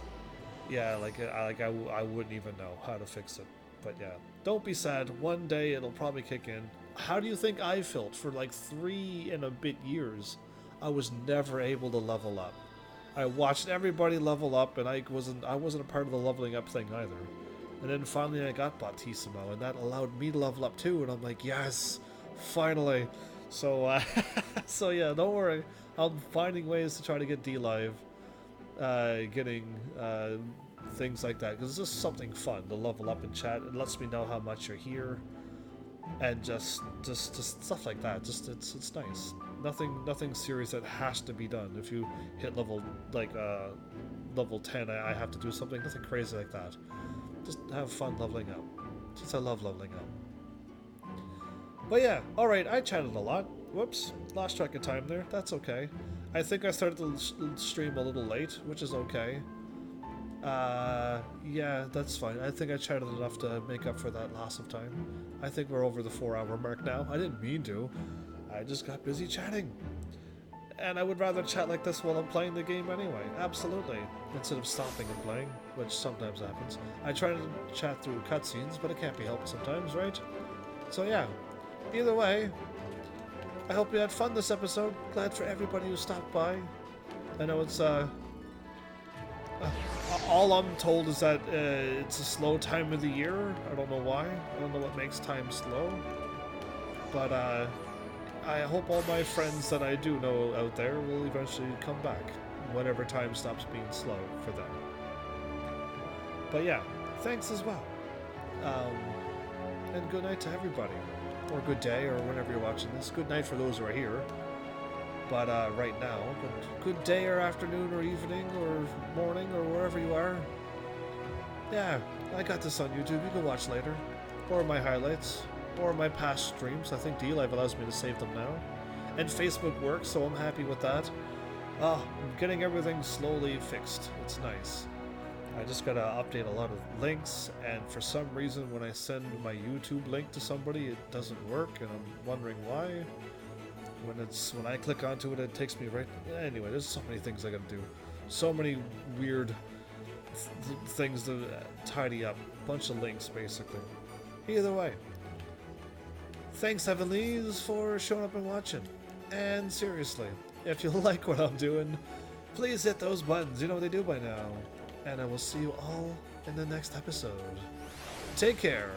yeah, I wouldn't even know how to fix it. But yeah, don't be sad. One day it'll probably kick in. How do you think I felt for like 3 and a bit years? I was never able to level up. I watched everybody level up, and I wasn't a part of the leveling up thing either. And then finally I got Battissimo, and that allowed me to level up too, and I'm like, yes, finally. So, so yeah, don't worry. I'm finding ways to try to get DLive, getting things like that, because it's just something fun to level up in chat. It lets me know how much you're here, and just stuff like that. Just it's nice. Nothing serious that has to be done. If you hit level level 10, I have to do something. Nothing crazy like that. Just have fun leveling up. Since I love leveling up. But yeah, alright, I chatted a lot. Whoops, lost track of time there. That's okay. I think I started the stream a little late, which is okay. Yeah, that's fine. I think I chatted enough to make up for that loss of time. I think we're over the 4-hour mark now. I didn't mean to. I just got busy chatting. And I would rather chat like this while I'm playing the game anyway. Absolutely. Instead of stopping and playing, which sometimes happens. I try to chat through cutscenes, but it can't be helped sometimes, right? So yeah. Either way, I hope you had fun this episode. Glad for everybody who stopped by. I know it's, all I'm told is that it's a slow time of the year. I don't know why. I don't know what makes time slow. But, I hope all my friends that I do know out there will eventually come back, whenever time stops being slow for them. But yeah, thanks as well. And good night to everybody. Or good day, or whenever you're watching this. Good night for those who are here. But right now, good day or afternoon or evening or morning or wherever you are. Yeah, I got this on YouTube. You can watch later. Or my highlights. Or my past streams. I think DLive allows me to save them now. And Facebook works, so I'm happy with that. I'm getting everything slowly fixed. It's nice. I just gotta update a lot of links, and for some reason when I send my YouTube link to somebody, it doesn't work, and I'm wondering why. when I click onto it, it takes me right. Anyway, there's so many things I gotta do, so many weird things to tidy up. Bunch of links, basically. Either way, thanks Heavenlies for showing up and watching. And seriously, if you like what I'm doing, please hit those buttons. You know what they do by now. And I will see you all in the next episode. Take care.